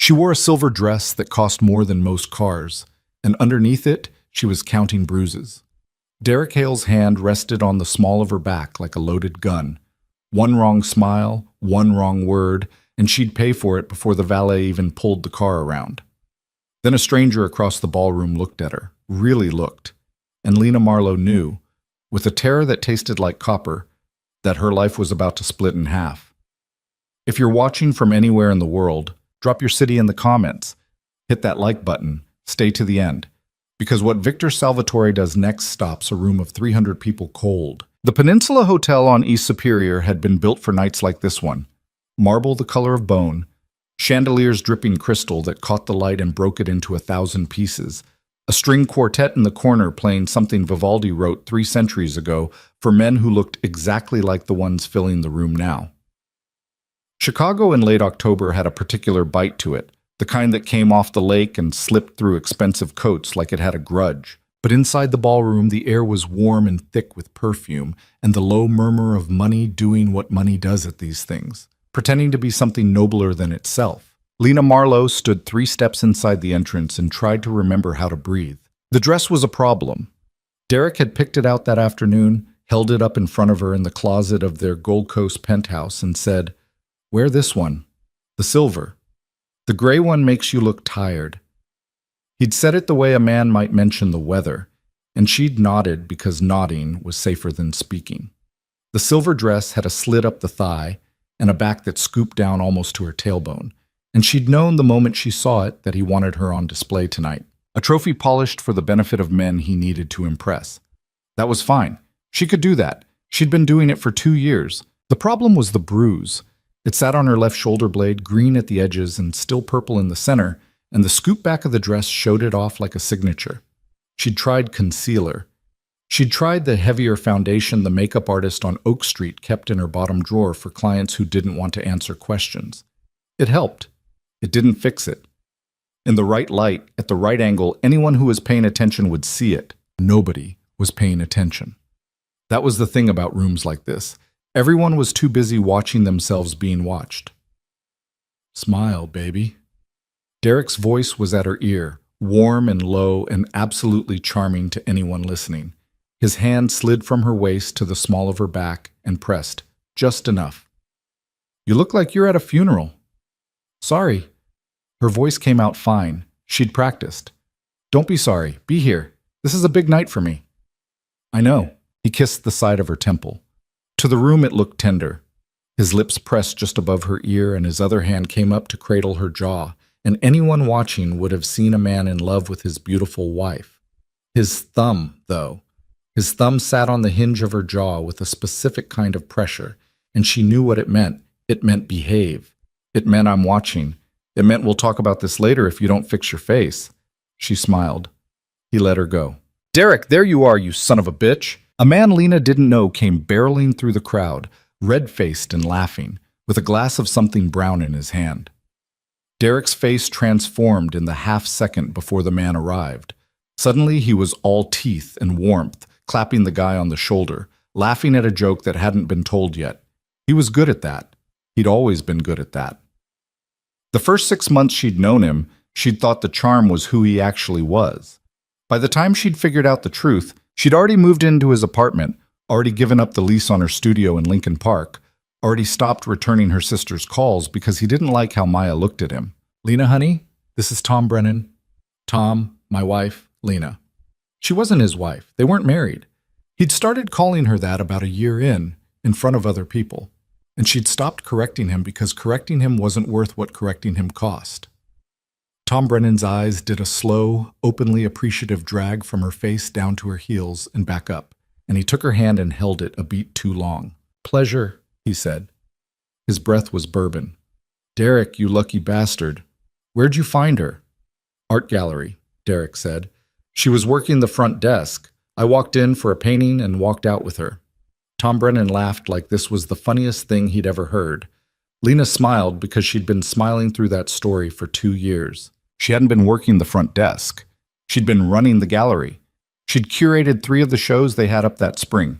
She wore a silver dress that cost more than most cars, and underneath it, she was counting bruises. Derek Hale's hand rested on the small of her back like a loaded gun. One wrong smile, one wrong word, and she'd pay for it before the valet even pulled the car around. Then a stranger across the ballroom looked at her, really looked, and Lena Marlowe knew, with a terror that tasted like copper, that her life was about to split in half. If you're watching from anywhere in the world, drop your city in the comments, hit that like button, stay to the end, because what Victor Salvatore does next stops a room of 300 people cold. The Peninsula Hotel on East Superior had been built for nights like this one. Marble the color of bone, chandeliers dripping crystal that caught the light and broke it into 1,000 pieces, a string quartet in the corner playing something Vivaldi wrote 3 centuries ago for men who looked exactly like the ones filling the room now. Chicago in late October had a particular bite to it, the kind that came off the lake and slipped through expensive coats like it had a grudge. But inside the ballroom, the air was warm and thick with perfume, and the low murmur of money doing what money does at these things, pretending to be something nobler than itself. Lena Marlowe stood 3 steps inside the entrance and tried to remember how to breathe. The dress was a problem. Derek had picked it out that afternoon, held it up in front of her in the closet of their Gold Coast penthouse and said, "Wear this one, the silver. The gray one makes you look tired." He'd said it the way a man might mention the weather, and she'd nodded because nodding was safer than speaking. The silver dress had a slit up the thigh and a back that scooped down almost to her tailbone, and she'd known the moment she saw it that he wanted her on display tonight, a trophy polished for the benefit of men he needed to impress. That was fine. She could do that. She'd been doing it for 2 years. The problem was the bruise. It sat on her left shoulder blade, green at the edges and still purple in the center, and the scoop back of the dress showed it off like a signature. She'd tried concealer. She'd tried the heavier foundation the makeup artist on Oak Street kept in her bottom drawer for clients who didn't want to answer questions. It helped. It didn't fix it. In the right light, at the right angle, anyone who was paying attention would see it. Nobody was paying attention. That was the thing about rooms like this. Everyone was too busy watching themselves being watched. "Smile, baby." Derek's voice was at her ear, warm and low and absolutely charming to anyone listening. His hand slid from her waist to the small of her back and pressed, just enough. "You look like you're at a funeral." "Sorry." Her voice came out fine. She'd practiced. "Don't be sorry. Be here. This is a big night for me." "I know." He kissed the side of her temple. To the room it looked tender. His lips pressed just above her ear and his other hand came up to cradle her jaw, and anyone watching would have seen a man in love with his beautiful wife. His thumb, though. His thumb sat on the hinge of her jaw with a specific kind of pressure, and she knew what it meant. It meant behave. It meant I'm watching. It meant we'll talk about this later if you don't fix your face. She smiled. He let her go. "Derek, there you are, you son of a bitch." A man Lena didn't know came barreling through the crowd, red-faced and laughing, with a glass of something brown in his hand. Derek's face transformed in the half-second before the man arrived. Suddenly he was all teeth and warmth, clapping the guy on the shoulder, laughing at a joke that hadn't been told yet. He was good at that. He'd always been good at that. The first 6 months she'd known him, she'd thought the charm was who he actually was. By the time she'd figured out the truth, she'd already moved into his apartment, already given up the lease on her studio in Lincoln Park, already stopped returning her sister's calls because he didn't like how Maya looked at him. "Lena, honey, this is Tom Brennan." Tom, my wife, Lena. She wasn't his wife. They weren't married. He'd started calling her that about a year in front of other people. And she'd stopped correcting him because correcting him wasn't worth what correcting him cost. Tom Brennan's eyes did a slow, openly appreciative drag from her face down to her heels and back up, and he took her hand and held it a beat too long. "Pleasure," he said. His breath was bourbon. "Derek, you lucky bastard. Where'd you find her?" "Art gallery," Derek said. "She was working the front desk. I walked in for a painting and walked out with her." Tom Brennan laughed like this was the funniest thing he'd ever heard. Lena smiled because she'd been smiling through that story for 2 years. She hadn't been working the front desk. She'd been running the gallery. She'd curated 3 of the shows they had up that spring.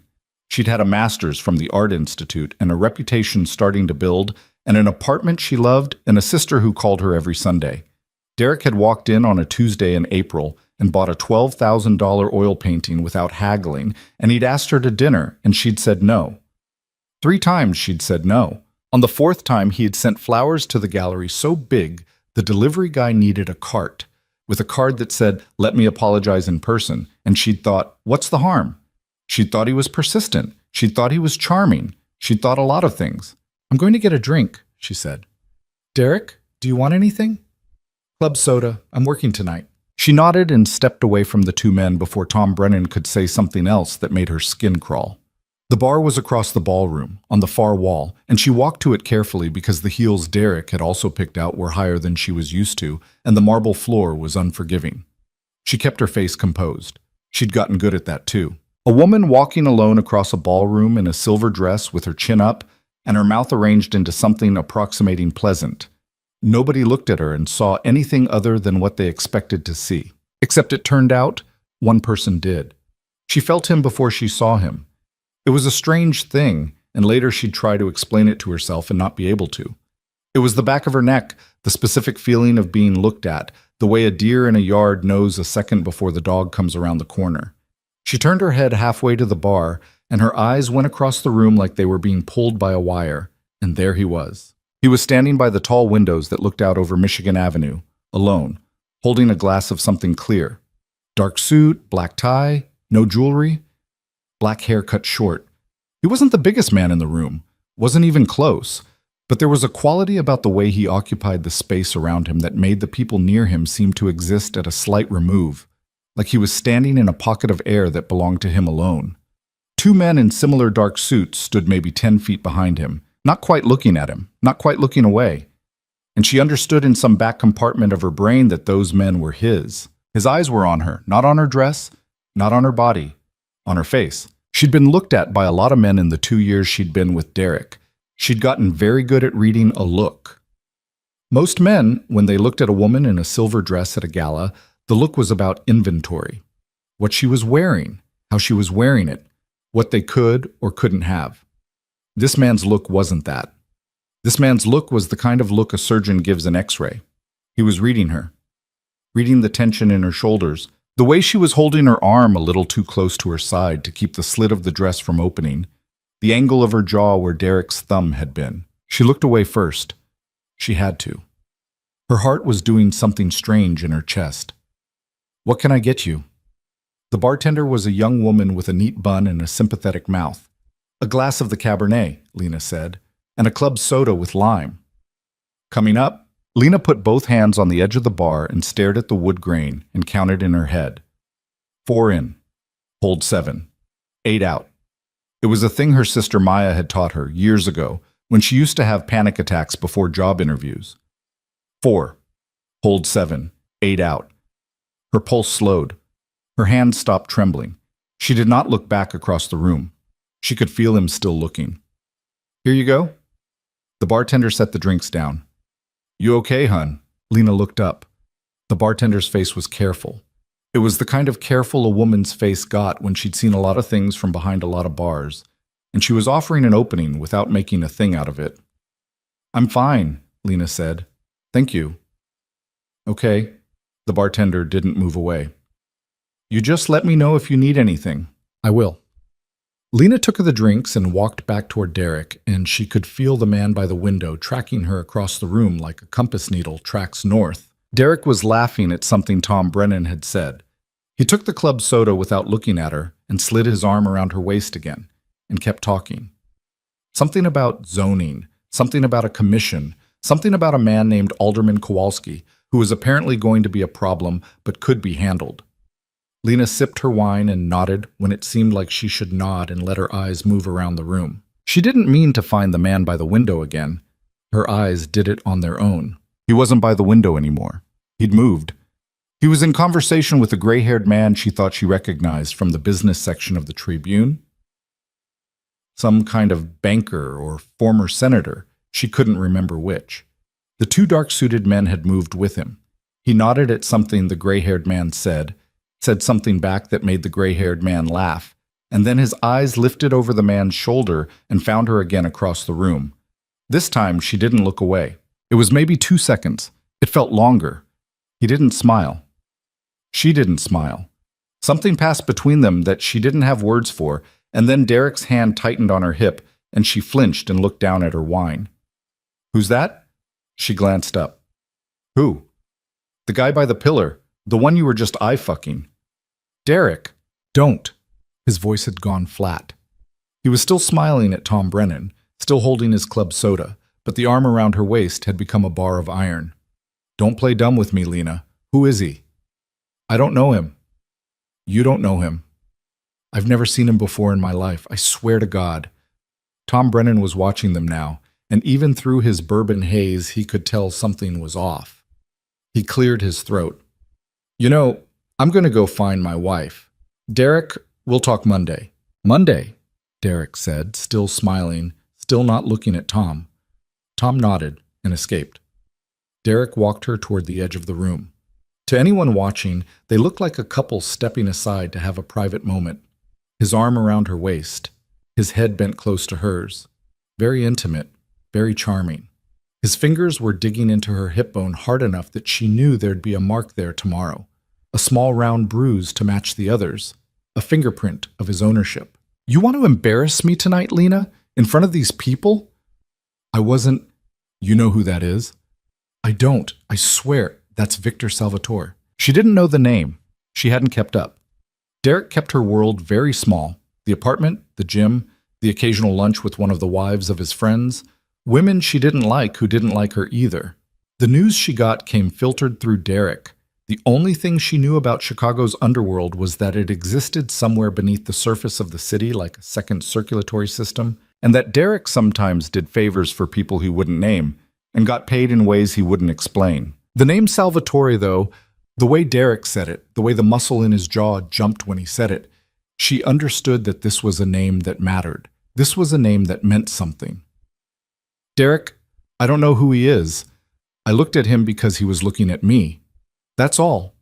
She'd had a master's from the Art Institute and a reputation starting to build, and an apartment she loved, and a sister who called her every Sunday. Derek had walked in on a Tuesday in April and bought a $12,000 oil painting without haggling, and he'd asked her to dinner, and she'd said no. 3 times she'd said no. On the 4th time, he had sent flowers to the gallery so big the delivery guy needed a cart, with a card that said, "Let me apologize in person," and she'd thought, what's the harm? She'd thought he was persistent. She'd thought he was charming. She'd thought a lot of things. "I'm going to get a drink," she said. "Derek, do you want anything?" "Club soda. I'm working tonight." She nodded and stepped away from the 2 men before Tom Brennan could say something else that made her skin crawl. The bar was across the ballroom, on the far wall, and she walked to it carefully because the heels Derek had also picked out were higher than she was used to, and the marble floor was unforgiving. She kept her face composed. She'd gotten good at that too. A woman walking alone across a ballroom in a silver dress with her chin up and her mouth arranged into something approximating pleasant. Nobody looked at her and saw anything other than what they expected to see. Except it turned out, one person did. She felt him before she saw him. It was a strange thing, and later she'd try to explain it to herself and not be able to. It was the back of her neck, the specific feeling of being looked at, the way a deer in a yard knows a second before the dog comes around the corner. She turned her head halfway to the bar, and her eyes went across the room like they were being pulled by a wire, and there he was. He was standing by the tall windows that looked out over Michigan Avenue, alone, holding a glass of something clear. Dark suit, black tie, no jewelry, black hair cut short. He wasn't the biggest man in the room, wasn't even close, but there was a quality about the way he occupied the space around him that made the people near him seem to exist at a slight remove, like he was standing in a pocket of air that belonged to him alone. 2 men in similar dark suits stood maybe 10 feet behind him, not quite looking at him, not quite looking away. And she understood in some back compartment of her brain that those men were his. His eyes were on her, not on her dress, not on her body, on her face. She'd been looked at by a lot of men in the 2 years she'd been with Derek. She'd gotten very good at reading a look. Most men, when they looked at a woman in a silver dress at a gala, the look was about inventory. What she was wearing, how she was wearing it, what they could or couldn't have. This man's look wasn't that. This man's look was the kind of look a surgeon gives an X-ray. He was reading her, reading the tension in her shoulders, the way she was holding her arm a little too close to her side to keep the slit of the dress from opening, the angle of her jaw where Derek's thumb had been. She looked away first. She had to. Her heart was doing something strange in her chest. "What can I get you?" The bartender was a young woman with a neat bun and a sympathetic mouth. "A glass of the Cabernet," Lena said, "and a club soda with lime." Coming up, Lena put both hands on the edge of the bar and stared at the wood grain and counted in her head. 4 in. Hold 7. 8 out. It was a thing her sister Maya had taught her years ago when she used to have panic attacks before job interviews. 4. Hold 7. 8 out. Her pulse slowed. Her hands stopped trembling. She did not look back across the room. She could feel him still looking. "Here you go." The bartender set the drinks down. "You okay, hun?" Lena looked up. The bartender's face was careful. It was the kind of careful a woman's face got when she'd seen a lot of things from behind a lot of bars, and she was offering an opening without making a thing out of it. "I'm fine," Lena said. "Thank you." "Okay." The bartender didn't move away. "You just let me know if you need anything." "I will." Lena took the drinks and walked back toward Derek, and she could feel the man by the window tracking her across the room like a compass needle tracks north. Derek was laughing at something Tom Brennan had said. He took the club soda without looking at her and slid his arm around her waist again and kept talking. Something about zoning, something about a commission, something about a man named Alderman Kowalski, who was apparently going to be a problem but could be handled. Lena sipped her wine and nodded when it seemed like she should nod and let her eyes move around the room. She didn't mean to find the man by the window again. Her eyes did it on their own. He wasn't by the window anymore. He'd moved. He was in conversation with a gray-haired man she thought she recognized from the business section of the Tribune. Some kind of banker or former senator, she couldn't remember which. The 2 dark-suited men had moved with him. He nodded at something the gray-haired man said something back that made the gray-haired man laugh, and then his eyes lifted over the man's shoulder and found her again across the room. This time, she didn't look away. It was maybe 2 seconds. It felt longer. He didn't smile. She didn't smile. Something passed between them that she didn't have words for, and then Derek's hand tightened on her hip, and she flinched and looked down at her wine. "Who's that?" She glanced up. "Who?" "The guy by the pillar, the one you were just eye-fucking." "Derek, don't." His voice had gone flat. He was still smiling at Tom Brennan, still holding his club soda, but the arm around her waist had become a bar of iron. "Don't play dumb with me, Lena. Who is he?" "I don't know him." "You don't know him." "I've never seen him before in my life. I swear to God." Tom Brennan was watching them now, and even through his bourbon haze, he could tell something was off. He cleared his throat. "You know, I'm going to go find my wife. Derek, we'll talk Monday." "Monday," Derek said, still smiling, still not looking at Tom. Tom nodded and escaped. Derek walked her toward the edge of the room. To anyone watching, they looked like a couple stepping aside to have a private moment. His arm around her waist, his head bent close to hers. Very intimate, very charming. His fingers were digging into her hip bone hard enough that she knew there'd be a mark there tomorrow. A small round bruise to match the others. A fingerprint of his ownership. "You want to embarrass me tonight, Lena? In front of these people?" "I wasn't—" "You know who that is?" "I don't. I swear. That's Victor Salvatore." She didn't know the name. She hadn't kept up. Derek kept her world very small. The apartment, the gym, the occasional lunch with one of the wives of his friends. Women she didn't like who didn't like her either. The news she got came filtered through Derek. The only thing she knew about Chicago's underworld was that it existed somewhere beneath the surface of the city like a second circulatory system, and that Derek sometimes did favors for people he wouldn't name, and got paid in ways he wouldn't explain. The name Salvatore, though, the way Derek said it, the way the muscle in his jaw jumped when he said it, she understood that this was a name that mattered. This was a name that meant something. "Derek, I don't know who he is. I looked at him because he was looking at me. That's all."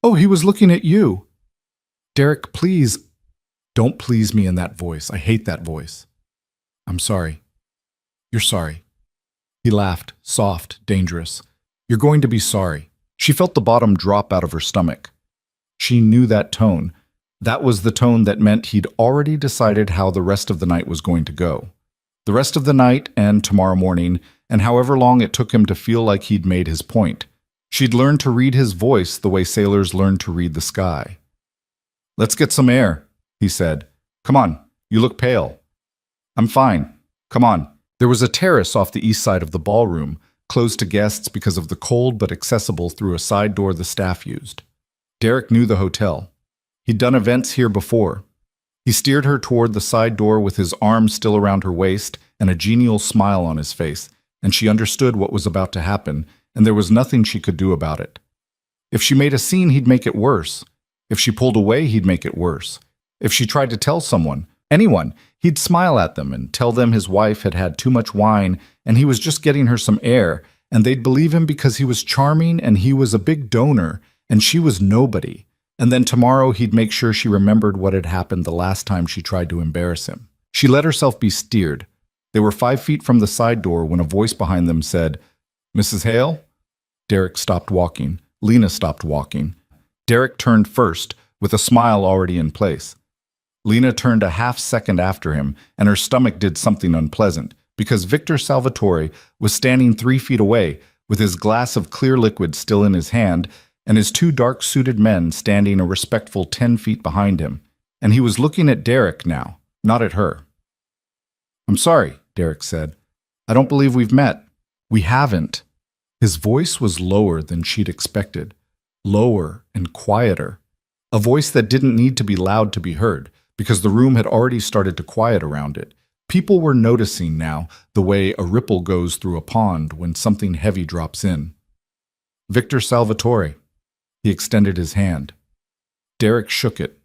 "Oh, he was looking at you." "Derek, please." "Don't please me in that voice. I hate that voice." "I'm sorry." "You're sorry." He laughed, soft, dangerous. "You're going to be sorry." She felt the bottom drop out of her stomach. She knew that tone. That was the tone that meant he'd already decided how the rest of the night was going to go. The rest of the night and tomorrow morning, and however long it took him to feel like he'd made his point. She'd learned to read his voice the way sailors learn to read the sky. "Let's get some air," he said. "Come on, you look pale." "I'm fine. Come on." There was a terrace off the east side of the ballroom, closed to guests because of the cold but accessible through a side door the staff used. Derek knew the hotel. He'd done events here before. He steered her toward the side door with his arm still around her waist and a genial smile on his face, and she understood what was about to happen, and there was nothing she could do about it. If she made a scene, he'd make it worse. If she pulled away, he'd make it worse. If she tried to tell someone, anyone, he'd smile at them and tell them his wife had had too much wine and he was just getting her some air, and they'd believe him because he was charming and he was a big donor and she was nobody. And then tomorrow he'd make sure she remembered what had happened the last time she tried to embarrass him. She let herself be steered. They were 5 feet from the side door when a voice behind them said, "Mrs. Hale?" Derek stopped walking. Lena stopped walking. Derek turned first, with a smile already in place. Lena turned a half second after him, and her stomach did something unpleasant, because Victor Salvatore was standing 3 feet away, with his glass of clear liquid still in his hand, and his 2 dark-suited men standing a respectful 10 feet behind him. And he was looking at Derek now, not at her. "I'm sorry," Derek said. "I don't believe we've met." "We haven't." His voice was lower than she'd expected, lower and quieter. A voice that didn't need to be loud to be heard, because the room had already started to quiet around it. People were noticing now the way a ripple goes through a pond when something heavy drops in. "Victor Salvatore." He extended his hand. Derek shook it.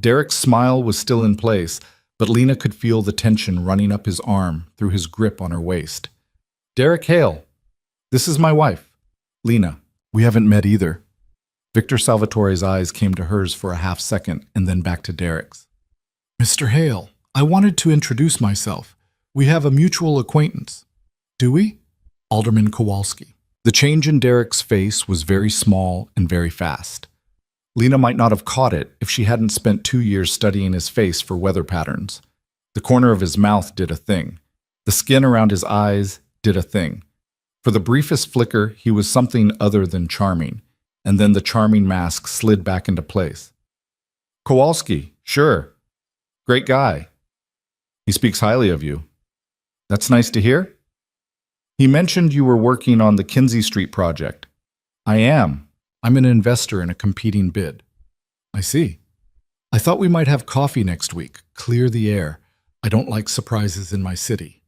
Derek's smile was still in place, but Lena could feel the tension running up his arm through his grip on her waist. "Derek Hale. This is my wife, Lena. We haven't met either." Victor Salvatore's eyes came to hers for a half second and then back to Derek's. "Mr. Hale, I wanted to introduce myself. We have a mutual acquaintance." do we? Alderman Kowalski. The change in Derek's face was very small and very fast. Lena might not have caught it if she hadn't spent 2 years studying his face for weather patterns. The corner of his mouth did a thing. The skin around his eyes did a thing. For the briefest flicker, he was something other than charming, and then the charming mask slid back into place. Kowalski, sure. Great guy. He speaks highly of you. That's nice to hear. He mentioned you were working on the Kinsey Street project. I am. I'm an investor in a competing bid. I see. I thought we might have coffee next week. Clear the air. I don't like surprises in my city.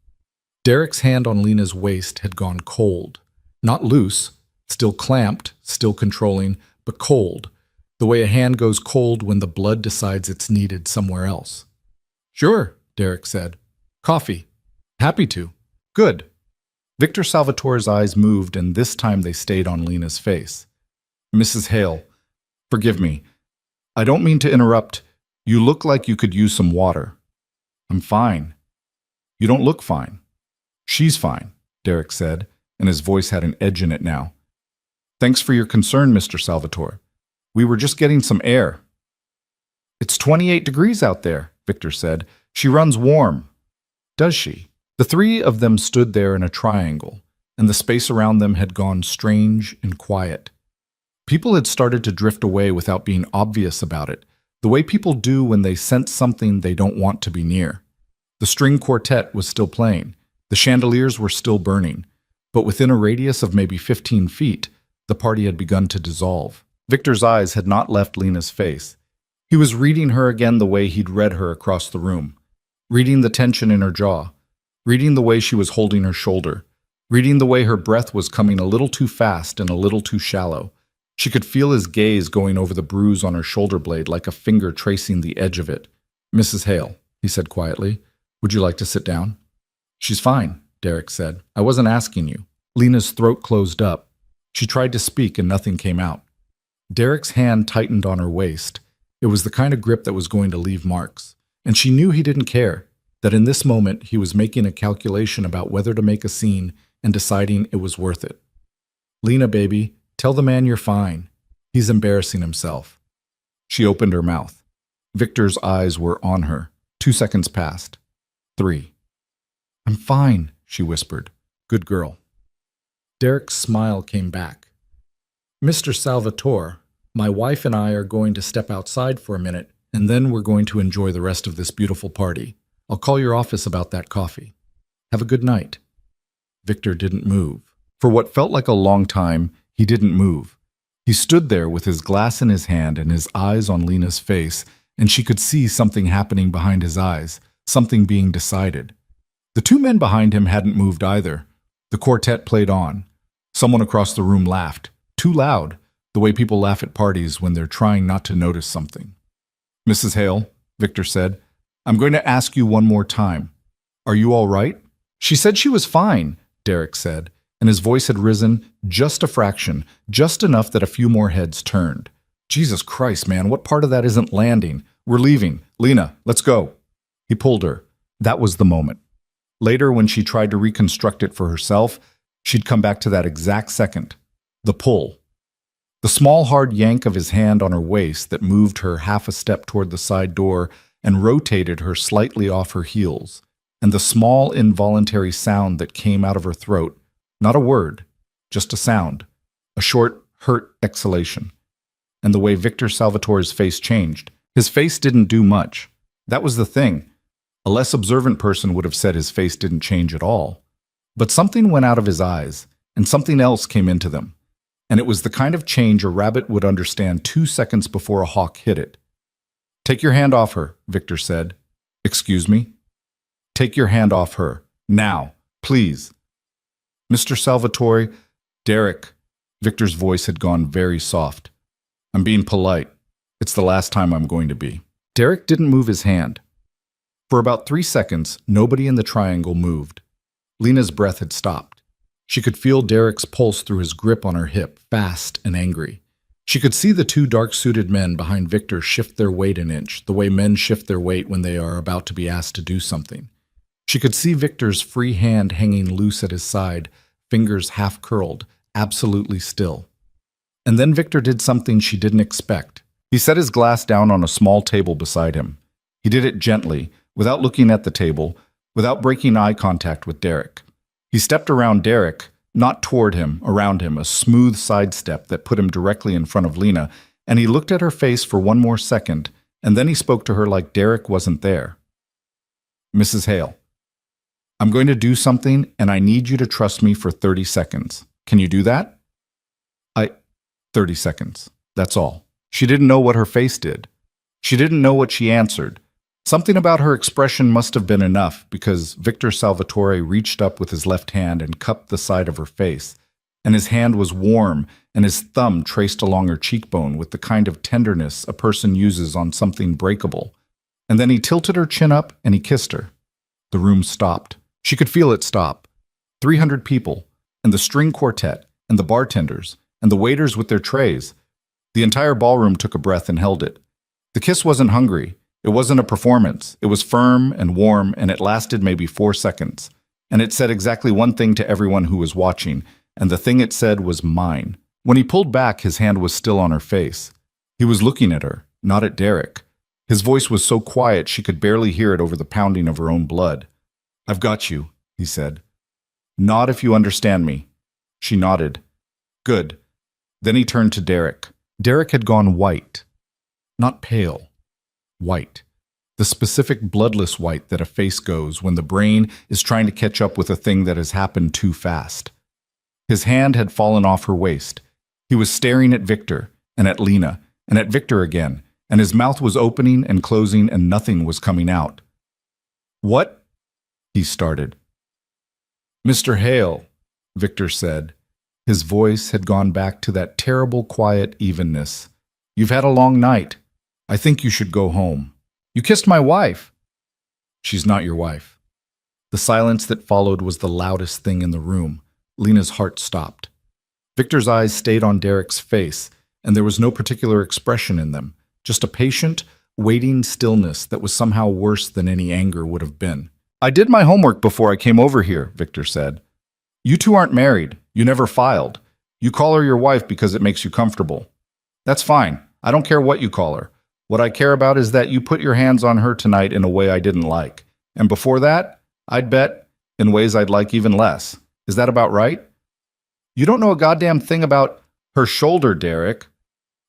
Derek's hand on Lena's waist had gone cold. Not loose, still clamped, still controlling, but cold. The way a hand goes cold when the blood decides it's needed somewhere else. Sure, Derek said. Coffee. Happy to. Good. Victor Salvatore's eyes moved, and this time they stayed on Lena's face. Mrs. Hale, forgive me. I don't mean to interrupt. You look like you could use some water. I'm fine. You don't look fine. She's fine, Derek said, and his voice had an edge in it now. Thanks for your concern, Mr. Salvatore. We were just getting some air. It's 28 degrees out there, Victor said. She runs warm. Does she? The three of them stood there in a triangle, and the space around them had gone strange and quiet. People had started to drift away without being obvious about it, the way people do when they sense something they don't want to be near. The string quartet was still playing. The chandeliers were still burning. But within a radius of maybe 15 feet, the party had begun to dissolve. Victor's eyes had not left Lena's face. He was reading her again the way he'd read her across the room, reading the tension in her jaw, reading the way she was holding her shoulder, reading the way her breath was coming a little too fast and a little too shallow. She could feel his gaze going over the bruise on her shoulder blade like a finger tracing the edge of it. Mrs. Hale, he said quietly, would you like to sit down? She's fine, Derek said. I wasn't asking you. Lena's throat closed up. She tried to speak and nothing came out. Derek's hand tightened on her waist. It was the kind of grip that was going to leave marks. And she knew he didn't care, that in this moment he was making a calculation about whether to make a scene and deciding it was worth it. Lena, baby, tell the man you're fine. He's embarrassing himself. She opened her mouth. Victor's eyes were on her. 2 seconds passed. 3. I'm fine, she whispered. Good girl. Derek's smile came back. Mr. Salvatore, my wife and I are going to step outside for a minute, and then we're going to enjoy the rest of this beautiful party. I'll call your office about that coffee. Have a good night. Victor didn't move. For what felt like a long time, he didn't move. He stood there with his glass in his hand and his eyes on Lena's face, and she could see something happening behind his eyes, something being decided. The two men behind him hadn't moved either. The quartet played on. Someone across the room laughed, too loud, the way people laugh at parties when they're trying not to notice something. Mrs. Hale, Victor said, I'm going to ask you one more time. Are you all right? She said she was fine, Derek said, and his voice had risen just a fraction, just enough that a few more heads turned. Jesus Christ, man, what part of that isn't landing? We're leaving. Lena, let's go. He pulled her. That was the moment. Later, when she tried to reconstruct it for herself, she'd come back to that exact second. The pull. The small, hard yank of his hand on her waist that moved her half a step toward the side door and rotated her slightly off her heels, and the small, involuntary sound that came out of her throat. Not a word, just a sound, a short, hurt exhalation. And the way Victor Salvatore's face changed. His face didn't do much. That was the thing. A less observant person would have said his face didn't change at all. But something went out of his eyes, and something else came into them. And it was the kind of change a rabbit would understand 2 seconds before a hawk hit it. Take your hand off her, Victor said. Excuse me? Take your hand off her. Now, please. Mr. Salvatore, Derek. Victor's voice had gone very soft. I'm being polite. It's the last time I'm going to be. Derek didn't move his hand. For about 3 seconds, nobody in the triangle moved. Lena's breath had stopped. She could feel Derek's pulse through his grip on her hip, fast and angry. She could see the two dark-suited men behind Victor shift their weight an inch, the way men shift their weight when they are about to be asked to do something. She could see Victor's free hand hanging loose at his side, fingers half curled, absolutely still. And then Victor did something she didn't expect. He set his glass down on a small table beside him. He did it gently, without looking at the table, without breaking eye contact with Derek. He stepped around Derek, not toward him, around him, a smooth sidestep that put him directly in front of Lena, and he looked at her face for one more second, and then he spoke to her like Derek wasn't there. Mrs. Hale, I'm going to do something, and I need you to trust me for 30 seconds. Can you do that? 30 seconds. That's all. She didn't know what her face did. She didn't know what she answered. Something about her expression must have been enough, because Victor Salvatore reached up with his left hand and cupped the side of her face, and his hand was warm, and his thumb traced along her cheekbone with the kind of tenderness a person uses on something breakable. And then he tilted her chin up and he kissed her. The room stopped. She could feel it stop. 300 people, and the string quartet, and the bartenders, and the waiters with their trays. The entire ballroom took a breath and held it. The kiss wasn't hungry. It wasn't a performance. It was firm and warm, and it lasted maybe 4 seconds. And it said exactly one thing to everyone who was watching, and the thing it said was mine. When he pulled back, his hand was still on her face. He was looking at her, not at Derek. His voice was so quiet she could barely hear it over the pounding of her own blood. I've got you, he said. Nod if you understand me. She nodded. Good. Then he turned to Derek. Derek had gone white. Not pale. White. The specific bloodless white that a face goes when the brain is trying to catch up with a thing that has happened too fast. His hand had fallen off her waist. He was staring at Victor, and at Lena, and at Victor again, and his mouth was opening and closing and nothing was coming out. What? He started. Mr. Hale, Victor said. His voice had gone back to that terrible quiet evenness. You've had a long night. I think you should go home. You kissed my wife. She's not your wife. The silence that followed was the loudest thing in the room. Lena's heart stopped. Victor's eyes stayed on Derek's face, and there was no particular expression in them, just a patient, waiting stillness that was somehow worse than any anger would have been. I did my homework before I came over here, Victor said. You two aren't married. You never filed. You call her your wife because it makes you comfortable. That's fine. I don't care what you call her. What I care about is that you put your hands on her tonight in a way I didn't like. And before that, I'd bet, in ways I'd like even less. Is that about right? You don't know a goddamn thing about her shoulder, Derek.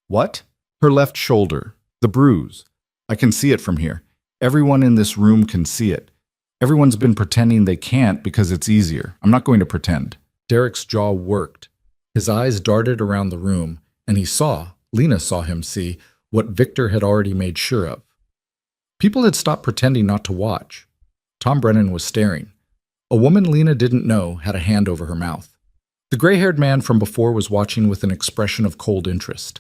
What? Her left shoulder. The bruise. I can see it from here. Everyone in this room can see it. Everyone's been pretending they can't because it's easier. I'm not going to pretend. Derek's jaw worked. His eyes darted around the room, and he saw, Lena saw him see, what Victor had already made sure of. People had stopped pretending not to watch. Tom Brennan was staring. A woman Lena didn't know had a hand over her mouth. The gray-haired man from before was watching with an expression of cold interest.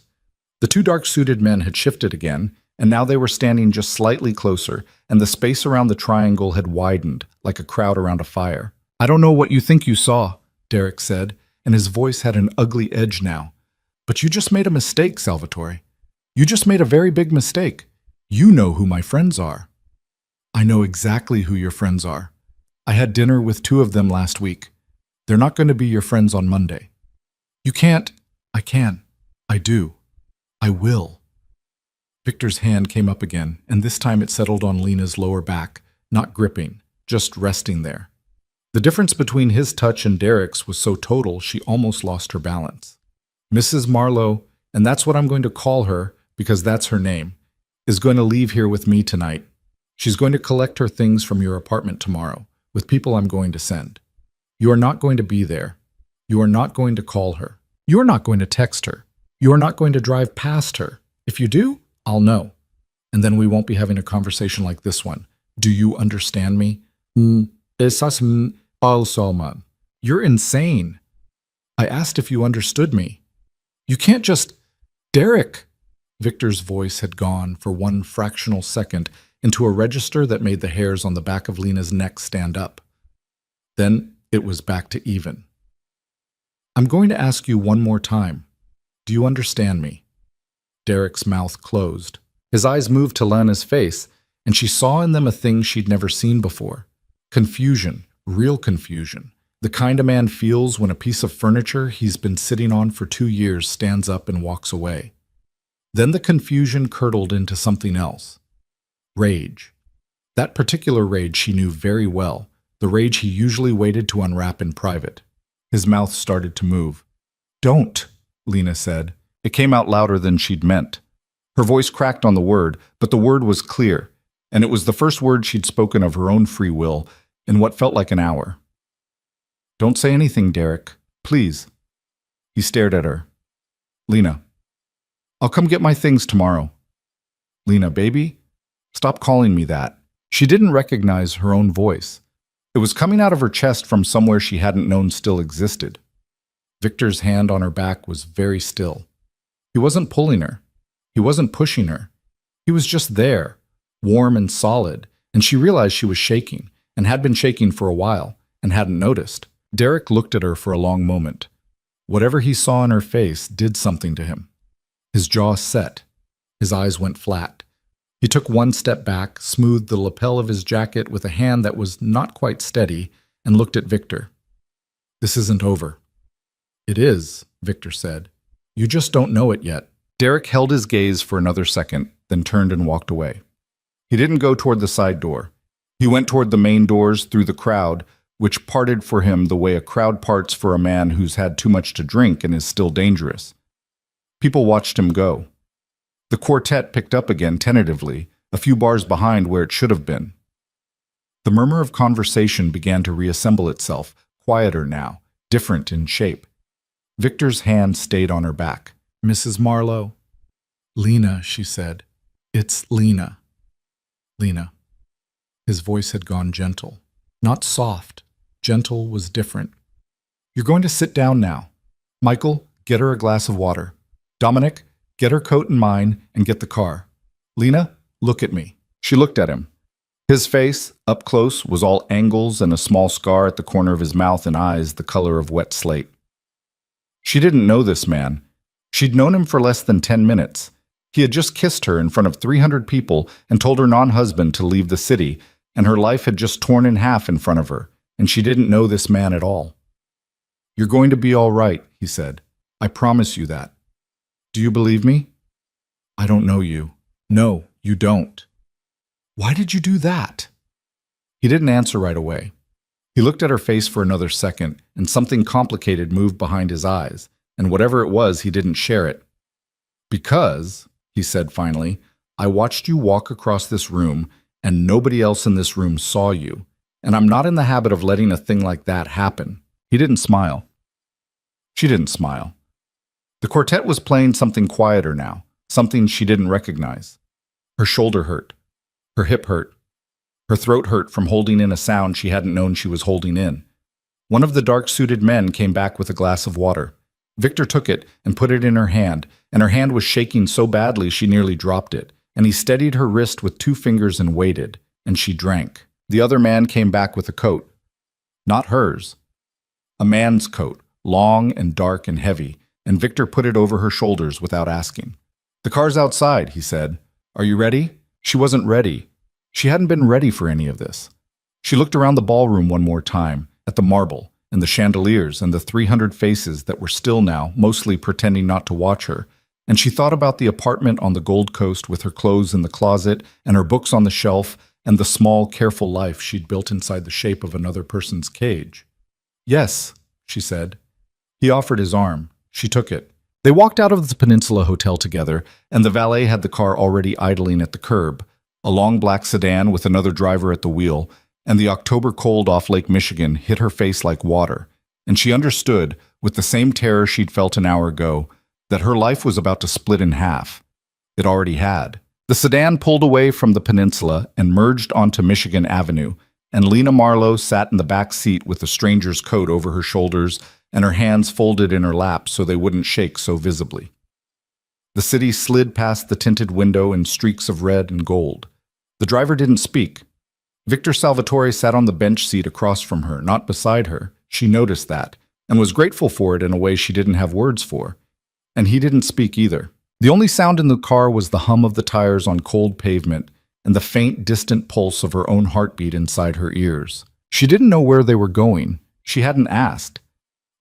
The two dark-suited men had shifted again, and now they were standing just slightly closer, and the space around the triangle had widened, like a crowd around a fire. I don't know what you think you saw, Derek said, and his voice had an ugly edge now. But you just made a mistake, Salvatore. You just made a very big mistake. You know who my friends are. I know exactly who your friends are. I had dinner with 2 of them last week. They're not going to be your friends on Monday. You can't. I can. I do. I will. Victor's hand came up again, and this time it settled on Lena's lower back, not gripping, just resting there. The difference between his touch and Derek's was so total she almost lost her balance. Mrs. Marlowe, and that's what I'm going to call her because that's her name, is going to leave here with me tonight. She's going to collect her things from your apartment tomorrow, with people I'm going to send. You are not going to be there. You are not going to call her. You are not going to text her. You are not going to drive past her. If you do, I'll know. And then we won't be having a conversation like this one. Do you understand me? You're insane. I asked if you understood me. You can't just... Derek! Victor's voice had gone for one fractional second into a register that made the hairs on the back of Lena's neck stand up. Then it was back to even. I'm going to ask you one more time. Do you understand me? Derek's mouth closed. His eyes moved to Lena's face, and she saw in them a thing she'd never seen before. Confusion, real confusion. The kind a man feels when a piece of furniture he's been sitting on for 2 years stands up and walks away. Then the confusion curdled into something else. Rage. That particular rage she knew very well, the rage he usually waited to unwrap in private. His mouth started to move. "Don't," Lena said. It came out louder than she'd meant. Her voice cracked on the word, but the word was clear, and it was the first word she'd spoken of her own free will in what felt like an hour. "Don't say anything, Derek. Please." He stared at her. "Lena, I'll come get my things tomorrow." "Lena, baby? Stop calling me that." She didn't recognize her own voice. It was coming out of her chest from somewhere she hadn't known still existed. Victor's hand on her back was very still. He wasn't pulling her. He wasn't pushing her. He was just there, warm and solid, and she realized she was shaking, and had been shaking for a while, and hadn't noticed. Derek looked at her for a long moment. Whatever he saw in her face did something to him. His jaw set. His eyes went flat. He took one step back, smoothed the lapel of his jacket with a hand that was not quite steady, and looked at Victor. "This isn't over." "It is," Victor said. "You just don't know it yet." Derek held his gaze for another second, then turned and walked away. He didn't go toward the side door. He went toward the main doors through the crowd, which parted for him the way a crowd parts for a man who's had too much to drink and is still dangerous. People watched him go. The quartet picked up again tentatively, a few bars behind where it should have been. The murmur of conversation began to reassemble itself, quieter now, different in shape. Victor's hand stayed on her back. "Mrs. Marlowe." "Lena," she said. "It's Lena." "Lena." His voice had gone gentle. Not soft. Gentle was different. "You're going to sit down now. Michael, get her a glass of water. Dominic, get her coat and mine and get the car. Lena, look at me." She looked at him. His face, up close, was all angles and a small scar at the corner of his mouth and eyes the color of wet slate. She didn't know this man. She'd known him for less than 10 minutes. He had just kissed her in front of 300 people and told her non-husband to leave the city, and her life had just torn in half in front of her, and she didn't know this man at all. "You're going to be all right," he said. "I promise you that. Do you believe me?" "I don't know you." "No, you don't." "Why did you do that?" He didn't answer right away. He looked at her face for another second, and something complicated moved behind his eyes, and whatever it was, he didn't share it. "Because," he said finally, "I watched you walk across this room, and nobody else in this room saw you, and I'm not in the habit of letting a thing like that happen." He didn't smile. She didn't smile. The quartet was playing something quieter now, something she didn't recognize. Her shoulder hurt. Her hip hurt. Her throat hurt from holding in a sound she hadn't known she was holding in. One of the dark-suited men came back with a glass of water. Victor took it and put it in her hand was shaking so badly she nearly dropped it, and he steadied her wrist with 2 fingers and waited, and she drank. The other man came back with a coat. Not hers. A man's coat, long and dark and heavy, and Victor put it over her shoulders without asking. "The car's outside," he said. "Are you ready?" She wasn't ready. She hadn't been ready for any of this. She looked around the ballroom one more time, at the marble, and the chandeliers, and the 300 faces that were still now, mostly pretending not to watch her, and she thought about the apartment on the Gold Coast with her clothes in the closet, and her books on the shelf, and the small, careful life she'd built inside the shape of another person's cage. "Yes," she said. He offered his arm. She took it. They walked out of the Peninsula Hotel together, and the valet had the car already idling at the curb, a long black sedan with another driver at the wheel, and the October cold off Lake Michigan hit her face like water, and she understood, with the same terror she'd felt an hour ago, that her life was about to split in half. It already had. The sedan pulled away from the peninsula and merged onto Michigan Avenue, and Lena Marlowe sat in the back seat with a stranger's coat over her shoulders and her hands folded in her lap so they wouldn't shake so visibly. The city slid past the tinted window in streaks of red and gold. The driver didn't speak. Victor Salvatore sat on the bench seat across from her, not beside her. She noticed that, and was grateful for it in a way she didn't have words for. And he didn't speak either. The only sound in the car was the hum of the tires on cold pavement and the faint, distant pulse of her own heartbeat inside her ears. She didn't know where they were going. She hadn't asked.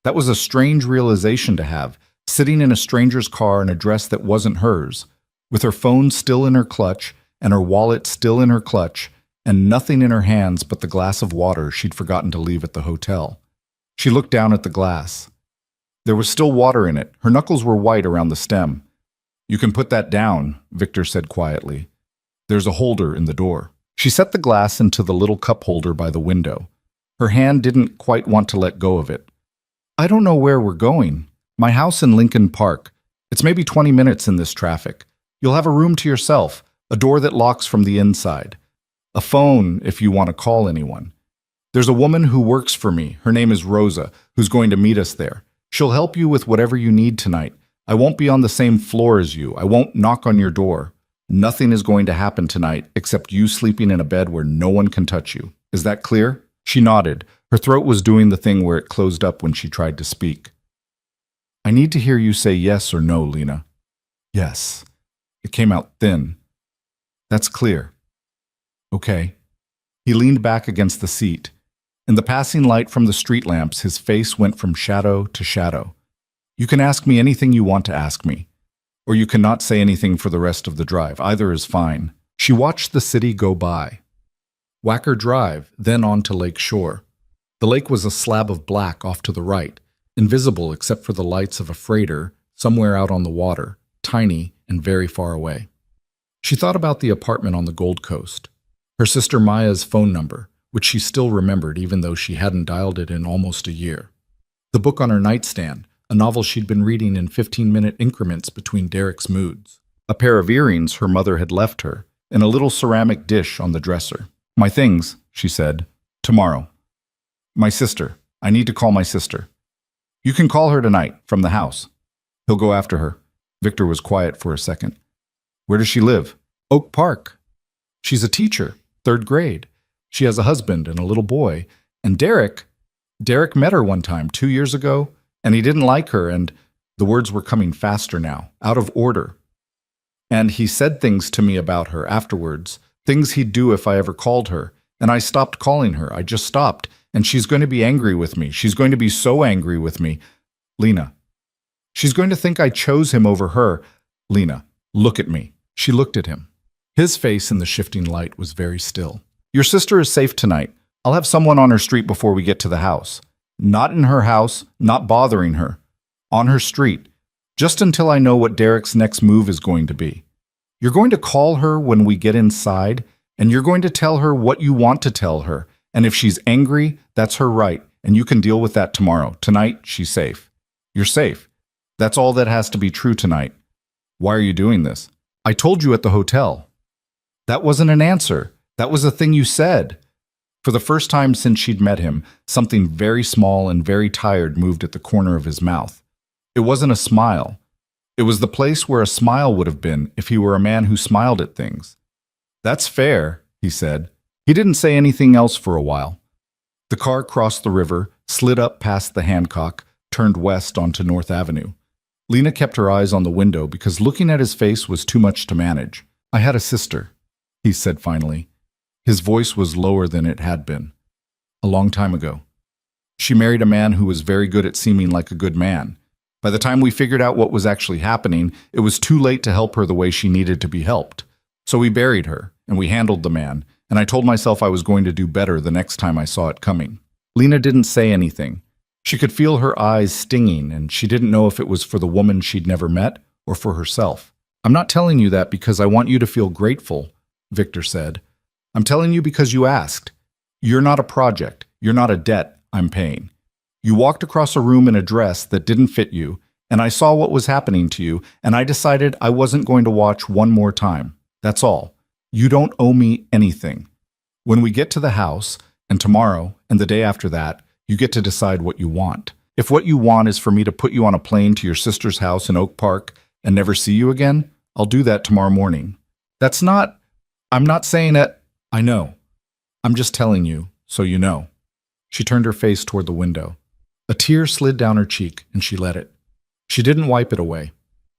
That was a strange realization to have, sitting in a stranger's car in a dress that wasn't hers, with her phone still in her clutch and her wallet still in her clutch, and nothing in her hands but the glass of water she'd forgotten to leave at the hotel. She looked down at the glass. There was still water in it. Her knuckles were white around the stem. "You can put that down," Victor said quietly. "There's a holder in the door." She set the glass into the little cup holder by the window. Her hand didn't quite want to let go of it. "I don't know where we're going. My house in Lincoln Park. It's maybe 20 minutes in this traffic. You'll have a room to yourself, a door that locks from the inside. A phone if you want to call anyone. There's a woman who works for me, her name is Rosa, who's going to meet us there. She'll help you with whatever you need tonight. I won't be on the same floor as you. I won't knock on your door. Nothing is going to happen tonight except you sleeping in a bed where no one can touch you. Is that clear?" She nodded. Her throat was doing the thing where it closed up when she tried to speak. "I need to hear you say yes or no, Lena." "Yes." It came out thin. "That's clear." "Okay." He leaned back against the seat. In the passing light from the street lamps, his face went from shadow to shadow. "You can ask me anything you want to ask me. Or you cannot say anything for the rest of the drive. Either is fine." She watched the city go by. Wacker Drive, then on to Lake Shore. The lake was a slab of black off to the right, invisible except for the lights of a freighter somewhere out on the water, tiny and very far away. She thought about the apartment on the Gold Coast, her sister Maya's phone number, which she still remembered even though she hadn't dialed it in almost a year. The book on her nightstand, a novel she'd been reading in 15-minute increments between Derek's moods. A pair of earrings her mother had left her, and a little ceramic dish on the dresser. "My things," she said. "Tomorrow." "My sister. I need to call my sister." "You can call her tonight, from the house." He'll go after her. Victor was quiet for a second. "Where does she live?" "Oak Park." "She's a teacher, 3rd grade. She has a husband and a little boy. And Derek met her one time, 2 years ago, and he didn't like her, and..." The words were coming faster now, out of order. "And he said things to me about her afterwards, things he'd do if I ever called her, and I stopped calling her. I just stopped, and she's going to be angry with me. She's going to be so angry with me. Lena. She's going to think I chose him over her. Lena, look at me." She looked at him. His face in the shifting light was very still. "Your sister is safe tonight. I'll have someone on her street before we get to the house. Not in her house, not bothering her. On her street. Just until I know what Derek's next move is going to be. You're going to call her when we get inside, and you're going to tell her what you want to tell her. And if she's angry, that's her right, and you can deal with that tomorrow. Tonight, she's safe. You're safe. That's all that has to be true tonight. Why are you doing this? I told you at the hotel." That wasn't an answer. That was a thing you said. For the first time since she'd met him, something very small and very tired moved at the corner of his mouth. It wasn't a smile. It was the place where a smile would have been if he were a man who smiled at things. "That's fair," he said. He didn't say anything else for a while. The car crossed the river, slid up past the Hancock, turned west onto North Avenue. Lena kept her eyes on the window because looking at his face was too much to manage. "I had a sister," he said finally. His voice was lower than it had been. "A long time ago. She married a man who was very good at seeming like a good man. By the time we figured out what was actually happening, it was too late to help her the way she needed to be helped. So we buried her, and we handled the man, and I told myself I was going to do better the next time I saw it coming." Lena didn't say anything. She could feel her eyes stinging, and she didn't know if it was for the woman she'd never met or for herself. "I'm not telling you that because I want you to feel grateful," Victor said. "I'm telling you because you asked. You're not a project. You're not a debt I'm paying. You walked across a room in a dress that didn't fit you, and I saw what was happening to you, and I decided I wasn't going to watch one more time. That's all. You don't owe me anything. When we get to the house, and tomorrow, and the day after that, you get to decide what you want. If what you want is for me to put you on a plane to your sister's house in Oak Park and never see you again, I'll do that tomorrow morning. I'm not saying that. I know. I'm just telling you, so you know." She turned her face toward the window. A tear slid down her cheek, and she let it. She didn't wipe it away.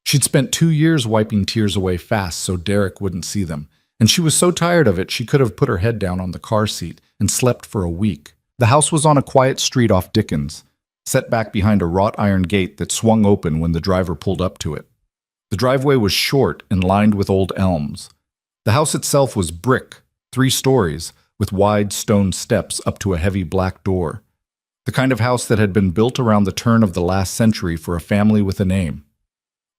She'd spent 2 years wiping tears away fast so Derek wouldn't see them, and she was so tired of it she could have put her head down on the car seat and slept for a week. The house was on a quiet street off Dickens, set back behind a wrought iron gate that swung open when the driver pulled up to it. The driveway was short and lined with old elms. The house itself was brick, 3 stories, with wide stone steps up to a heavy black door. The kind of house that had been built around the turn of the last century for a family with a name.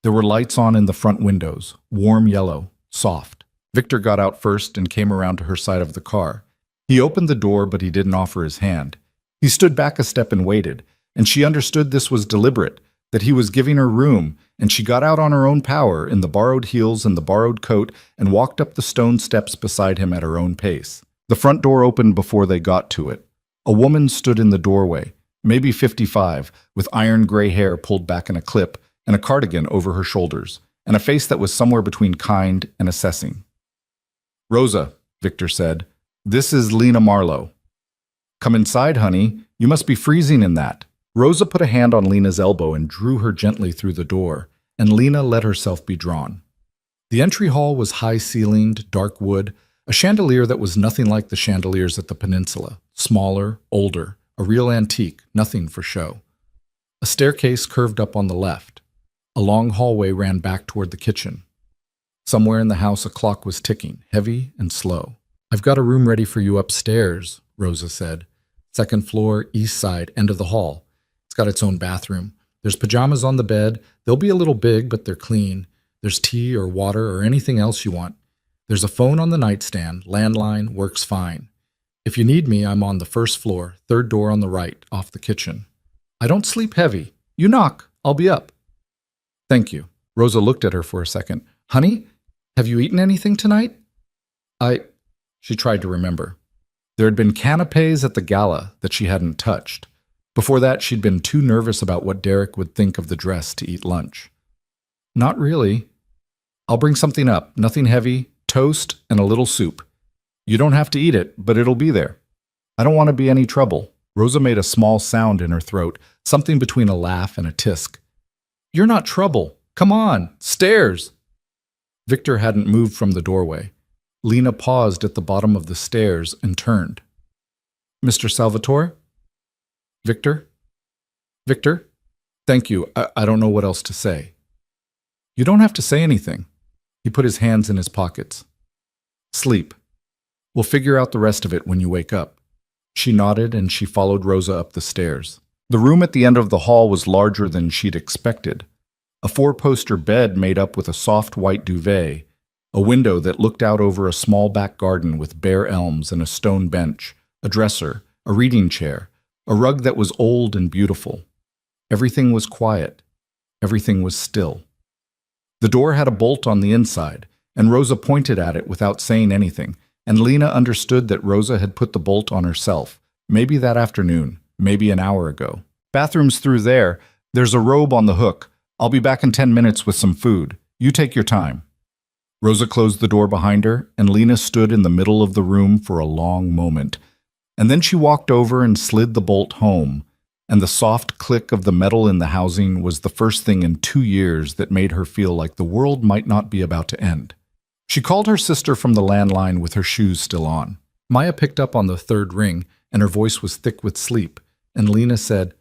There were lights on in the front windows, warm yellow, soft. Victor got out first and came around to her side of the car. He opened the door, but he didn't offer his hand. He stood back a step and waited, and she understood this was deliberate, that he was giving her room, and she got out on her own power in the borrowed heels and the borrowed coat and walked up the stone steps beside him at her own pace. The front door opened before they got to it. A woman stood in the doorway, maybe 55, with iron gray hair pulled back in a clip and a cardigan over her shoulders, and a face that was somewhere between kind and assessing. "Rosa," Victor said, "this is Lena Marlowe." "Come inside, honey. You must be freezing in that." Rosa put a hand on Lena's elbow and drew her gently through the door, and Lena let herself be drawn. The entry hall was high-ceilinged, dark wood, a chandelier that was nothing like the chandeliers at the peninsula, smaller, older, a real antique, nothing for show. A staircase curved up on the left. A long hallway ran back toward the kitchen. Somewhere in the house a clock was ticking, heavy and slow. "I've got a room ready for you upstairs," Rosa said. "Second floor, east side, end of the hall. It's got its own bathroom. There's pajamas on the bed. They'll be a little big, but they're clean. There's tea or water or anything else you want. There's a phone on the nightstand, landline, works fine. If you need me, I'm on the first floor, third door on the right, off the kitchen. I don't sleep heavy. You knock, I'll be up." "Thank you." Rosa looked at her for a second. "Honey, have you eaten anything tonight?" She tried to remember. There had been canapes at the gala that she hadn't touched. Before that, she'd been too nervous about what Derek would think of the dress to eat lunch. "Not really. I'll bring something up, nothing heavy, toast and a little soup. You don't have to eat it, but it'll be there. I don't want to be any trouble." Rosa made a small sound in her throat, something between a laugh and a tisk. "You're not trouble. Come on, stairs." Victor hadn't moved from the doorway. Lena paused at the bottom of the stairs and turned. "Mr. Salvatore?" "Victor? Victor? Thank you. I don't know what else to say." "You don't have to say anything." He put his hands in his pockets. "Sleep. We'll figure out the rest of it when you wake up." She nodded and she followed Rosa up the stairs. The room at the end of the hall was larger than she'd expected. A 4-poster bed made up with a soft white duvet, a window that looked out over a small back garden with bare elms and a stone bench, a dresser, a reading chair, a rug that was old and beautiful. Everything was quiet. Everything was still. The door had a bolt on the inside, and Rosa pointed at it without saying anything, and Lena understood that Rosa had put the bolt on herself, maybe that afternoon, maybe an hour ago. "Bathroom's through there. There's a robe on the hook. I'll be back in 10 minutes with some food. You take your time." Rosa closed the door behind her, and Lena stood in the middle of the room for a long moment. And then she walked over and slid the bolt home, and the soft click of the metal in the housing was the first thing in 2 years that made her feel like the world might not be about to end. She called her sister from the landline with her shoes still on. Maya picked up on the third ring, and her voice was thick with sleep, and Lena said,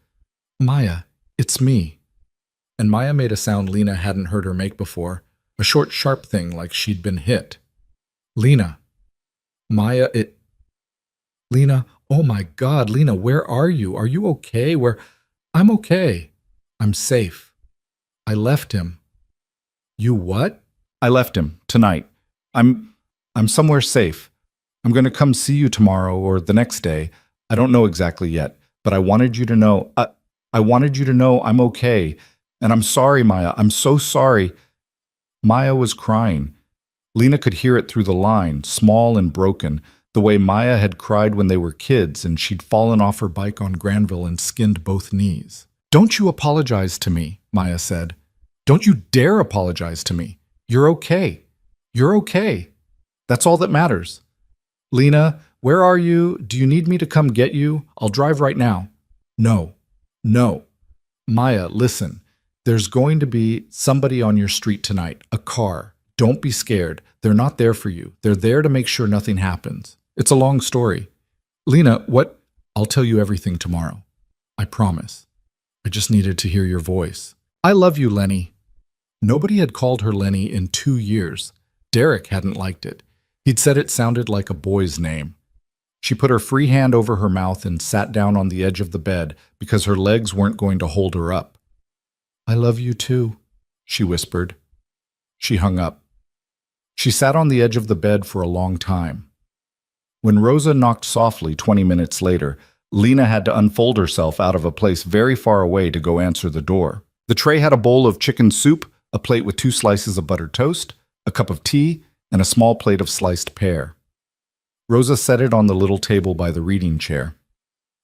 "Maya, it's me." And Maya made a sound Lena hadn't heard her make before, a short, sharp thing like she'd been hit. "Lena." "Maya, Lena, oh my God, Lena, where are you? Are you okay? I'm okay. I'm safe. I left him." "You what?" "I left him, tonight. I'm somewhere safe. I'm going to come see you tomorrow or the next day. I don't know exactly yet, but I wanted you to know, I wanted you to know I'm okay. And I'm sorry, Maya. I'm so sorry." Maya was crying. Lena could hear it through the line, small and broken, the way Maya had cried when they were kids and she'd fallen off her bike on Granville and skinned both knees. "Don't you apologize to me," Maya said. "Don't you dare apologize to me. You're okay. You're okay. That's all that matters. Lena, where are you? Do you need me to come get you? I'll drive right now." "No. No. Maya, listen. There's going to be somebody on your street tonight, a car. Don't be scared. They're not there for you. They're there to make sure nothing happens. It's a long story." "Lena, what? I'll tell you everything tomorrow. I promise. I just needed to hear your voice. I love you, Lenny. Nobody had called her Lenny in 2 years. Derek hadn't liked it. He'd said it sounded like a boy's name. She put her free hand over her mouth and sat down on the edge of the bed because her legs weren't going to hold her up. I love you too, she whispered. She hung up. She sat on the edge of the bed for a long time. When Rosa knocked softly 20 minutes later, Lena had to unfold herself out of a place very far away to go answer the door. The tray had a bowl of chicken soup, a plate with 2 slices of buttered toast, a cup of tea, and a small plate of sliced pear. Rosa set it on the little table by the reading chair.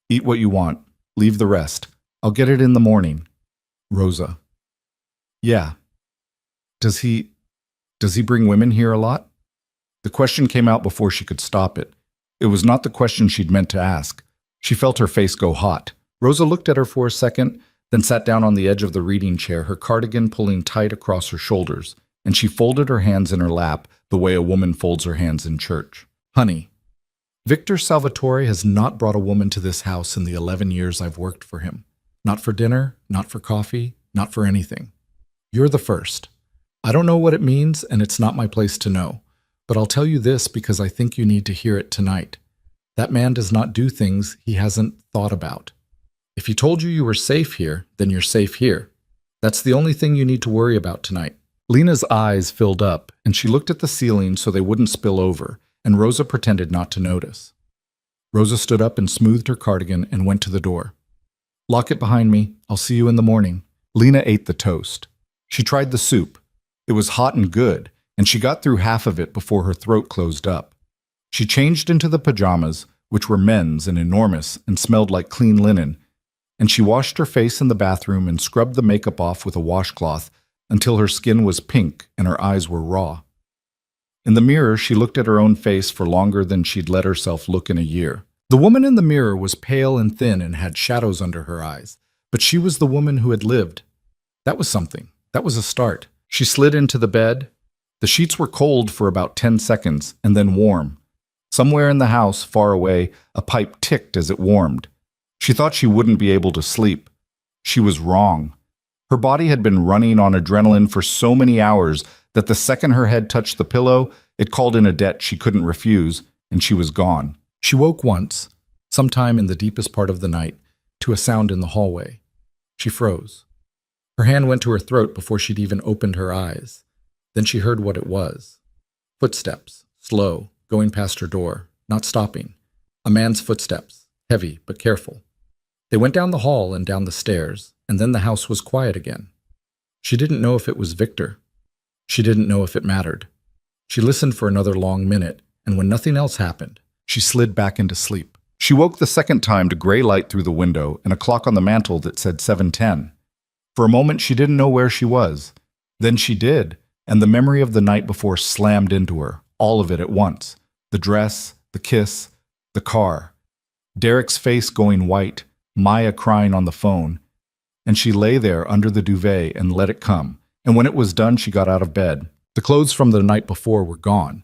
Eat what you want. Leave the rest. I'll get it in the morning. Rosa. Yeah. Does he bring women here a lot? The question came out before she could stop it. It was not the question she'd meant to ask. She felt her face go hot. Rosa looked at her for a second, then sat down on the edge of the reading chair, her cardigan pulling tight across her shoulders, and she folded her hands in her lap the way a woman folds her hands in church. Honey, Victor Salvatore has not brought a woman to this house in the 11 years I've worked for him. Not for dinner, not for coffee, not for anything. You're the first. I don't know what it means, and it's not my place to know. But I'll tell you this because I think you need to hear it tonight. That man does not do things he hasn't thought about. If he told you you were safe here, then you're safe here. That's the only thing you need to worry about tonight. Lena's eyes filled up, and she looked at the ceiling so they wouldn't spill over, and Rosa pretended not to notice. Rosa stood up and smoothed her cardigan and went to the door. Lock it behind me. I'll see you in the morning. Lena ate the toast. She tried the soup. It was hot and good, and she got through half of it before her throat closed up. She changed into the pajamas, which were men's and enormous and smelled like clean linen, and she washed her face in the bathroom and scrubbed the makeup off with a washcloth until her skin was pink and her eyes were raw. In the mirror, she looked at her own face for longer than she'd let herself look in a year. The woman in the mirror was pale and thin and had shadows under her eyes, but she was the woman who had lived. That was something. That was a start. She slid into the bed. The sheets were cold for about 10 seconds and then warm. Somewhere in the house, far away, a pipe ticked as it warmed. She thought she wouldn't be able to sleep. She was wrong. Her body had been running on adrenaline for so many hours that the second her head touched the pillow, it called in a debt she couldn't refuse, and she was gone. She woke once, sometime in the deepest part of the night, to a sound in the hallway. She froze. Her hand went to her throat before she'd even opened her eyes. Then she heard what it was. Footsteps, slow, going past her door, not stopping. A man's footsteps, heavy but careful. They went down the hall and down the stairs, and then the house was quiet again. She didn't know if it was Victor. She didn't know if it mattered. She listened for another long minute, and when nothing else happened, she slid back into sleep. She woke the second time to gray light through the window and a clock on the mantel that said 7:10. For a moment, she didn't know where she was. Then she did, and the memory of the night before slammed into her, all of it at once. The dress, the kiss, the car. Derek's face going white, Maya crying on the phone. And she lay there under the duvet and let it come. And when it was done, she got out of bed. The clothes from the night before were gone.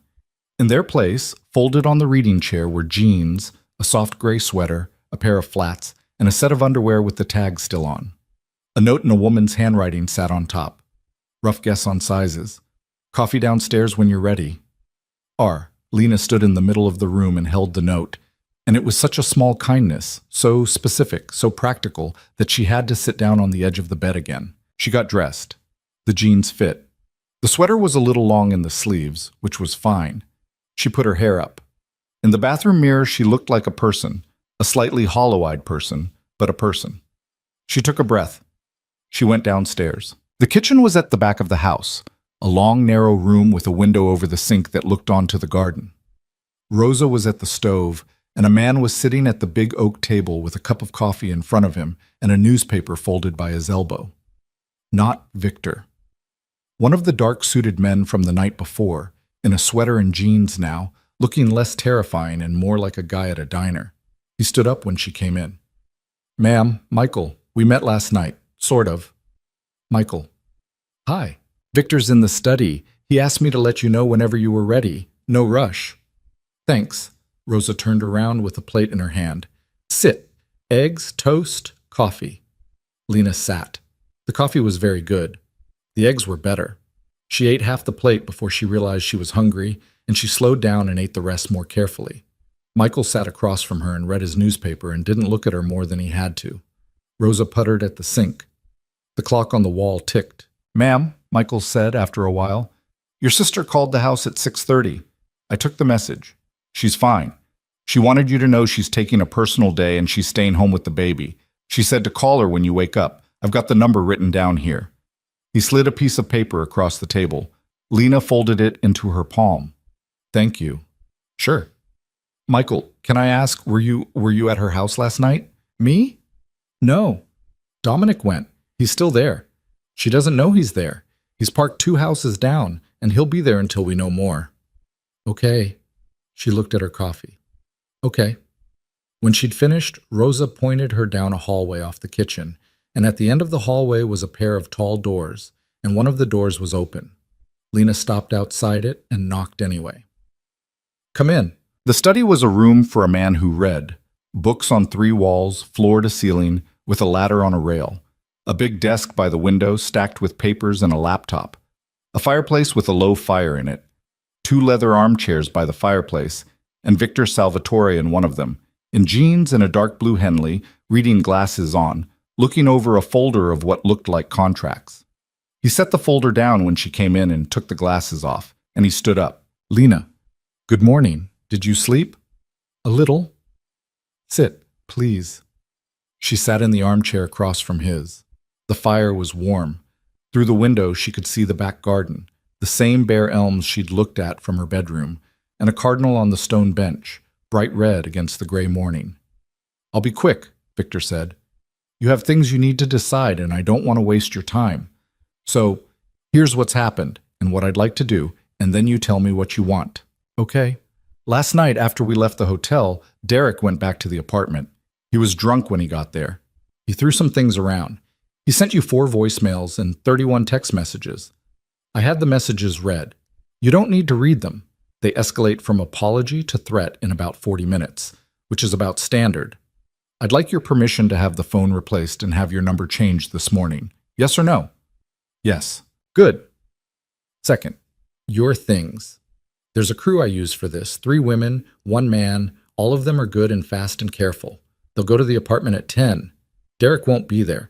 In their place, folded on the reading chair, were jeans, a soft gray sweater, a pair of flats, and a set of underwear with the tag still on. A note in a woman's handwriting sat on top. Rough guess on sizes. Coffee downstairs when you're ready. R. Lena stood in the middle of the room and held the note. And it was such a small kindness, so specific, so practical, that she had to sit down on the edge of the bed again. She got dressed. The jeans fit. The sweater was a little long in the sleeves, which was fine. She put her hair up. In the bathroom mirror, she looked like a person, a slightly hollow-eyed person, but a person. She took a breath. She went downstairs. The kitchen was at the back of the house, a long, narrow room with a window over the sink that looked onto the garden. Rosa was at the stove, and a man was sitting at the big oak table with a cup of coffee in front of him and a newspaper folded by his elbow. Not Victor. One of the dark-suited men from the night before, in a sweater and jeans now, looking less terrifying and more like a guy at a diner. He stood up when she came in. Ma'am, Michael, we met last night. Sort of. Michael. Hi. Victor's in the study. He asked me to let you know whenever you were ready. No rush. Thanks. Rosa turned around with a plate in her hand. Sit. Eggs, toast, coffee. Lena sat. The coffee was very good. The eggs were better. She ate half the plate before she realized she was hungry, and she slowed down and ate the rest more carefully. Michael sat across from her and read his newspaper and didn't look at her more than he had to. Rosa puttered at the sink. The clock on the wall ticked. "Ma'am," Michael said after a while, "your sister called the house at 6:30. I took the message. She's fine. She wanted you to know she's taking a personal day and she's staying home with the baby. She said to call her when you wake up. I've got the number written down here." He slid a piece of paper across the table. Lena folded it into her palm. "Thank you." "Sure." "Michael, can I ask, were you at her house last night?" "Me? No. Dominic went. He's still there. She doesn't know he's there. He's parked 2 houses down, and he'll be there until we know more." "Okay." She looked at her coffee. "Okay." When she'd finished, Rosa pointed her down a hallway off the kitchen, and at the end of the hallway was a pair of tall doors, and one of the doors was open. Lena stopped outside it and knocked anyway. "Come in." The study was a room for a man who read. Books on 3 walls, floor to ceiling, with a ladder on a rail. A big desk by the window stacked with papers and a laptop. A fireplace with a low fire in it. 2 leather armchairs by the fireplace, and Victor Salvatore in one of them, in jeans and a dark blue Henley, reading glasses on, looking over a folder of what looked like contracts. He set the folder down when she came in and took the glasses off, and he stood up. "Lena, good morning. Did you sleep?" "A little." "Sit, please." She sat in the armchair across from his. The fire was warm. Through the window she could see the back garden, the same bare elms she'd looked at from her bedroom, and a cardinal on the stone bench, bright red against the gray morning. "I'll be quick," Victor said. "You have things you need to decide, and I don't want to waste your time. So, here's what's happened, and what I'd like to do, and then you tell me what you want." "Okay." "Last night, after we left the hotel, Derek went back to the apartment. He was drunk when he got there. He threw some things around. He sent you 4 voicemails and 31 text messages. I had the messages read. You don't need to read them. They escalate from apology to threat in about 40 minutes, which is about standard. I'd like your permission to have the phone replaced and have your number changed this morning. Yes or no?" "Yes." "Good." "Second, your things. There's a crew I use for this, 3 women, 1 man. All of them are good and fast and careful. They'll go to the apartment at 10. Derek won't be there.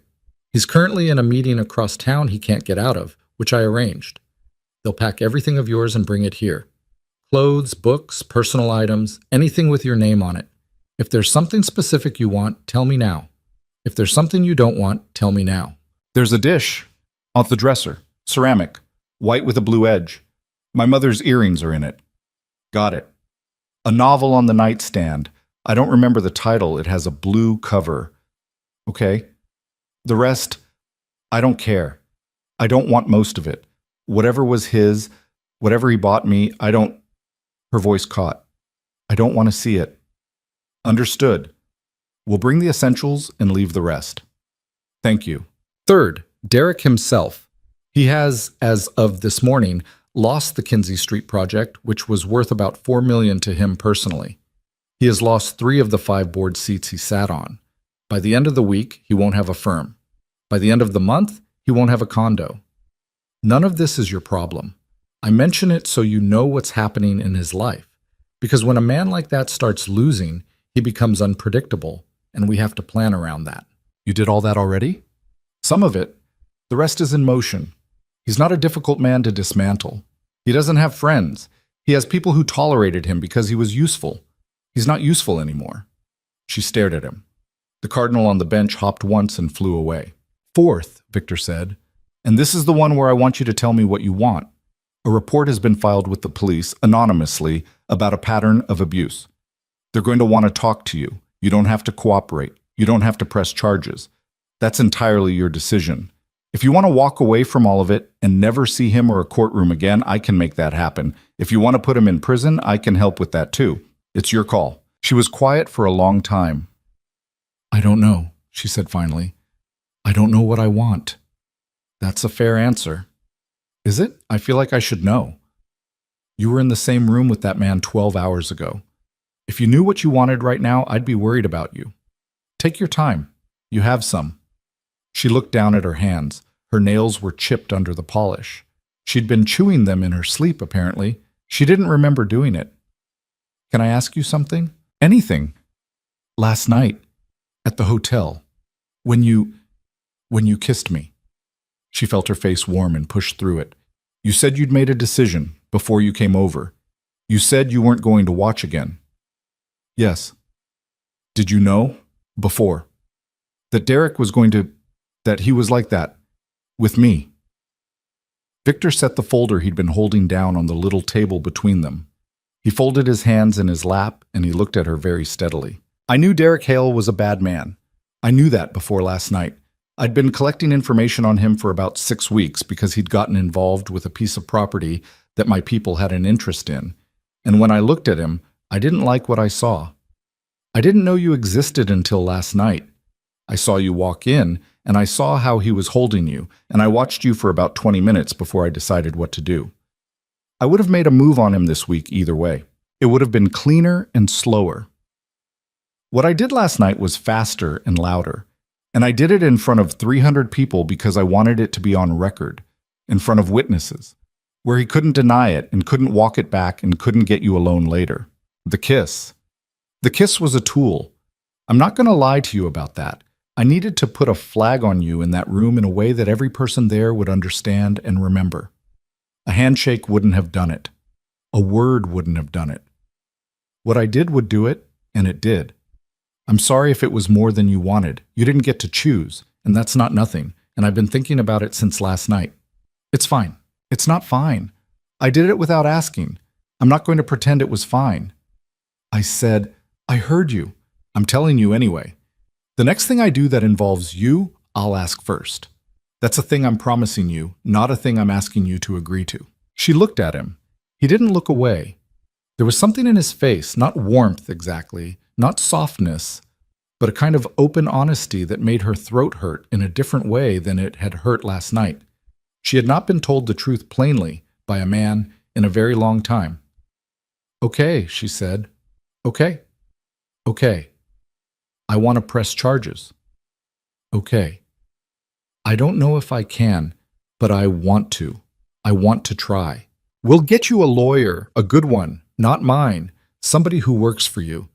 He's currently in a meeting across town he can't get out of, which I arranged. They'll pack everything of yours and bring it here. Clothes, books, personal items, anything with your name on it. If there's something specific you want, tell me now. If there's something you don't want, tell me now." "There's a dish off the dresser, ceramic, white with a blue edge. My mother's earrings are in it." "Got it." "A novel on the nightstand. I don't remember the title. It has a blue cover." "Okay." "The rest, I don't care. I don't want most of it. Whatever was his, whatever he bought me, I don't—" Her voice caught. "I don't want to see it." "Understood. We'll bring the essentials and leave the rest." "Thank you." Third, Derek himself. He has, as of this morning, lost the Kinsey Street project, which was worth about $4 million to him personally. He has lost 3 of the 5 board seats he sat on. By the end of the week, he won't have a firm. By the end of the month, he won't have a condo. None of this is your problem. I mention it so you know what's happening in his life. Because when a man like that starts losing, he becomes unpredictable, and we have to plan around that. You did all that already? Some of it. The rest is in motion. He's not a difficult man to dismantle. He doesn't have friends. He has people who tolerated him because he was useful. He's not useful anymore. She stared at him. The cardinal on the bench hopped once and flew away. "Fourth," Victor said, "and this is the one where I want you to tell me what you want. A report has been filed with the police, anonymously, about a pattern of abuse. They're going to want to talk to you. You don't have to cooperate. You don't have to press charges. That's entirely your decision. If you want to walk away from all of it and never see him or a courtroom again, I can make that happen. If you want to put him in prison, I can help with that too. It's your call." She was quiet for a long time. "I don't know," she said finally. "I don't know what I want." "That's a fair answer." "Is it? I feel like I should know." "You were in the same room with that man 12 hours ago. If you knew what you wanted right now, I'd be worried about you. Take your time. You have some. She looked down at her hands. Her nails were chipped under the polish. She'd been chewing them in her sleep, apparently. She didn't remember doing it. Can I ask you something? Anything. Last night, at the hotel, when you kissed me. She felt her face warm and pushed through it. You said you'd made a decision before you came over. You said you weren't going to watch again. Yes. Did you know, before, that that he was like that, with me? Victor set the folder he'd been holding down on the little table between them. He folded his hands in his lap and he looked at her very steadily. I knew Derek Hale was a bad man. I knew that before last night. I'd been collecting information on him for about 6 weeks because he'd gotten involved with a piece of property that my people had an interest in. And when I looked at him, I didn't like what I saw. I didn't know you existed until last night. I saw you walk in, and I saw how he was holding you, and I watched you for about 20 minutes before I decided what to do. I would have made a move on him this week either way. It would have been cleaner and slower. What I did last night was faster and louder. And I did it in front of 300 people because I wanted it to be on record, in front of witnesses, where he couldn't deny it and couldn't walk it back and couldn't get you alone later. The kiss. The kiss was a tool. I'm not going to lie to you about that. I needed to put a flag on you in that room in a way that every person there would understand and remember. A handshake wouldn't have done it. A word wouldn't have done it. What I did would do it, and it did. I'm sorry if it was more than you wanted. You didn't get to choose, and that's not nothing, and I've been thinking about it since last night. It's fine. It's not fine. I did it without asking. I'm not going to pretend it was fine. I said, I heard you. I'm telling you anyway. The next thing I do that involves you, I'll ask first. That's a thing I'm promising you, not a thing I'm asking you to agree to. She looked at him. He didn't look away. There was something in his face, not warmth exactly, not softness, but a kind of open honesty that made her throat hurt in a different way than it had hurt last night. She had not been told the truth plainly by a man in a very long time. Okay, she said. Okay. Okay. I want to press charges. Okay. I don't know if I can, but I want to. I want to try. We'll get you a lawyer, a good one, not mine, somebody who works for you.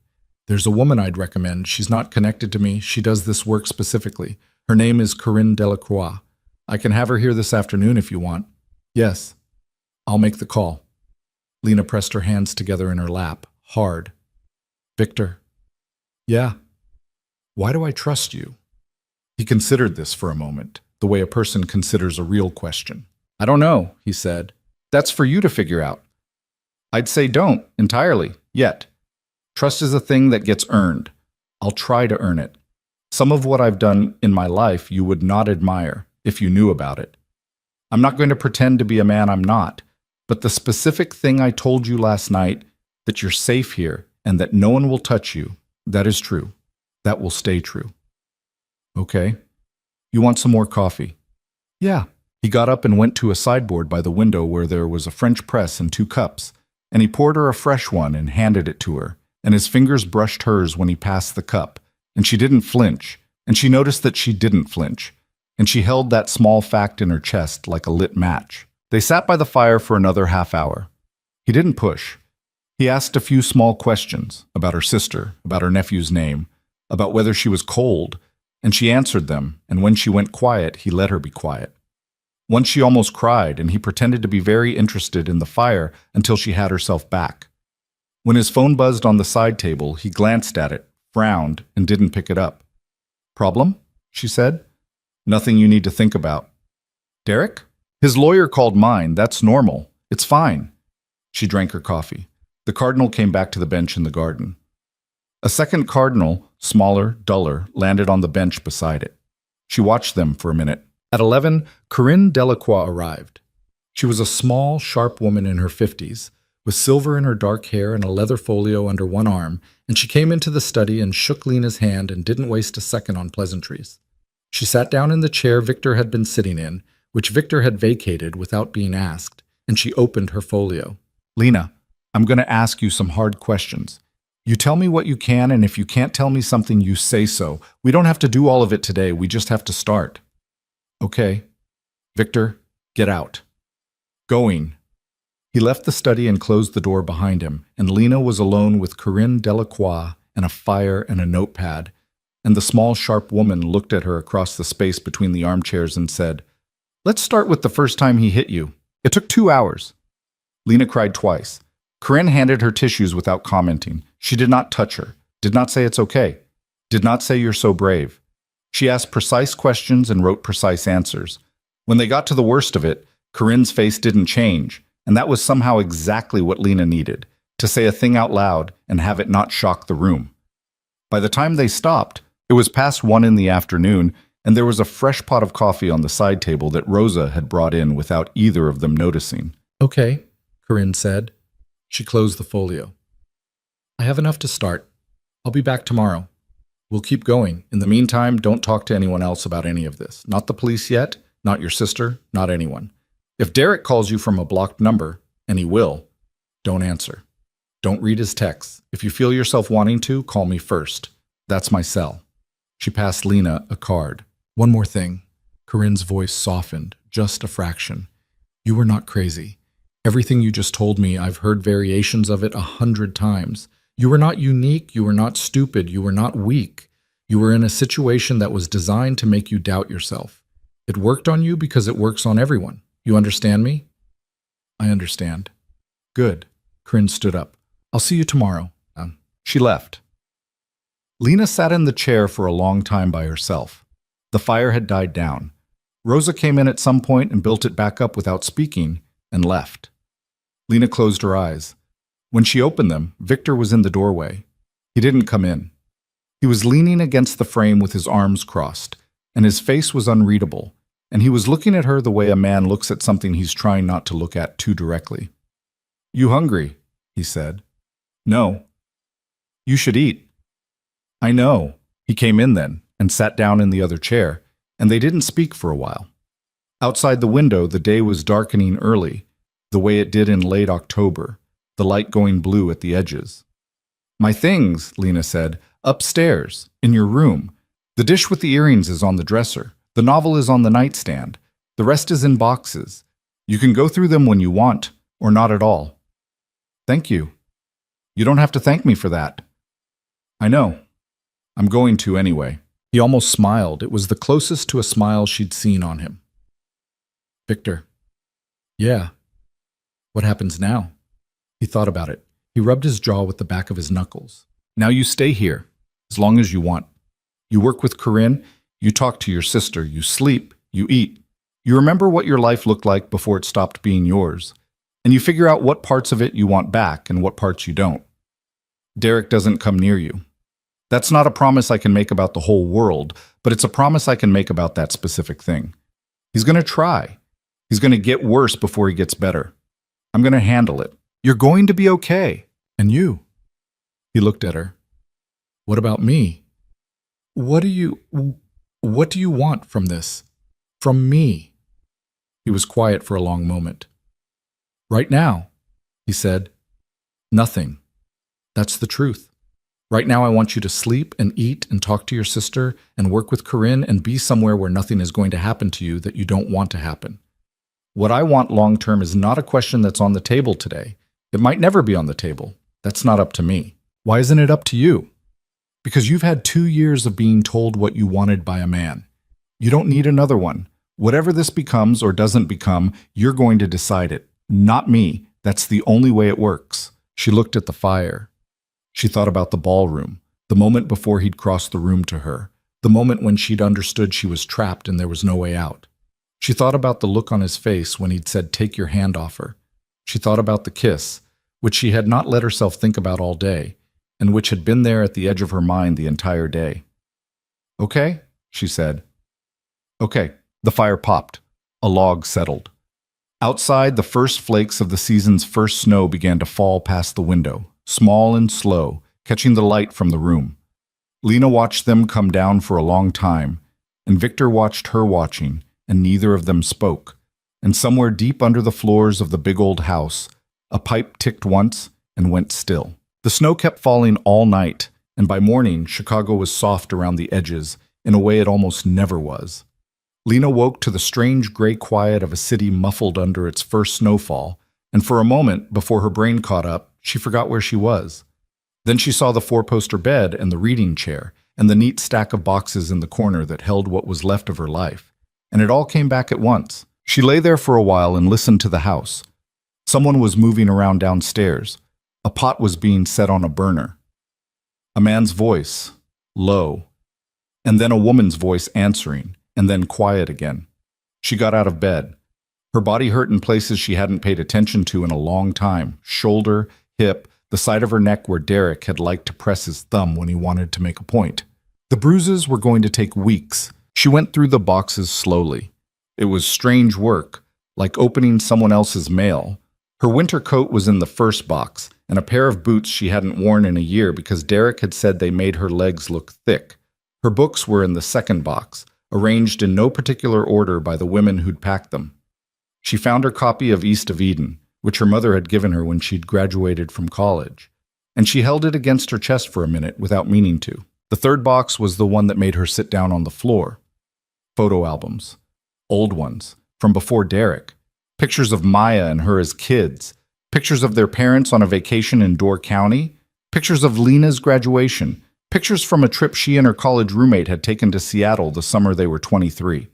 There's a woman I'd recommend. She's not connected to me. She does this work specifically. Her name is Corinne Delacroix. I can have her here this afternoon if you want. Yes. I'll make the call. Lena pressed her hands together in her lap, hard. Victor. Yeah. Why do I trust you? He considered this for a moment, the way a person considers a real question. I don't know, he said. That's for you to figure out. I'd say don't, entirely, yet. Trust is a thing that gets earned. I'll try to earn it. Some of what I've done in my life you would not admire if you knew about it. I'm not going to pretend to be a man I'm not, but the specific thing I told you last night, that you're safe here and that no one will touch you, that is true. That will stay true. Okay. You want some more coffee? Yeah. He got up and went to a sideboard by the window where there was a French press and 2 cups, and he poured her a fresh one and handed it to her, and his fingers brushed hers when he passed the cup, and she didn't flinch, and she noticed that she didn't flinch, and she held that small fact in her chest like a lit match. They sat by the fire for another half hour. He didn't push. He asked a few small questions about her sister, about her nephew's name, about whether she was cold, and she answered them, and when she went quiet, he let her be quiet. Once she almost cried, and he pretended to be very interested in the fire until she had herself back. When his phone buzzed on the side table, he glanced at it, frowned, and didn't pick it up. Problem? She said. Nothing you need to think about. Derek? His lawyer called mine. That's normal. It's fine. She drank her coffee. The cardinal came back to the bench in the garden. A second cardinal, smaller, duller, landed on the bench beside it. She watched them for a minute. At 11, Corinne Delacroix arrived. She was a small, sharp woman in her 50s, with silver in her dark hair and a leather folio under one arm, and she came into the study and shook Lena's hand and didn't waste a second on pleasantries. She sat down in the chair Victor had been sitting in, which Victor had vacated without being asked, and she opened her folio. Lena, I'm going to ask you some hard questions. You tell me what you can, and if you can't tell me something, you say so. We don't have to do all of it today. We just have to start. Okay. Victor, get out. Going. He left the study and closed the door behind him, and Lena was alone with Corinne Delacroix and a fire and a notepad, and the small, sharp woman looked at her across the space between the armchairs and said, "Let's start with the first time he hit you. It took 2 hours." Lena cried twice. Corinne handed her tissues without commenting. She did not touch her, did not say it's okay, did not say you're so brave. She asked precise questions and wrote precise answers. When they got to the worst of it, Corinne's face didn't change, and that was somehow exactly what Lena needed, to say a thing out loud and have it not shock the room. By the time they stopped, it was past 1 in the afternoon, and there was a fresh pot of coffee on the side table that Rosa had brought in without either of them noticing. "Okay," Corinne said. She closed the folio. "I have enough to start. I'll be back tomorrow. We'll keep going. In the meantime, don't talk to anyone else about any of this. Not the police yet, not your sister, not anyone. If Derek calls you from a blocked number, and he will, don't answer. Don't read his texts. If you feel yourself wanting to, call me first. That's my cell." She passed Lena a card. "One more thing." Corinne's voice softened, just a fraction. "You were not crazy. Everything you just told me, I've heard variations of it 100 times. You were not unique, you were not stupid, you were not weak. You were in a situation that was designed to make you doubt yourself. It worked on you because it works on everyone. You understand me?" "I understand." "Good." Corinne stood up. "I'll see you tomorrow." She left. Lena sat in the chair for a long time by herself. The fire had died down. Rosa came in at some point and built it back up without speaking, and left. Lena closed her eyes. When she opened them, Victor was in the doorway. He didn't come in. He was leaning against the frame with his arms crossed, and his face was unreadable, and he was looking at her the way a man looks at something he's trying not to look at too directly. "You hungry?" he said. "No." "You should eat." "I know." He came in then and sat down in the other chair, and they didn't speak for a while. Outside the window, the day was darkening early, the way it did in late October, the light going blue at the edges. "My things," Lena said, "upstairs, in your room. The dish with the earrings is on the dresser. The novel is on the nightstand. The rest is in boxes. You can go through them when you want, or not at all." "Thank you." "You don't have to thank me for that." "I know. I'm going to anyway." He almost smiled. It was the closest to a smile she'd seen on him. "Victor." "Yeah. What happens now?" He thought about it. He rubbed his jaw with the back of his knuckles. "Now you stay here, as long as you want. You work with Corinne, you talk to your sister, you sleep, you eat. You remember what your life looked like before it stopped being yours, and you figure out what parts of it you want back and what parts you don't. Derek doesn't come near you. That's not a promise I can make about the whole world, but it's a promise I can make about that specific thing. He's going to try. He's going to get worse before he gets better. I'm going to handle it. You're going to be okay. And you?" He looked at her. "What about me? What do you want from this? From me?" He was quiet for a long moment. "Right now," he said, "nothing. That's the truth. Right now I want you to sleep and eat and talk to your sister and work with Corinne and be somewhere where nothing is going to happen to you that you don't want to happen. What I want long term is not a question that's on the table today. It might never be on the table. That's not up to me. Why isn't it up to you? Because you've had 2 years of being told what you wanted by a man. You don't need another one. Whatever this becomes or doesn't become, you're going to decide it. Not me. That's the only way it works." She looked at the fire. She thought about the ballroom, the moment before he'd crossed the room to her, the moment when she'd understood she was trapped and there was no way out. She thought about the look on his face when he'd said, "Take your hand off her." She thought about the kiss, which she had not let herself think about all day, and which had been there at the edge of her mind the entire day. "Okay," she said. "Okay." The fire popped. A log settled. Outside, the first flakes of the season's first snow began to fall past the window, small and slow, catching the light from the room. Lena watched them come down for a long time, and Victor watched her watching, and neither of them spoke. And somewhere deep under the floors of the big old house, a pipe ticked once and went still. The snow kept falling all night, and by morning, Chicago was soft around the edges in a way it almost never was. Lena woke to the strange gray quiet of a city muffled under its first snowfall, and for a moment, before her brain caught up, she forgot where she was. Then she saw the four-poster bed and the reading chair, and the neat stack of boxes in the corner that held what was left of her life. And it all came back at once. She lay there for a while and listened to the house. Someone was moving around downstairs. A pot was being set on a burner. A man's voice, low, and then a woman's voice answering, and then quiet again. She got out of bed. Her body hurt in places she hadn't paid attention to in a long time: shoulder, hip, the side of her neck where Derek had liked to press his thumb when he wanted to make a point. The bruises were going to take weeks. She went through the boxes slowly. It was strange work, like opening someone else's mail. Her winter coat was in the first box, and a pair of boots she hadn't worn in a year because Derek had said they made her legs look thick. Her books were in the second box, arranged in no particular order by the women who'd packed them. She found her copy of East of Eden, which her mother had given her when she'd graduated from college, and she held it against her chest for a minute without meaning to. The third box was the one that made her sit down on the floor. Photo albums. Old ones, from before Derek. Pictures of Maya and her as kids. Pictures of their parents on a vacation in Door County. Pictures of Lena's graduation. Pictures from a trip she and her college roommate had taken to Seattle the summer they were 23.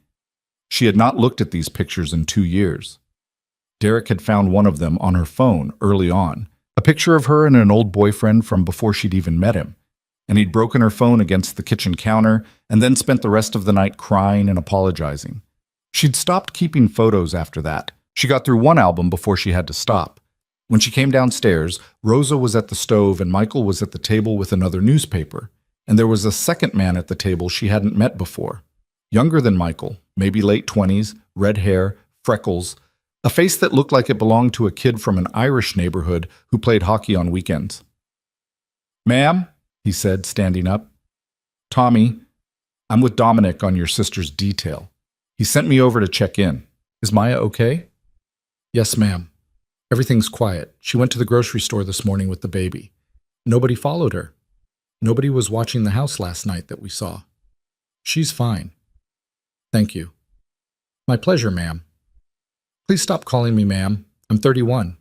She had not looked at these pictures in 2 years. Derek had found one of them on her phone early on, a picture of her and an old boyfriend from before she'd even met him, and he'd broken her phone against the kitchen counter and then spent the rest of the night crying and apologizing. She'd stopped keeping photos after that. She got through one album before she had to stop. When she came downstairs, Rosa was at the stove and Michael was at the table with another newspaper, and there was a second man at the table she hadn't met before. Younger than Michael, maybe late 20s, red hair, freckles, a face that looked like it belonged to a kid from an Irish neighborhood who played hockey on weekends. "Ma'am," he said, standing up. "Tommy, I'm with Dominic on your sister's detail. He sent me over to check in. Is Maya okay?" "Yes, ma'am. Everything's quiet. She went to the grocery store this morning with the baby. Nobody followed her. Nobody was watching the house last night that we saw. She's fine." "Thank you." "My pleasure, ma'am." "Please stop calling me ma'am. I'm 31.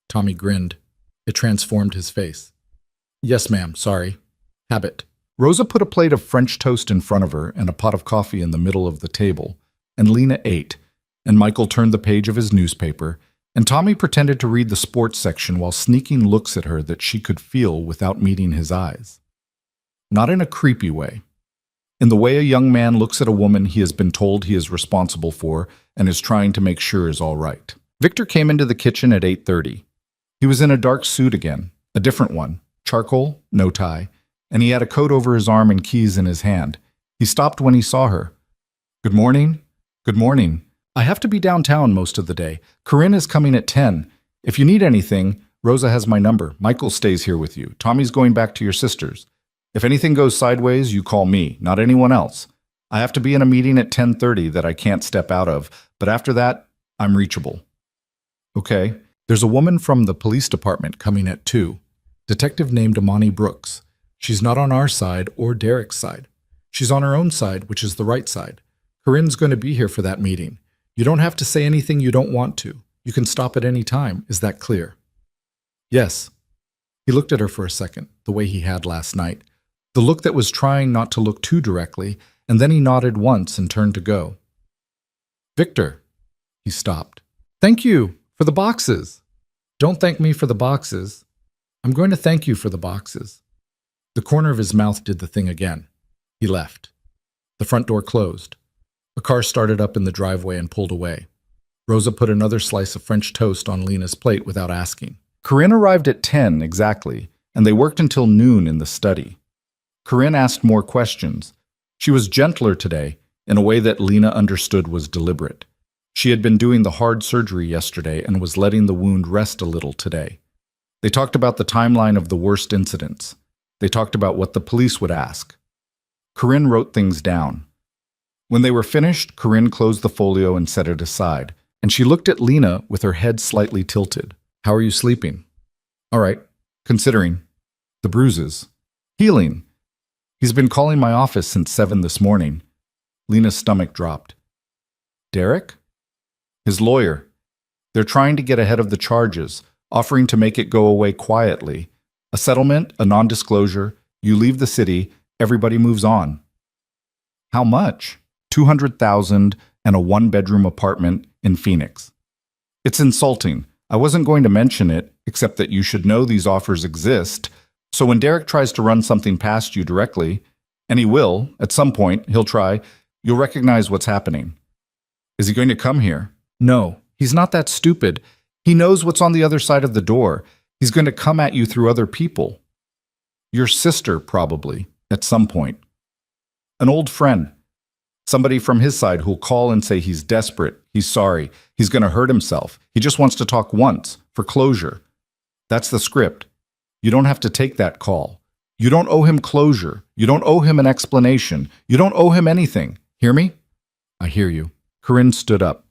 Tommy grinned. It transformed his face. "Yes, ma'am. Sorry. Habit." Rosa put a plate of French toast in front of her and a pot of coffee in the middle of the table, and Lena ate, and Michael turned the page of his newspaper, and Tommy pretended to read the sports section while sneaking looks at her that she could feel without meeting his eyes. Not in a creepy way. In the way a young man looks at a woman he has been told he is responsible for and is trying to make sure is all right. Victor came into the kitchen at 8:30. He was in a dark suit again, a different one, charcoal, no tie, and he had a coat over his arm and keys in his hand. He stopped when he saw her. "Good morning." "Good morning. I have to be downtown most of the day. Corinne is coming at 10. If you need anything, Rosa has my number. Michael stays here with you. Tommy's going back to your sister's. If anything goes sideways, you call me, not anyone else. I have to be in a meeting at 10:30 that I can't step out of, but after that, I'm reachable." "Okay. There's a woman from the police department coming at 2. Detective named Amani Brooks. She's not on our side or Derek's side. She's on her own side, which is the right side. Corinne's going to be here for that meeting. You don't have to say anything you don't want to. You can stop at any time. Is that clear?" "Yes." He looked at her for a second, the way he had last night. The look that was trying not to look too directly, and then he nodded once and turned to go. "Victor." He stopped. "Thank you for the boxes." "Don't thank me for the boxes. I'm going to thank you for the boxes." The corner of his mouth did the thing again. He left. The front door closed. A car started up in the driveway and pulled away. Rosa put another slice of French toast on Lena's plate without asking. Corinne arrived at 10 exactly, and they worked until noon in the study. Corinne asked more questions. She was gentler today, in a way that Lena understood was deliberate. She had been doing the hard surgery yesterday and was letting the wound rest a little today. They talked about the timeline of the worst incidents. They talked about what the police would ask. Corinne wrote things down. When they were finished, Corinne closed the folio and set it aside, and she looked at Lena with her head slightly tilted. "How are you sleeping?" "All right, considering." The bruises. Healing. He's been calling my office since 7 this morning. Lena's stomach dropped. Derek? His lawyer. They're trying to get ahead of the charges, offering to make it go away quietly. A settlement, a non-disclosure, you leave the city, everybody moves on. How much? $200,000 and a one-bedroom apartment in Phoenix. It's insulting. I wasn't going to mention it, except that you should know these offers exist. So when Derek tries to run something past you directly, and he will, at some point, he'll try, you'll recognize what's happening. Is he going to come here? No, he's not that stupid. He knows what's on the other side of the door. He's going to come at you through other people. Your sister, probably, at some point. An old friend. Somebody from his side who'll call and say he's desperate, he's sorry, he's going to hurt himself. He just wants to talk once, for closure. That's the script. You don't have to take that call. You don't owe him closure. You don't owe him an explanation. You don't owe him anything. Hear me? I hear you. Corinne stood up.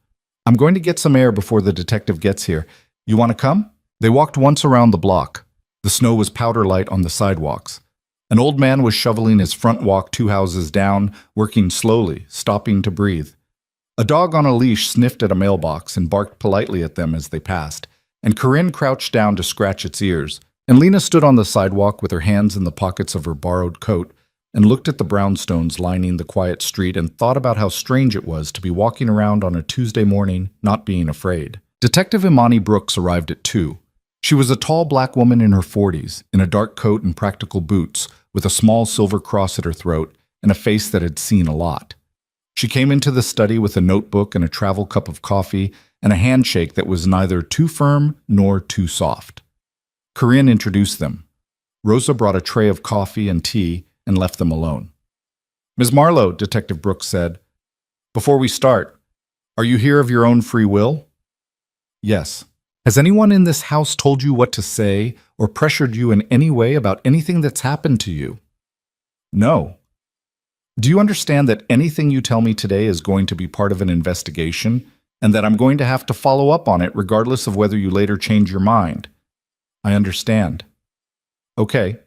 I'm going to get some air before the detective gets here. You want to come? They walked once around the block. The snow was powder light on the sidewalks. An old man was shoveling his front walk 2 houses down, working slowly, stopping to breathe. A dog on a leash sniffed at a mailbox and barked politely at them as they passed, and Corinne crouched down to scratch its ears. And Lena stood on the sidewalk with her hands in the pockets of her borrowed coat and looked at the brownstones lining the quiet street and thought about how strange it was to be walking around on a Tuesday morning not being afraid. Detective Imani Brooks arrived at 2. She was a tall black woman in her 40s, in a dark coat and practical boots, with a small silver cross at her throat and a face that had seen a lot. She came into the study with a notebook and a travel cup of coffee and a handshake that was neither too firm nor too soft. Corinne introduced them. Rosa brought a tray of coffee and tea and left them alone. Ms. Marlowe, Detective Brooks said, before we start, are you here of your own free will? Yes. Has anyone in this house told you what to say or pressured you in any way about anything that's happened to you? No. Do you understand that anything you tell me today is going to be part of an investigation and that I'm going to have to follow up on it regardless of whether you later change your mind? I understand. Okay.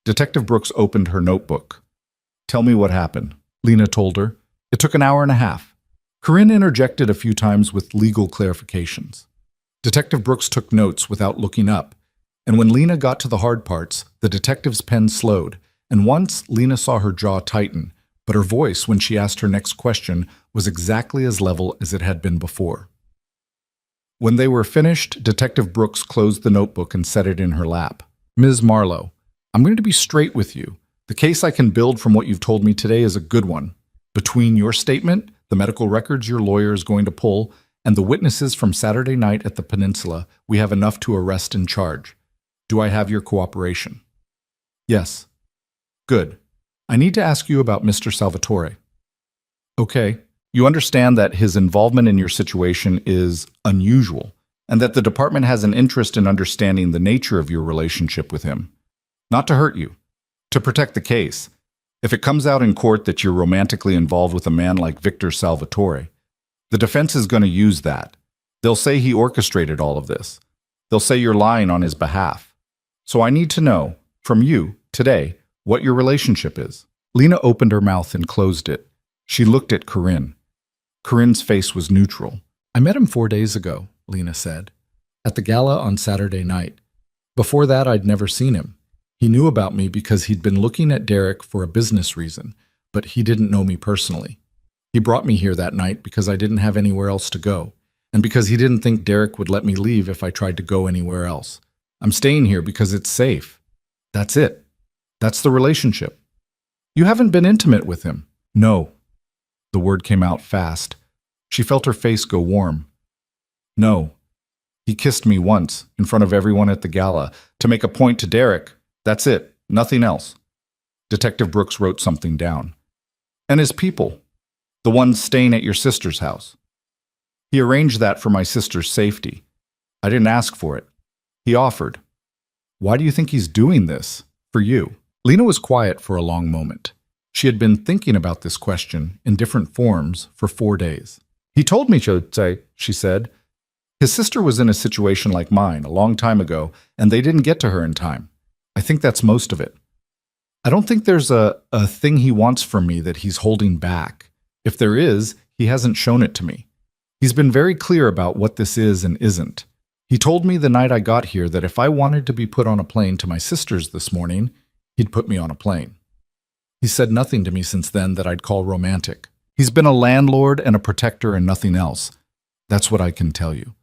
Detective Brooks opened her notebook. Tell me what happened, Lena told her. It took an hour and a half. Corinne interjected a few times with legal clarifications. Detective Brooks took notes without looking up, and when Lena got to the hard parts, the detective's pen slowed, and once Lena saw her jaw tighten, but her voice, when she asked her next question, was exactly as level as it had been before. When they were finished, Detective Brooks closed the notebook and set it in her lap. Ms. Marlowe, I'm going to be straight with you. The case I can build from what you've told me today is a good one. Between your statement, the medical records your lawyer is going to pull, and the witnesses from Saturday night at the Peninsula, we have enough to arrest and charge. Do I have your cooperation? Yes. Good. I need to ask you about Mr. Salvatore. Okay. You understand that his involvement in your situation is unusual, and that the department has an interest in understanding the nature of your relationship with him. Not to hurt you, to protect the case. If it comes out in court that you're romantically involved with a man like Victor Salvatore, the defense is going to use that. They'll say he orchestrated all of this. They'll say you're lying on his behalf. So I need to know, from you, today, what your relationship is. Lena opened her mouth and closed it. She looked at Corinne. Corinne's face was neutral. I met him 4 days ago, Lena said, at the gala on Saturday night. Before that, I'd never seen him. He knew about me because he'd been looking at Derek for a business reason, but he didn't know me personally. He brought me here that night because I didn't have anywhere else to go, and because he didn't think Derek would let me leave if I tried to go anywhere else. I'm staying here because it's safe. That's it. That's the relationship. You haven't been intimate with him. No. The word came out fast. She felt her face go warm. No. He kissed me once, in front of everyone at the gala, to make a point to Derek. That's it. Nothing else. Detective Brooks wrote something down. And his people. The ones staying at your sister's house. He arranged that for my sister's safety. I didn't ask for it. He offered. Why do you think he's doing this? For you. Lena was quiet for a long moment. She had been thinking about this question in different forms for 4 days. He told me to say, she said. His sister was in a situation like mine a long time ago, and they didn't get to her in time. I think that's most of it. I don't think there's a thing he wants from me that he's holding back. If there is, he hasn't shown it to me. He's been very clear about what this is and isn't. He told me the night I got here that if I wanted to be put on a plane to my sister's this morning, he'd put me on a plane. He said nothing to me since then that I'd call romantic. He's been a landlord and a protector and nothing else. That's what I can tell you.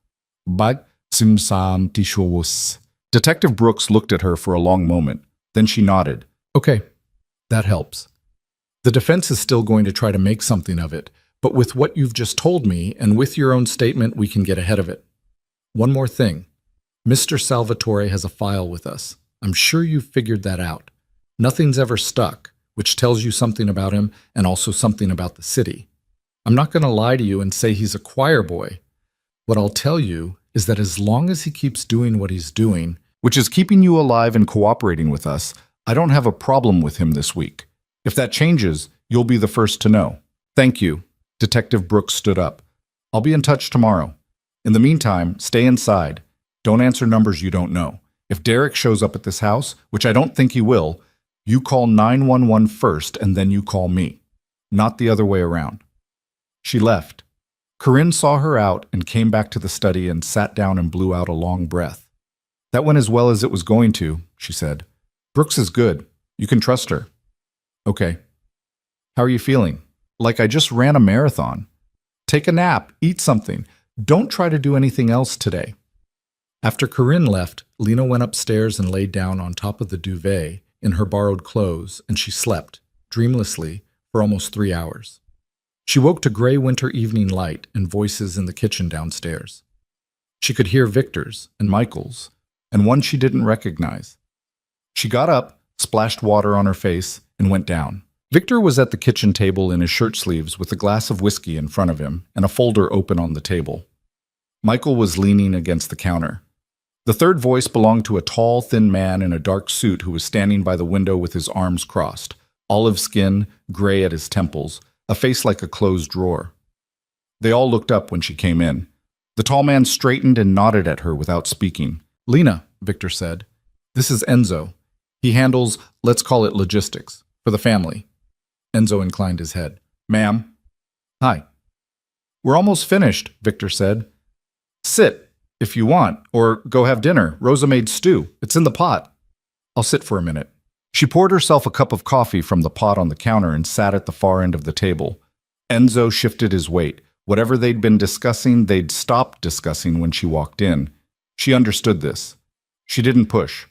But simsam tishwus. Detective Brooks looked at her for a long moment. Then she nodded. Okay, that helps. The defense is still going to try to make something of it, but with what you've just told me and with your own statement, we can get ahead of it. One more thing. Mr. Salvatore has a file with us. I'm sure you've figured that out. Nothing's ever stuck, which tells you something about him and also something about the city. I'm not going to lie to you and say he's a choir boy. What I'll tell you is that as long as he keeps doing what he's doing, which is keeping you alive and cooperating with us, I don't have a problem with him this week. If that changes, you'll be the first to know. Thank you. Detective Brooks stood up. I'll be in touch tomorrow. In the meantime, stay inside. Don't answer numbers you don't know. If Derek shows up at this house, which I don't think he will, you call 911 first and then you call me. Not the other way around. She left. Corinne saw her out and came back to the study and sat down and blew out a long breath. That went as well as it was going to, she said. Brooks is good. You can trust her. Okay. How are you feeling? Like I just ran a marathon. Take a nap, eat something. Don't try to do anything else today. After Corinne left, Lena went upstairs and laid down on top of the duvet in her borrowed clothes, and she slept, dreamlessly, for almost 3 hours. She woke to gray winter evening light and voices in the kitchen downstairs. She could hear Victor's and Michael's, and one she didn't recognize. She got up, splashed water on her face, and went down. Victor was at the kitchen table in his shirt sleeves with a glass of whiskey in front of him and a folder open on the table. Michael was leaning against the counter. The third voice belonged to a tall, thin man in a dark suit who was standing by the window with his arms crossed, olive skin, gray at his temples, a face like a closed drawer. They all looked up when she came in. The tall man straightened and nodded at her without speaking. Lena, Victor said. This is Enzo. He handles, let's call it logistics, for the family. Enzo inclined his head. Ma'am. Hi. We're almost finished, Victor said. Sit, if you want, or go have dinner. Rosa made stew. It's in the pot. I'll sit for a minute. She poured herself a cup of coffee from the pot on the counter and sat at the far end of the table. Enzo shifted his weight. Whatever they'd been discussing, they'd stopped discussing when she walked in. She understood this. She didn't push.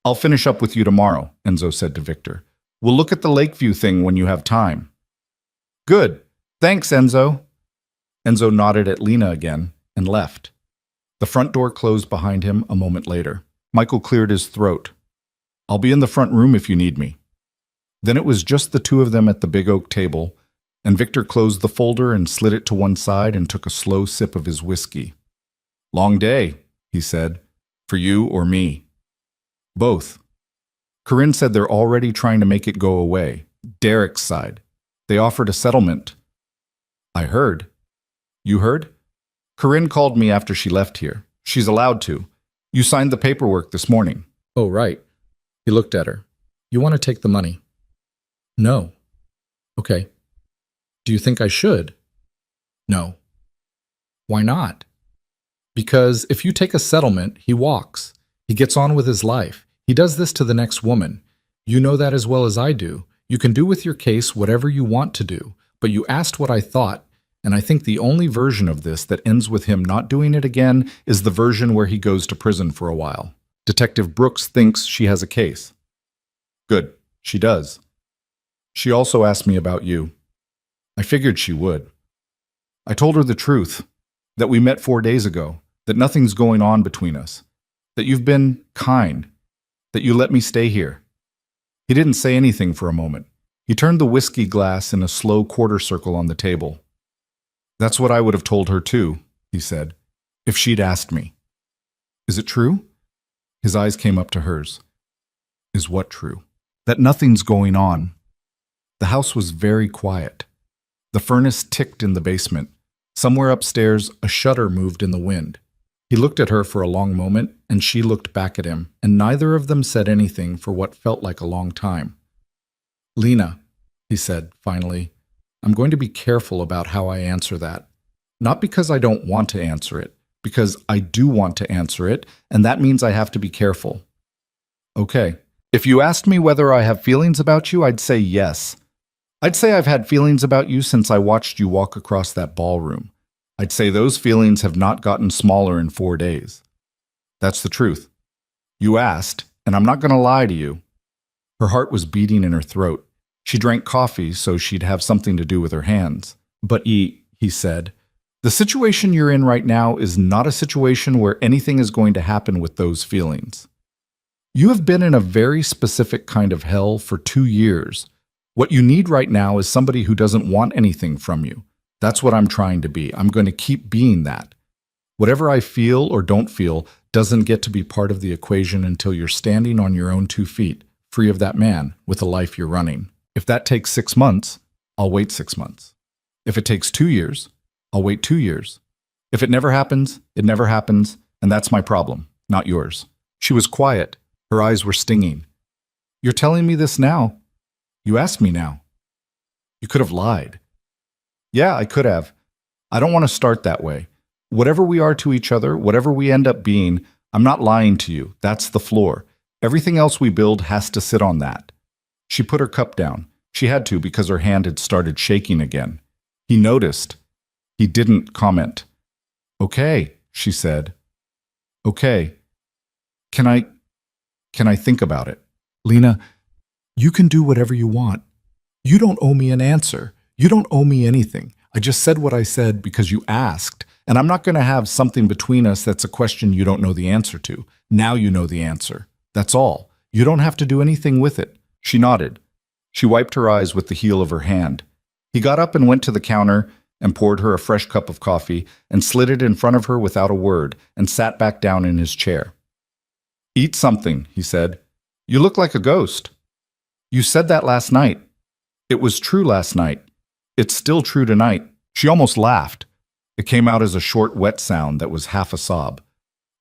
I'll finish up with you tomorrow, Enzo said to Victor. We'll look at the Lakeview thing when you have time. Good. Thanks, Enzo. Enzo nodded at Lena again and left. The front door closed behind him a moment later. Michael cleared his throat. I'll be in the front room if you need me. Then it was just the two of them at the big oak table, and Victor closed the folder and slid it to one side and took a slow sip of his whiskey. Long day, he said. For you or me? Both. Corinne said they're already trying to make it go away. Derek's side. They offered a settlement. I heard. You heard? Corinne called me after she left here. She's allowed to. You signed the paperwork this morning. Oh, right. He looked at her. You want to take the money? No. Okay. Do you think I should? No. Why not? Because if you take a settlement, he walks. He gets on with his life. He does this to the next woman. You know that as well as I do. You can do with your case whatever you want to do, but you asked what I thought, and I think the only version of this that ends with him not doing it again is the version where he goes to prison for a while. Detective Brooks thinks she has a case. Good, she does. She also asked me about you. I figured she would. I told her the truth, that we met 4 days ago, that nothing's going on between us, that you've been kind, that you let me stay here. He didn't say anything for a moment. He turned the whiskey glass in a slow quarter circle on the table. That's what I would have told her too, he said, if she'd asked me. Is it true? His eyes came up to hers. Is what true? That nothing's going on. The house was very quiet. The furnace ticked in the basement. Somewhere upstairs, a shutter moved in the wind. He looked at her for a long moment, and she looked back at him, and neither of them said anything for what felt like a long time. "Lena," he said, finally, "I'm going to be careful about how I answer that. Not because I don't want to answer it, because I do want to answer it, and that means I have to be careful." "Okay. If you asked me whether I have feelings about you, I'd say yes. I'd say I've had feelings about you since I watched you walk across that ballroom. I'd say those feelings have not gotten smaller in 4 days. That's the truth. You asked, and I'm not going to lie to you." Her heart was beating in her throat. She drank coffee so she'd have something to do with her hands. "But he said, "the situation you're in right now is not a situation where anything is going to happen with those feelings. You have been in a very specific kind of hell for 2 years. What you need right now is somebody who doesn't want anything from you. That's what I'm trying to be. I'm going to keep being that. Whatever I feel or don't feel doesn't get to be part of the equation until you're standing on your own 2 feet, free of that man, with a life you're running. If that takes 6 months, I'll wait 6 months. If it takes 2 years, I'll wait 2 years. If it never happens, it never happens, and that's my problem, not yours." She was quiet. Her eyes were stinging. "You're telling me this now? You asked me now. You could have lied." "Yeah, I could have. I don't want to start that way. Whatever we are to each other, whatever we end up being, I'm not lying to you. That's the floor. Everything else we build has to sit on that." She put her cup down. She had to because her hand had started shaking again. He noticed. He didn't comment. "Okay," she said. "Okay. Can I think about it?" "Lena, you can do whatever you want. You don't owe me an answer. You don't owe me anything. I just said what I said because you asked, and I'm not going to have something between us that's a question you don't know the answer to. Now you know the answer. That's all. You don't have to do anything with it." She nodded. She wiped her eyes with the heel of her hand. He got up and went to the counter and poured her a fresh cup of coffee and slid it in front of her without a word and sat back down in his chair. "Eat something," he said. "You look like a ghost." "You said that last night." "It was true last night. It's still true tonight." She almost laughed. It came out as a short, wet sound that was half a sob.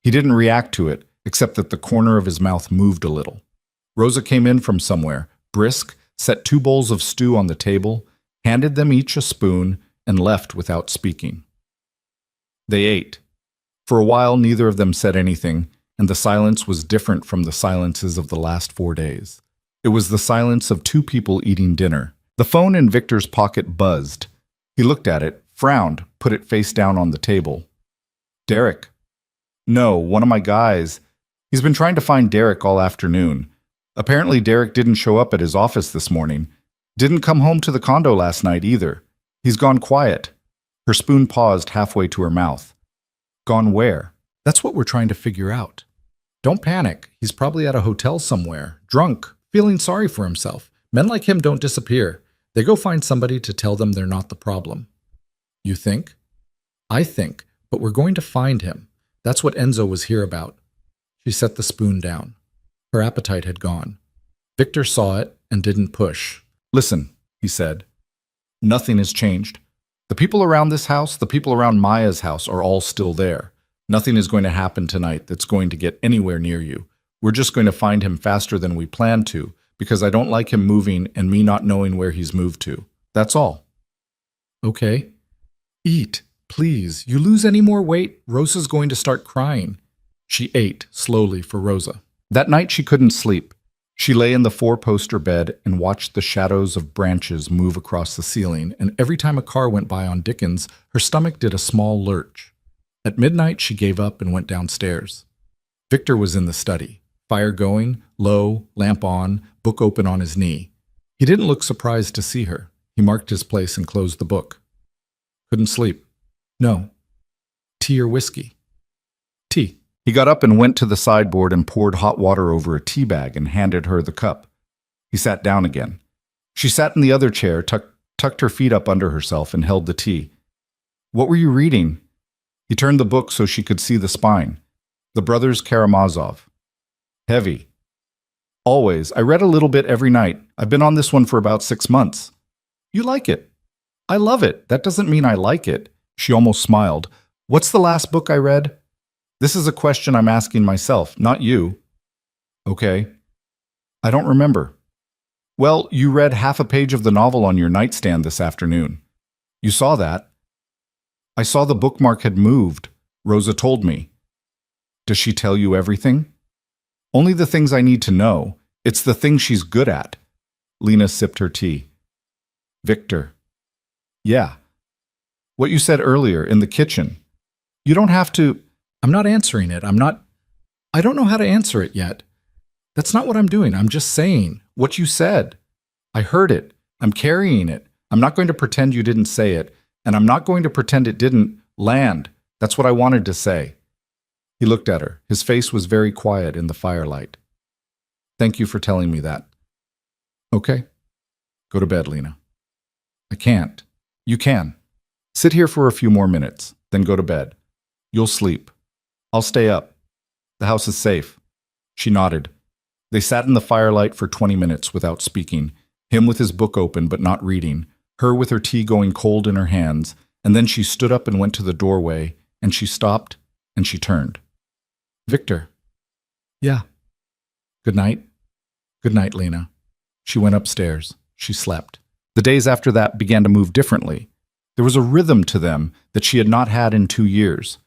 He didn't react to it, except that the corner of his mouth moved a little. Rosa came in from somewhere, brisk, set 2 bowls of stew on the table, handed them each a spoon, and left without speaking. They ate. For a while, neither of them said anything, and the silence was different from the silences of the last 4 days. It was the silence of 2 people eating dinner. The phone in Victor's pocket buzzed. He looked at it, frowned, put it face down on the table. "Derek." "No, one of my guys. He's been trying to find Derek all afternoon. Apparently Derek didn't show up at his office this morning. Didn't come home to the condo last night either. He's gone quiet." Her spoon paused halfway to her mouth. "Gone where?" "That's what we're trying to figure out. Don't panic. He's probably at a hotel somewhere, drunk, feeling sorry for himself. Men like him don't disappear. They go find somebody to tell them they're not the problem." "You think?" "I think, but we're going to find him. That's what Enzo was here about." She set the spoon down. Her appetite had gone. Victor saw it and didn't push. "Listen," he said. "Nothing has changed. The people around this house, the people around Maya's house are all still there. Nothing is going to happen tonight that's going to get anywhere near you. We're just going to find him faster than we planned to, because I don't like him moving and me not knowing where he's moved to. That's all." "Okay. Eat, please. You lose any more weight, Rosa's going to start crying." She ate slowly for Rosa. That night she couldn't sleep. She lay in the 4-poster bed and watched the shadows of branches move across the ceiling, and every time a car went by on Dickens, her stomach did a small lurch. At midnight she gave up and went downstairs. Victor was in the study. Fire going, low, lamp on, book open on his knee. He didn't look surprised to see her. He marked his place and closed the book. "Couldn't sleep." "No." "Tea or whiskey?" "Tea." He got up and went to the sideboard and poured hot water over a tea bag and handed her the cup. He sat down again. She sat in the other chair, tucked her feet up under herself, and held the tea. "What were you reading?" He turned the book so she could see the spine. "The Brothers Karamazov." "Heavy." "Always. I read a little bit every night. I've been on this one for about 6 months." "You like it?" "I love it. That doesn't mean I like it." She almost smiled. "What's the last book I read?" This is a question I'm asking myself, not you. Okay. I don't remember. Well, you read half a page of the novel on your nightstand this afternoon. You saw that? I saw the bookmark had moved. Rosa told me. Does she tell you everything? Only the things I need to know. It's the things she's good at. Lena sipped her tea. Victor. Yeah. What you said earlier in the kitchen. You don't have to. I'm not answering it. I don't know how to answer it yet. That's not what I'm doing. I'm just saying what you said. I heard it. I'm carrying it. I'm not going to pretend you didn't say it, and I'm not going to pretend it didn't land. That's what I wanted to say. He looked at her. His face was very quiet in the firelight. Thank you for telling me that. Okay. Go to bed, Lena. I can't. You can. Sit here for a few more minutes, then go to bed. You'll sleep. I'll stay up. The house is safe. She nodded. They sat in the firelight for 20 minutes without speaking, him with his book open but not reading, her with her tea going cold in her hands, and then she stood up and went to the doorway, and she stopped, and she turned. Victor. Yeah. Good night. Good night, Lena. She went upstairs. She slept. The days after that began to move differently. There was a rhythm to them that she had not had in 2 years.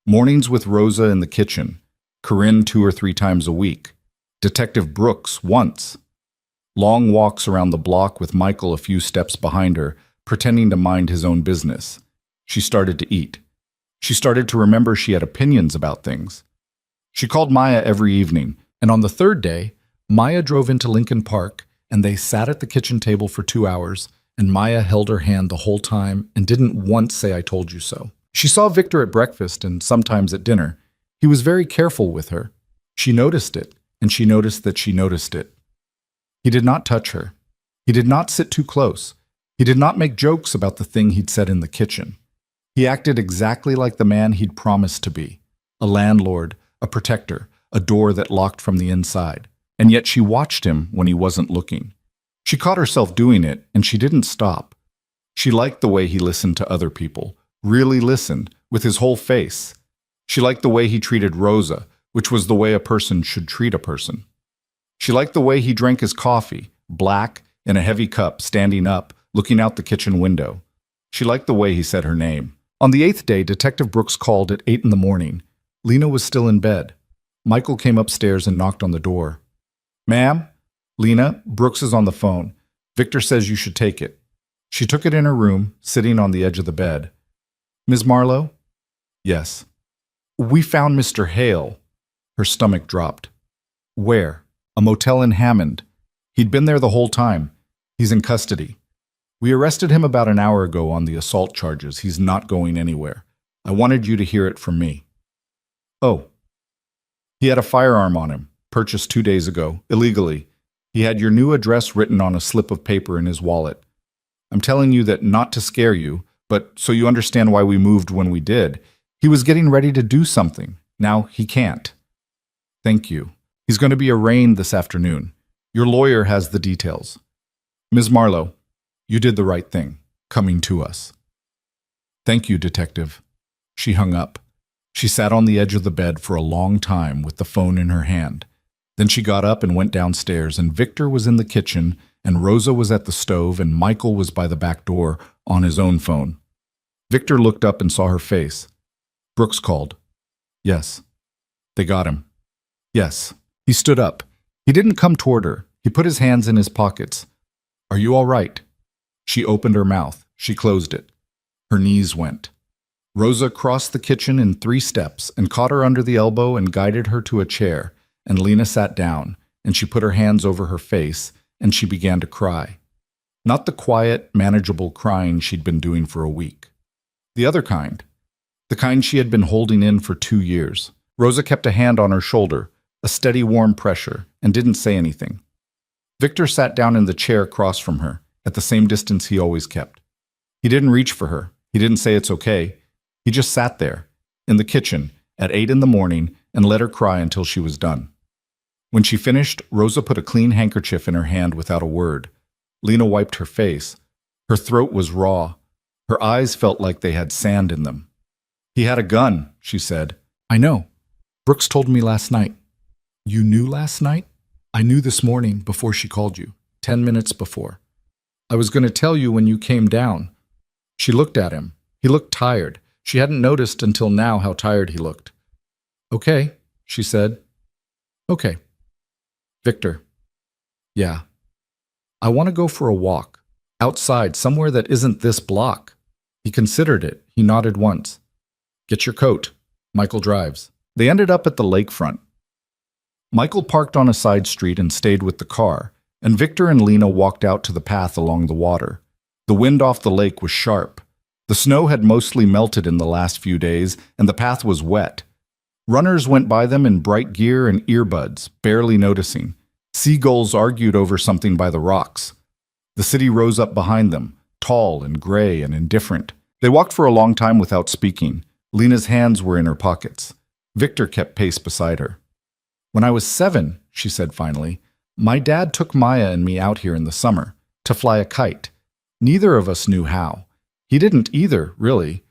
Mornings with Rosa in the kitchen, Corinne 2 or 3 times a week, Detective Brooks once. Long walks around the block with Michael a few steps behind her, pretending to mind his own business. She started to eat. She started to remember she had opinions about things. She called Maya every evening, and on the 3rd day, Maya drove into Lincoln Park, and they sat at the kitchen table for 2 hours, and Maya held her hand the whole time and didn't once say, "I told you so." She saw Victor at breakfast and sometimes at dinner. He was very careful with her. She noticed it, and she noticed that she noticed it. He did not touch her. He did not sit too close. He did not make jokes about the thing he'd said in the kitchen. He acted exactly like the man he'd promised to be, a landlord, a protector, a door that locked from the inside. And yet she watched him when he wasn't looking. She caught herself doing it, and she didn't stop. She liked the way he listened to other people, really listened, with his whole face. She liked the way he treated Rosa, which was the way a person should treat a person. She liked the way he drank his coffee, black, in a heavy cup, standing up, looking out the kitchen window. She liked the way he said her name. On the 8th day, Detective Brooks called at 8 in the morning. Lena was still in bed. Michael came upstairs and knocked on the door. "Ma'am?" "Lena, Brooks is on the phone. Victor says you should take it." She took it in her room, sitting on the edge of the bed. "Ms. Marlowe?" "Yes." "We found Mr. Hale." Her stomach dropped. "Where?" "A motel in Hammond. He'd been there the whole time. He's in custody. We arrested him about an hour ago on the assault charges. He's not going anywhere. I wanted you to hear it from me." "Oh." "He had a firearm on him, purchased 2 days ago, illegally. He had your new address written on a slip of paper in his wallet. I'm telling you that not to scare you, but so you understand why we moved when we did. He was getting ready to do something. Now he can't." "Thank you. He's going to be arraigned this afternoon. Your lawyer has the details. Ms. Marlowe, you did the right thing, coming to us." "Thank you, Detective." She hung up. She sat on the edge of the bed for a long time with the phone in her hand. Then she got up and went downstairs, and Victor was in the kitchen, and Rosa was at the stove, and Michael was by the back door on his own phone. Victor looked up and saw her face. Brooks called. "Yes." "They got him." "Yes." He stood up. He didn't come toward her. He put his hands in his pockets. "Are you all right?" She opened her mouth. She closed it. Her knees went. Rosa crossed the kitchen in 3 steps and caught her under the elbow and guided her to a chair, and Lena sat down, and she put her hands over her face, and she began to cry. Not the quiet, manageable crying she'd been doing for a week. The other kind. The kind she had been holding in for 2 years. Rosa kept a hand on her shoulder, a steady warm pressure, and didn't say anything. Victor sat down in the chair across from her, at the same distance he always kept. He didn't reach for her. He didn't say it's okay. He just sat there, in the kitchen, at 8 in the morning, and let her cry until she was done. When she finished, Rosa put a clean handkerchief in her hand without a word. Lena wiped her face. Her throat was raw. Her eyes felt like they had sand in them. "He had a gun," she said. "I know. Brooks told me last night. You knew last night? I knew this morning before she called you, 10 minutes before. I was going to tell you when you came down. She looked at him. He looked tired. She hadn't noticed until now how tired he looked. Okay, she said. Okay. Victor. Yeah. I want to go for a walk. Outside, somewhere that isn't this block. He considered it. He nodded once. Get your coat. Michael drives. They ended up at the lakefront. Michael parked on a side street and stayed with the car, and Victor and Lena walked out to the path along the water. The wind off the lake was sharp. The snow had mostly melted in the last few days, and the path was wet. Runners went by them in bright gear and earbuds, barely noticing. Seagulls argued over something by the rocks. The city rose up behind them, tall and gray and indifferent. They walked for a long time without speaking. Lena's hands were in her pockets. Victor kept pace beside her. When I was 7, she said finally, my dad took Maya and me out here in the summer to fly a kite. Neither of us knew how. He didn't either, really.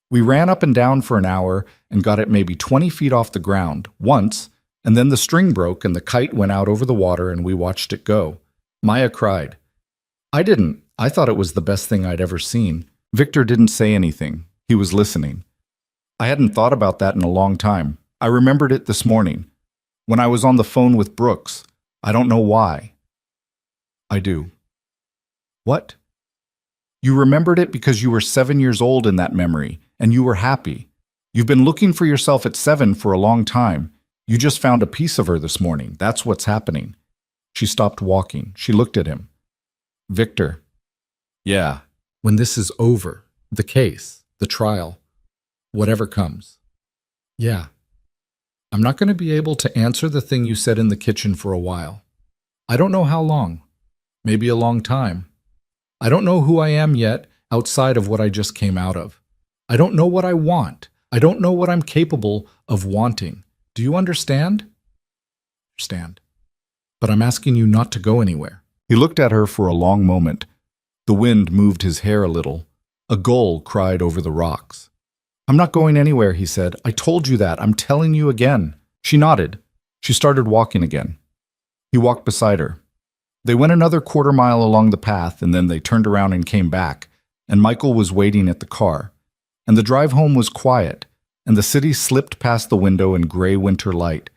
We ran up and down for an hour and got it maybe 20 feet off the ground, once, and then the string broke and the kite went out over the water and we watched it go. Maya cried. I didn't. I thought it was the best thing I'd ever seen. Victor didn't say anything. He was listening. I hadn't thought about that in a long time. I remembered it this morning, when I was on the phone with Brooks. I don't know why. I do. What? You remembered it because you were 7 years old in that memory, and you were happy. You've been looking for yourself at 7 for a long time. You just found a piece of her this morning. That's what's happening. She stopped walking. She looked at him. Victor. Yeah. When this is over, the case, the trial, whatever comes. Yeah. I'm not going to be able to answer the thing you said in the kitchen for a while. I don't know how long. Maybe a long time. I don't know who I am yet outside of what I just came out of. I don't know what I want. I don't know what I'm capable of wanting. Do you understand? Understand. But I'm asking you not to go anywhere. He looked at her for a long moment. The wind moved his hair a little. A gull cried over the rocks. I'm not going anywhere, he said. I told you that. I'm telling you again. She nodded. She started walking again. He walked beside her. They went another quarter-mile along the path, and then they turned around and came back, and Michael was waiting at the car. And the drive home was quiet, and the city slipped past the window in gray winter light.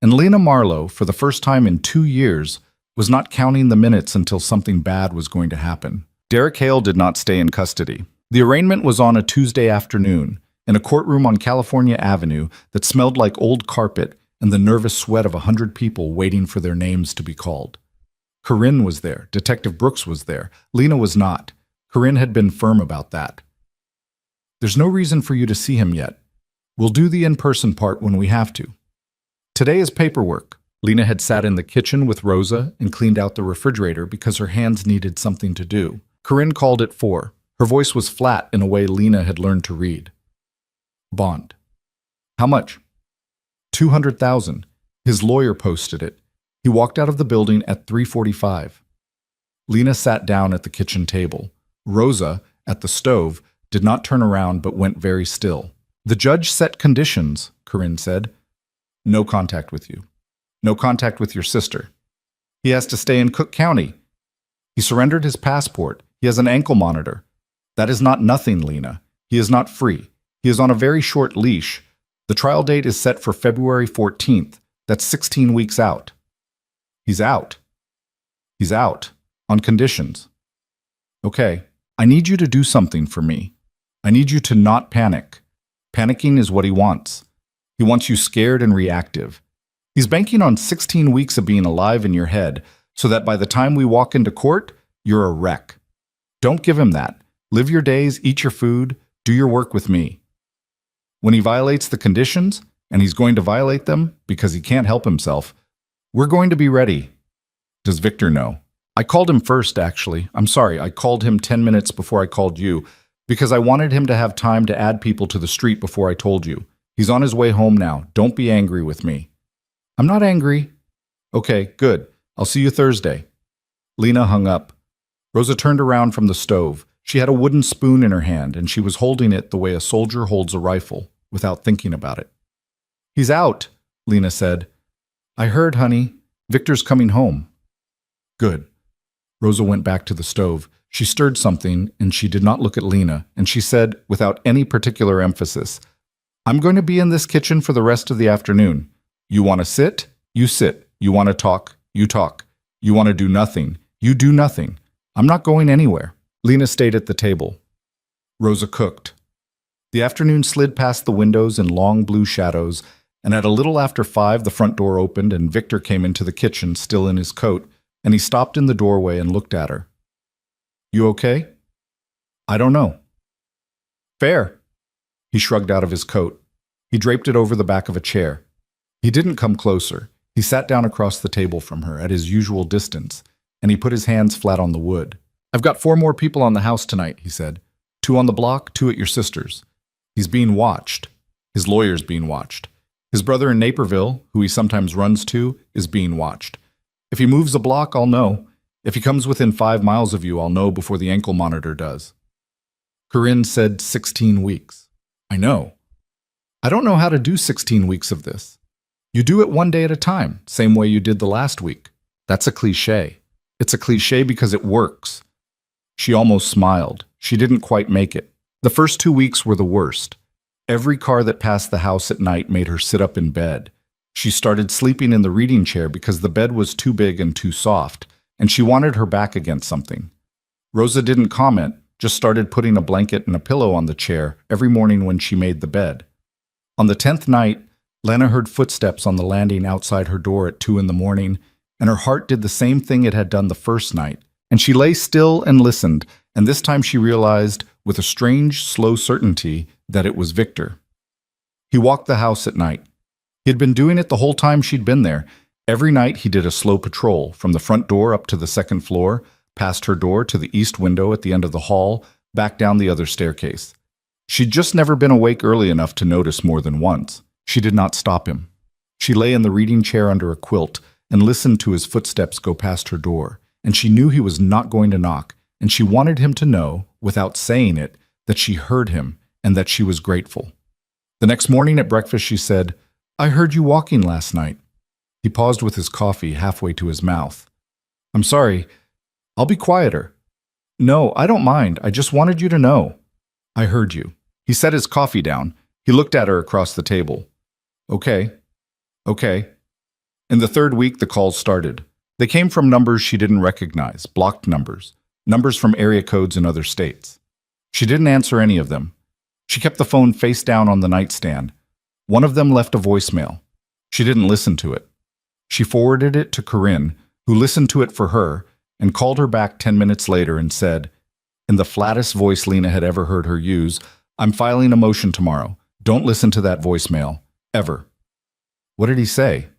And Lena Marlowe, for the first time in 2 years, was not counting the minutes until something bad was going to happen. Derek Hale did not stay in custody. The arraignment was on a Tuesday afternoon, in a courtroom on California Avenue that smelled like old carpet and the nervous sweat of 100 people waiting for their names to be called. Corinne was there. Detective Brooks was there. Lena was not. Corinne had been firm about that. There's no reason for you to see him yet. We'll do the in-person part when we have to. Today is paperwork. Lena had sat in the kitchen with Rosa and cleaned out the refrigerator because her hands needed something to do. Corinne called at 4. Her voice was flat in a way Lena had learned to read. Bond. How much? 200,000. His lawyer posted it. He walked out of the building at 3:45. Lena sat down at the kitchen table. Rosa, at the stove, did not turn around but went very still. The judge set conditions, Corinne said. No contact with you. No contact with your sister. He has to stay in Cook County. He surrendered his passport. He has an ankle monitor. That is not nothing, Lena. He is not free. He is on a very short leash. The trial date is set for February 14th. That's 16 weeks out. He's out. He's out. On conditions. Okay, I need you to do something for me. I need you to not panic. Panicking is what he wants. He wants you scared and reactive. He's banking on 16 weeks of being alive in your head so that by the time we walk into court, you're a wreck. Don't give him that. Live your days, eat your food, do your work with me. When he violates the conditions, and he's going to violate them because he can't help himself, we're going to be ready. Does Victor know? I called him first, actually. I'm sorry, I called him 10 minutes before I called you because I wanted him to have time to add people to the street before I told you. He's on his way home now. Don't be angry with me. I'm not angry. Okay, good. I'll see you Thursday. Lena hung up. Rosa turned around from the stove. She had a wooden spoon in her hand, and she was holding it the way a soldier holds a rifle, without thinking about it. He's out. Lena said. I heard, honey. Victor's coming home. Good. Rosa went back to the stove. She stirred something, and she did not look at Lena, and she said, without any particular emphasis, I'm going to be in this kitchen for the rest of the afternoon. You want to sit? You sit. You want to talk? You talk. You want to do nothing? You do nothing. I'm not going anywhere. Lena stayed at the table. Rosa cooked. The afternoon slid past the windows in long blue shadows, and at a little after 5 the front door opened and Victor came into the kitchen still in his coat, and he stopped in the doorway and looked at her. You okay? I don't know. Fair. He shrugged out of his coat. He draped it over the back of a chair. He didn't come closer. He sat down across the table from her at his usual distance, and he put his hands flat on the wood. I've got 4 more people on the house tonight, he said. 2 on the block, 2 at your sister's. He's being watched. His lawyer's being watched. His brother in Naperville, who he sometimes runs to, is being watched. If he moves a block, I'll know. If he comes within 5 miles of you, I'll know before the ankle monitor does. Corinne said 16 weeks. I know. I don't know how to do 16 weeks of this. You do it one day at a time, same way you did the last week. That's a cliché. It's a cliché because it works. She almost smiled. She didn't quite make it. The first 2 weeks were the worst. Every car that passed the house at night made her sit up in bed. She started sleeping in the reading chair because the bed was too big and too soft, and she wanted her back against something. Rosa didn't comment, just started putting a blanket and a pillow on the chair every morning when she made the bed. On the 10th night, Lena heard footsteps on the landing outside her door at 2 in the morning, and her heart did the same thing it had done the first night. And she lay still and listened, and this time she realized, with a strange, slow certainty, that it was Victor. He walked the house at night. He had been doing it the whole time she'd been there. Every night he did a slow patrol, from the front door up to the second floor, past her door to the east window at the end of the hall, back down the other staircase. She'd just never been awake early enough to notice more than once. She did not stop him. She lay in the reading chair under a quilt and listened to his footsteps go past her door, and she knew he was not going to knock, and she wanted him to know, without saying it, that she heard him and that she was grateful. The next morning at breakfast she said, I heard you walking last night. He paused with his coffee halfway to his mouth. I'm sorry. I'll be quieter. No, I don't mind. I just wanted you to know. I heard you. He set his coffee down. He looked at her across the table. Okay. In the 3rd week, the calls started. They came from numbers she didn't recognize, blocked numbers from area codes in other states. She didn't answer any of them. She kept the phone face down on the nightstand. One of them left a voicemail. She didn't listen to it. She forwarded it to Corinne, who listened to it for her, and called her back 10 minutes later and said, in the flattest voice Lena had ever heard her use, I'm filing a motion tomorrow. Don't listen to that voicemail. Ever. What did he say?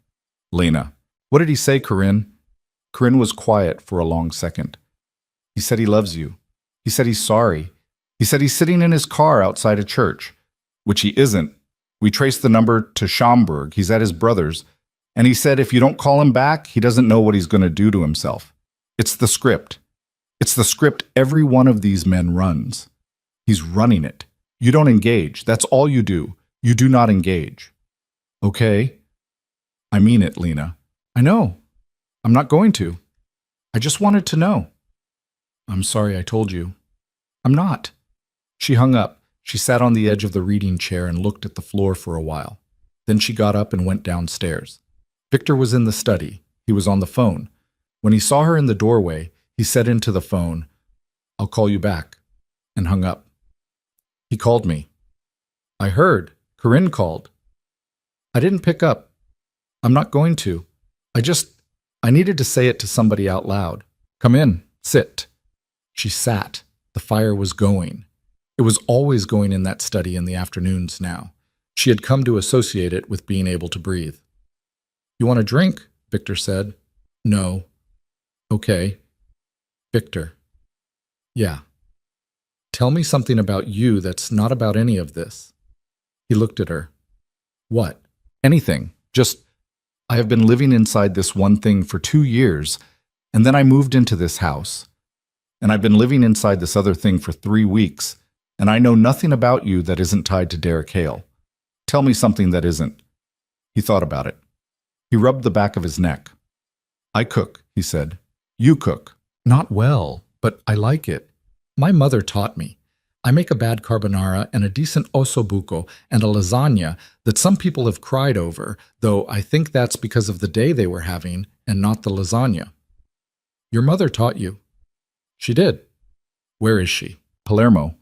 Lena. What did he say, Corinne? Corinne was quiet for a long second. He said he loves you. He said he's sorry. He said he's sitting in his car outside a church, which he isn't. We traced the number to Schaumburg. He's at his brother's. And he said if you don't call him back, he doesn't know what he's going to do to himself. It's the script. It's the script every one of these men runs. He's running it. You don't engage. That's all you do. You do not engage. Okay? I mean it, Lena. I know. I'm not going to. I just wanted to know. I'm sorry I told you. I'm not. She hung up. She sat on the edge of the reading chair and looked at the floor for a while. Then she got up and went downstairs. Victor was in the study. He was on the phone. When he saw her in the doorway, he said into the phone, I'll call you back, and hung up. He called me. I heard. Corinne called. I didn't pick up. I'm not going to. I needed to say it to somebody out loud. Come in. Sit. She sat. The fire was going. It was always going in that study in the afternoons now. She had come to associate it with being able to breathe. You want a drink? Victor said. No. Okay. Victor. Yeah. Tell me something about you that's not about any of this. He looked at her. What? Anything. Just, I have been living inside this one thing for 2 years, and then I moved into this house. And I've been living inside this other thing for 3 weeks, and I know nothing about you that isn't tied to Derek Hale. Tell me something that isn't. He thought about it. He rubbed the back of his neck. I cook, he said. You cook. Not well, but I like it. My mother taught me. I make a bad carbonara and a decent ossobuco and a lasagna that some people have cried over, though I think that's because of the day they were having and not the lasagna. Your mother taught you. She did. Where is she? Palermo.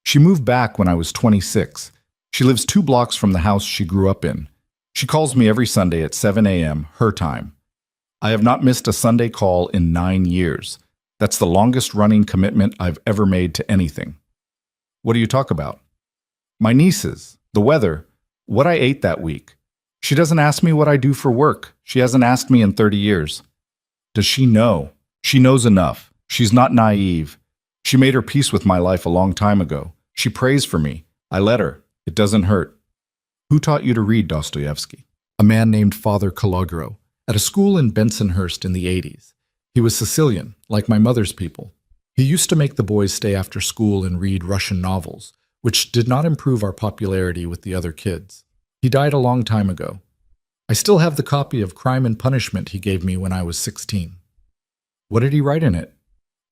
She moved back when I was 26. She lives 2 blocks from the house she grew up in. She calls me every Sunday at 7 a.m., her time. I have not missed a Sunday call in 9 years. That's the longest running commitment I've ever made to anything. What do you talk about? My nieces, the weather, what I ate that week. She doesn't ask me what I do for work. She hasn't asked me in 30 years. Does she know? She knows enough. She's not naive. She made her peace with my life a long time ago. She prays for me. I let her. It doesn't hurt. Who taught you to read Dostoevsky? A man named Father Calogero, at a school in Bensonhurst in the 80s. He was Sicilian, like my mother's people. He used to make the boys stay after school and read Russian novels, which did not improve our popularity with the other kids. He died a long time ago. I still have the copy of Crime and Punishment he gave me when I was 16. What did he write in it?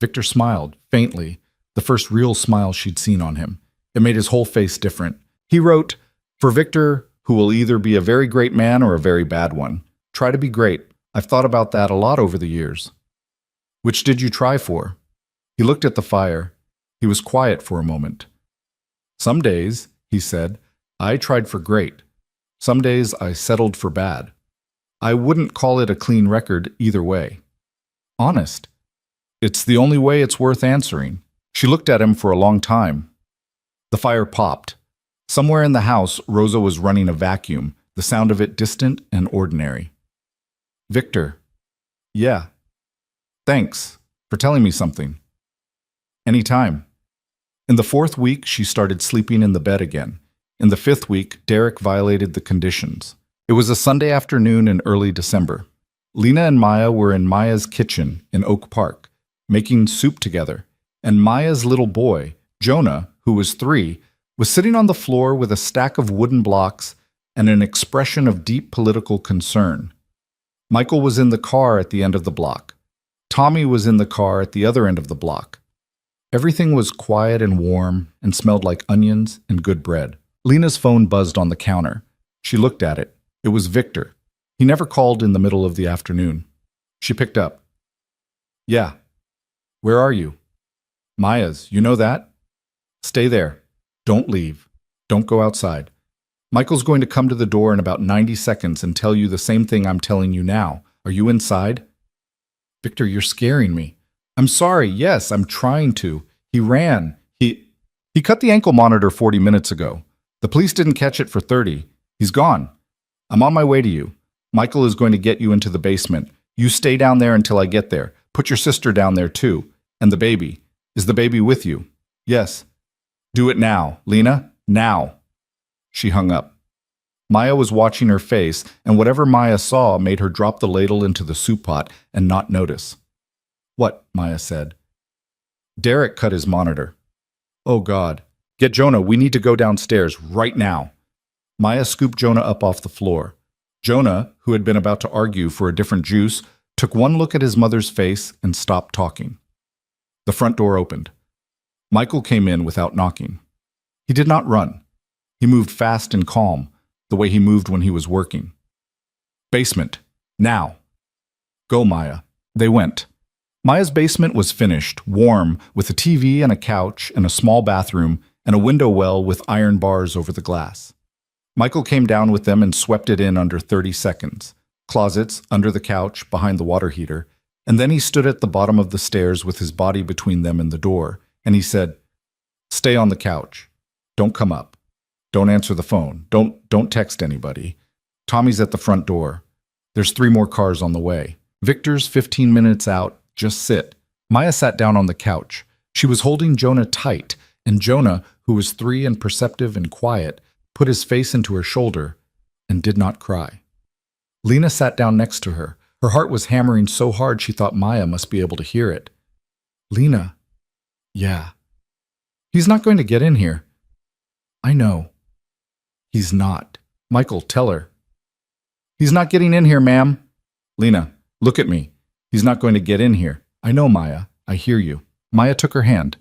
Victor smiled, faintly, the first real smile she'd seen on him. It made his whole face different. He wrote, "For Victor, who will either be a very great man or a very bad one. Try to be great. I've thought about that a lot over the years." Which did you try for? He looked at the fire. He was quiet for a moment. Some days, he said, I tried for great. Some days I settled for bad. I wouldn't call it a clean record either way. Honest. It's the only way it's worth answering. She looked at him for a long time. The fire popped. Somewhere in the house, Rosa was running a vacuum, the sound of it distant and ordinary. Victor. Yeah. Thanks for telling me something. Anytime. In the 4th week, she started sleeping in the bed again. In the 5th week, Derek violated the conditions. It was a Sunday afternoon in early December. Lena and Maya were in Maya's kitchen in Oak Park, making soup together, and Maya's little boy, Jonah, who was 3, was sitting on the floor with a stack of wooden blocks and an expression of deep political concern. Michael was in the car at the end of the block. Tommy was in the car at the other end of the block. Everything was quiet and warm and smelled like onions and good bread. Lena's phone buzzed on the counter. She looked at it. It was Victor. He never called in the middle of the afternoon. She picked up. Yeah. Where are you? Maya's, you know that? Stay there. Don't leave. Don't go outside. Michael's going to come to the door in about 90 seconds and tell you the same thing I'm telling you now. Are you inside? Victor, you're scaring me. I'm sorry. Yes, I'm trying to. He ran. He cut the ankle monitor 40 minutes ago. The police didn't catch it for 30. He's gone. I'm on my way to you. Michael is going to get you into the basement. You stay down there until I get there. Put your sister down there too. And the baby. Is the baby with you? Yes. Do it now, Lena. Now. She hung up. Maya was watching her face, and whatever Maya saw made her drop the ladle into the soup pot and not notice. What? Maya said. Derek cut his monitor. Oh, God. Get Jonah. We need to go downstairs right now. Maya scooped Jonah up off the floor. Jonah, who had been about to argue for a different juice, took one look at his mother's face and stopped talking. The front door opened. Michael came in without knocking. He did not run. He moved fast and calm, the way he moved when he was working. Basement. Now. Go, Maya. They went. Maya's basement was finished, warm, with a TV and a couch and a small bathroom and a window well with iron bars over the glass. Michael came down with them and swept it in under 30 seconds. Closets, under the couch, behind the water heater, and then he stood at the bottom of the stairs with his body between them and the door, and he said, Stay on the couch. Don't come up. Don't answer the phone. Don't text anybody. Tommy's at the front door. There's 3 more cars on the way. Victor's 15 minutes out. Just sit. Maya sat down on the couch. She was holding Jonah tight, and Jonah, who was 3 and perceptive and quiet, put his face into her shoulder and did not cry. Lena sat down next to her. Her heart was hammering so hard she thought Maya must be able to hear it. Lena. Yeah. He's not going to get in here. I know. He's not. Michael, tell her. He's not getting in here, ma'am. Lena, look at me. He's not going to get in here. I know, Maya. I hear you. Maya took her hand.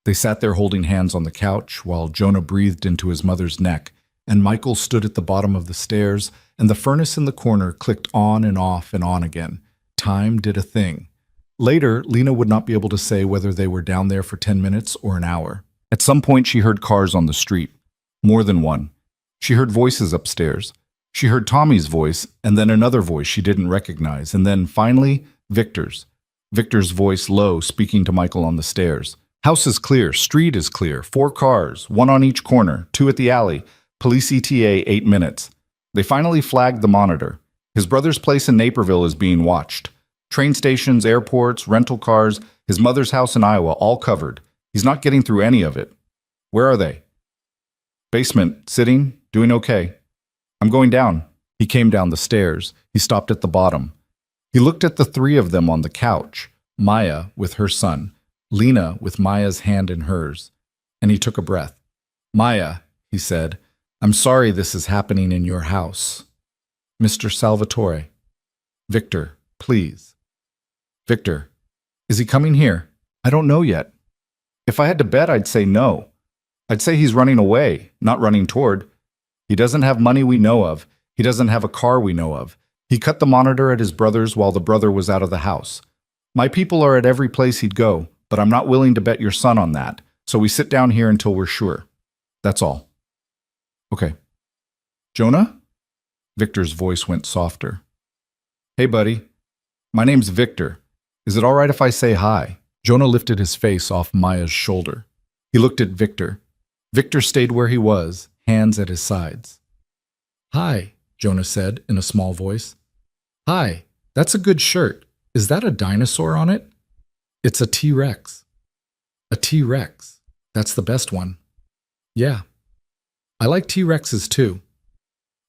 They sat there holding hands on the couch while Jonah breathed into his mother's neck, and Michael stood at the bottom of the stairs, and the furnace in the corner clicked on and off and on again. Time did a thing. Later, Lena would not be able to say whether they were down there for 10 minutes or an hour. At some point, she heard cars on the street. More than one. She heard voices upstairs. She heard Tommy's voice, and then another voice she didn't recognize, and then, finally, Victor's. Victor's voice low, speaking to Michael on the stairs. House is clear. Street is clear. 4 cars, 1 on each corner, 2 at the alley. Police ETA 8 minutes. They finally flagged the monitor. His brother's place in Naperville is being watched. Train stations, airports, rental cars, his mother's house in Iowa, all covered. He's not getting through any of it. Where are they? Basement, sitting, doing okay. I'm going down. He came down the stairs. He stopped at the bottom. He looked at the 3 of them on the couch, Maya with her son, Lena with Maya's hand in hers, and he took a breath. Maya, he said, I'm sorry this is happening in your house. Mr. Salvatore. Victor, please. Victor, is he coming here? I don't know yet. If I had to bet, I'd say no. I'd say he's running away, not running toward. He doesn't have money we know of. He doesn't have a car we know of. He cut the monitor at his brother's while the brother was out of the house. My people are at every place he'd go, but I'm not willing to bet your son on that, so we sit down here until we're sure. That's all. Okay. Jonah? Victor's voice went softer. Hey, buddy. My name's Victor. Is it all right if I say hi? Jonah lifted his face off Maya's shoulder. He looked at Victor. Victor stayed where he was, hands at his sides. Hi, Jonah said in a small voice. Hi, that's a good shirt. Is that a dinosaur on it? It's a T-Rex. A T-Rex. That's the best one. Yeah. I like T-Rexes too.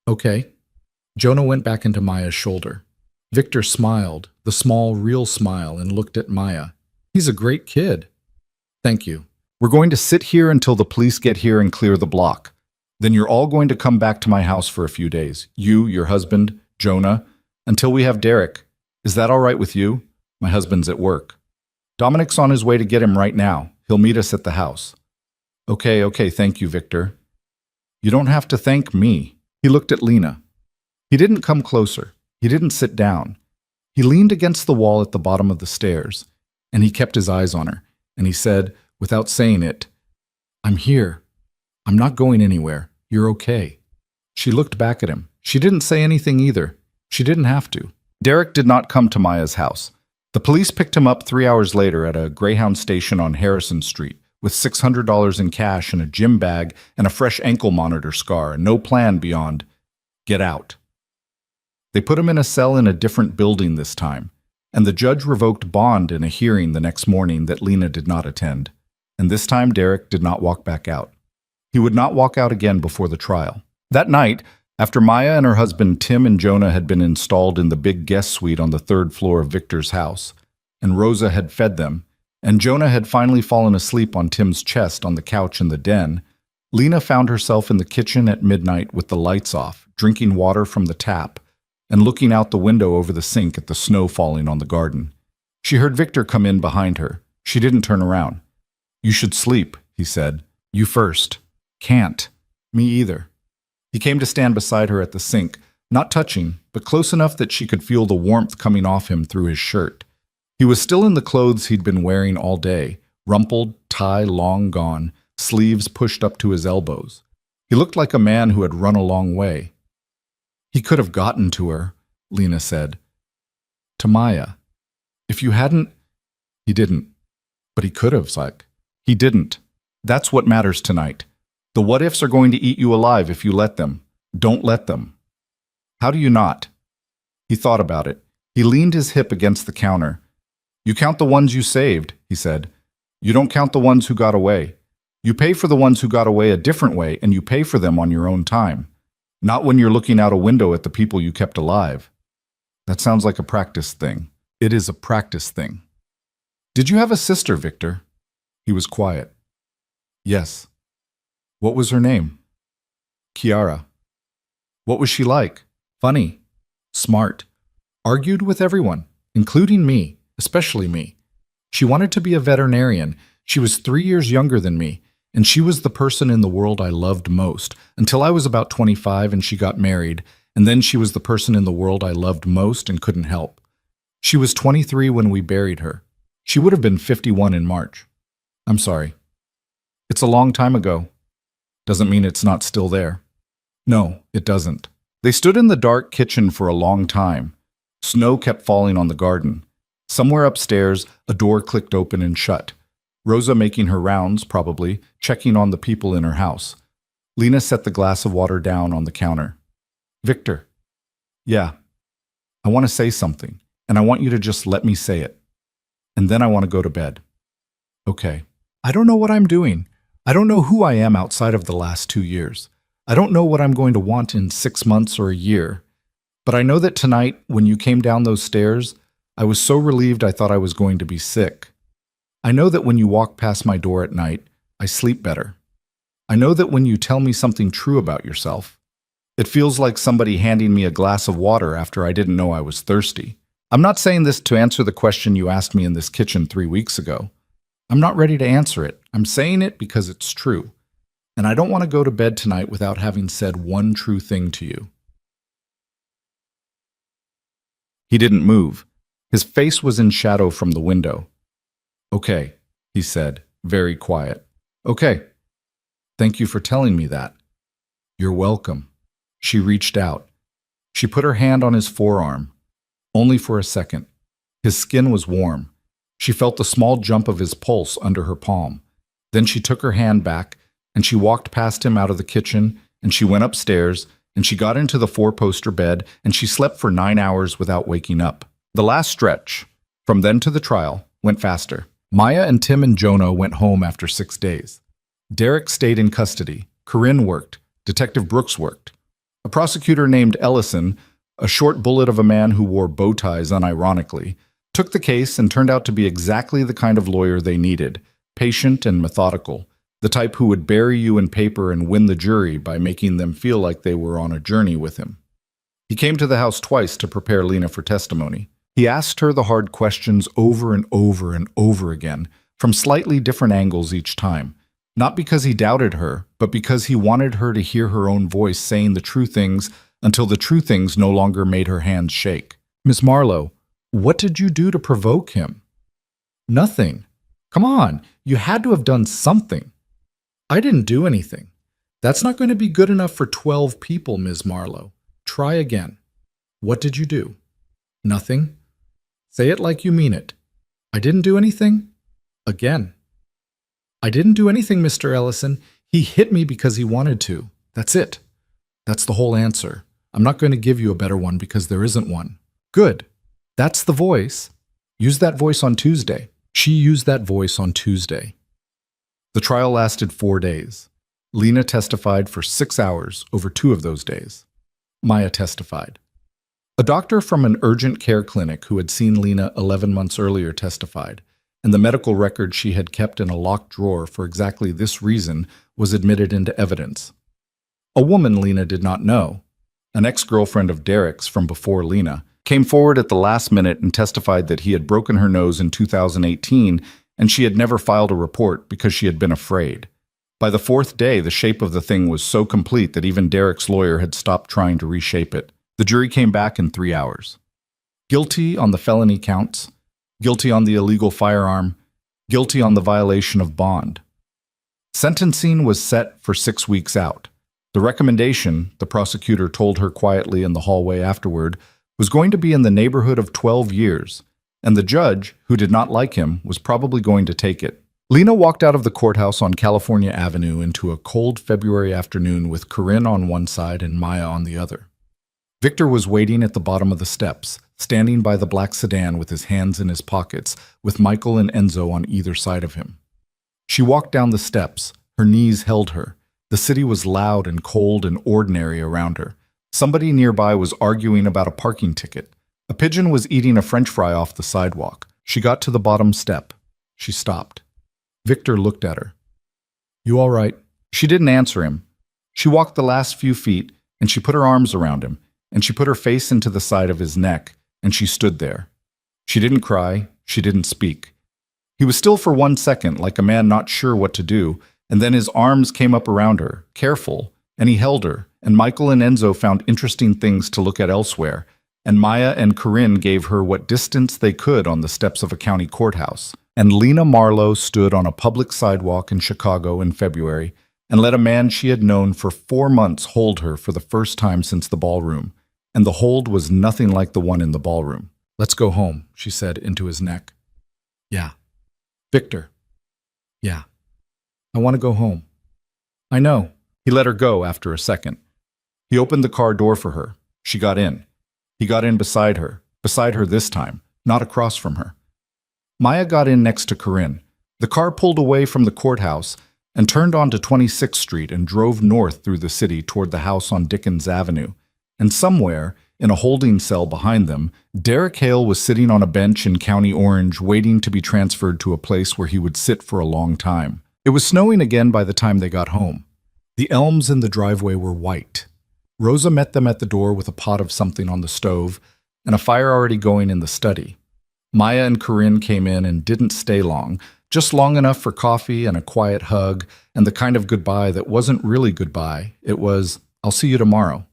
Okay. Jonah went back into Maya's shoulder. Victor smiled, the small, real smile, and looked at Maya. He's a great kid. Thank you. We're going to sit here until the police get here and clear the block. Then you're all going to come back to my house for a few days. You, your husband, Jonah, until we have Derek. Is that all right with you? My husband's at work. Dominic's on his way to get him right now. He'll meet us at the house. Okay, thank you, Victor. You don't have to thank me. He looked at Lena. He didn't come closer. He didn't sit down. He leaned against the wall at the bottom of the stairs, and he kept his eyes on her, and he said, without saying it, I'm here. I'm not going anywhere. You're okay. She looked back at him. She didn't say anything either. She didn't have to. Derek did not come to Maya's house. The police picked him up 3 hours later at a Greyhound station on Harrison Street with $600 in cash and a gym bag and a fresh ankle monitor scar and no plan beyond get out. They put him in a cell in a different building this time, and the judge revoked bond in a hearing the next morning that Lena did not attend. And this time Derek did not walk back out. He would not walk out again before the trial. That night, after Maya and her husband Tim and Jonah had been installed in the big guest suite on the 3rd floor of Victor's house, and Rosa had fed them, and Jonah had finally fallen asleep on Tim's chest on the couch in the den, Lena found herself in the kitchen at midnight with the lights off, drinking water from the tap, and looking out the window over the sink at the snow falling on the garden. She heard Victor come in behind her. She didn't turn around. You should sleep, he said. You first. Can't. Me either. He came to stand beside her at the sink, not touching, but close enough that she could feel the warmth coming off him through his shirt. He was still in the clothes he'd been wearing all day, rumpled, tie long gone, sleeves pushed up to his elbows. He looked like a man who had run a long way. He could have gotten to her, Lena said. To Maya. If you hadn't... He didn't. But he could have, Zyke. He didn't. That's what matters tonight. The what-ifs are going to eat you alive if you let them. Don't let them. How do you not? He thought about it. He leaned his hip against the counter. You count the ones you saved, he said. You don't count the ones who got away. You pay for the ones who got away a different way, and you pay for them on your own time. Not when you're looking out a window at the people you kept alive. That sounds like a practice thing. It is a practice thing. Did you have a sister, Victor? He was quiet. Yes. What was her name? Kiara. What was she like? Funny. Smart. Argued with everyone, including me, especially me. She wanted to be a veterinarian. She was 3 years younger than me, and she was the person in the world I loved most, until I was about 25 and she got married, and then she was the person in the world I loved most and couldn't help. She was 23 when we buried her. She would have been 51 in March. I'm sorry. It's a long time ago. Doesn't mean it's not still there. No, it doesn't. They stood in the dark kitchen for a long time. Snow kept falling on the garden. Somewhere upstairs, a door clicked open and shut. Rosa making her rounds, probably, checking on the people in her house. Lena set the glass of water down on the counter. Victor. Yeah. I want to say something, and I want you to just let me say it. And then I want to go to bed. Okay. I don't know what I'm doing. I don't know who I am outside of the last 2 years. I don't know what I'm going to want in 6 months or a year. But I know that tonight, when you came down those stairs, I was so relieved I thought I was going to be sick. I know that when you walk past my door at night, I sleep better. I know that when you tell me something true about yourself, it feels like somebody handing me a glass of water after I didn't know I was thirsty. I'm not saying this to answer the question you asked me in this kitchen 3 weeks ago. I'm not ready to answer it. I'm saying it because it's true. And I don't want to go to bed tonight without having said one true thing to you. He didn't move. His face was in shadow from the window. Okay, he said, very quiet. Okay. Thank you for telling me that. You're welcome. She reached out. She put her hand on his forearm. Only for a second. His skin was warm. She felt the small jump of his pulse under her palm. Then she took her hand back, and she walked past him out of the kitchen, and she went upstairs, and she got into the 4-poster bed, and she slept for 9 hours without waking up. The last stretch, from then to the trial, went faster. Maya and Tim and Jonah went home after 6 days. Derek stayed in custody. Corinne worked. Detective Brooks worked. A prosecutor named Ellison, a short bullet of a man who wore bow ties unironically, took the case and turned out to be exactly the kind of lawyer they needed, patient and methodical, the type who would bury you in paper and win the jury by making them feel like they were on a journey with him. He came to the house twice to prepare Lena for testimony. He asked her the hard questions over and over and over again, from slightly different angles each time, not because he doubted her, but because he wanted her to hear her own voice saying the true things until the true things no longer made her hands shake. Miss Marlowe, what did you do to provoke him? Nothing. Come on, you had to have done something. I didn't do anything. That's not going to be good enough for 12 people, Ms. Marlowe. Try again. What did you do? Nothing. Say it like you mean it. I didn't do anything? Again. I didn't do anything, Mr. Ellison. He hit me because he wanted to. That's it. That's the whole answer. I'm not going to give you a better one because there isn't one. Good. That's the voice. Use that voice on Tuesday. She used that voice on Tuesday. The trial lasted 4 days. Lena testified for 6 hours over 2 of those days. Maya testified. A doctor from an urgent care clinic who had seen Lena 11 months earlier testified, and the medical record she had kept in a locked drawer for exactly this reason was admitted into evidence. A woman Lena did not know, an ex-girlfriend of Derek's from before Lena, came forward at the last minute and testified that he had broken her nose in 2018 and she had never filed a report because she had been afraid. By the 4th day, the shape of the thing was so complete that even Derek's lawyer had stopped trying to reshape it. The jury came back in 3 hours. Guilty on the felony counts, guilty on the illegal firearm, guilty on the violation of bond. Sentencing was set for 6 weeks out. The recommendation, the prosecutor told her quietly in the hallway afterward, was going to be in the neighborhood of 12 years, and the judge, who did not like him, was probably going to take it. Lena walked out of the courthouse on California Avenue into a cold February afternoon with Corinne on one side and Maya on the other. Victor was waiting at the bottom of the steps, standing by the black sedan with his hands in his pockets, with Michael and Enzo on either side of him. She walked down the steps. Her knees held her. The city was loud and cold and ordinary around her. Somebody nearby was arguing about a parking ticket. A pigeon was eating a French fry off the sidewalk. She got to the bottom step. She stopped. Victor looked at her. You all right? She didn't answer him. She walked the last few feet, and she put her arms around him, and she put her face into the side of his neck, and she stood there. She didn't cry, she didn't speak. He was still for 1 second, like a man not sure what to do, and then his arms came up around her, careful, and he held her, and Michael and Enzo found interesting things to look at elsewhere, and Maya and Corinne gave her what distance they could on the steps of a county courthouse. And Lena Marlowe stood on a public sidewalk in Chicago in February and let a man she had known for 4 months hold her for the first time since the ballroom. And the hold was nothing like the one in the ballroom. "Let's go home," she said into his neck. "Yeah." "Victor." "Yeah. I want to go home." "I know." He let her go after a second. He opened the car door for her. She got in. He got in beside her this time, not across from her. Maya got in next to Corinne. The car pulled away from the courthouse and turned onto 26th Street and drove north through the city toward the house on Dickens Avenue. And somewhere, in a holding cell behind them, Derek Hale was sitting on a bench in County Orange waiting to be transferred to a place where he would sit for a long time. It was snowing again by the time they got home. The elms in the driveway were white. Rosa met them at the door with a pot of something on the stove and a fire already going in the study. Maya and Corinne came in and didn't stay long, just long enough for coffee and a quiet hug and the kind of goodbye that wasn't really goodbye. It was, "I'll see you tomorrow."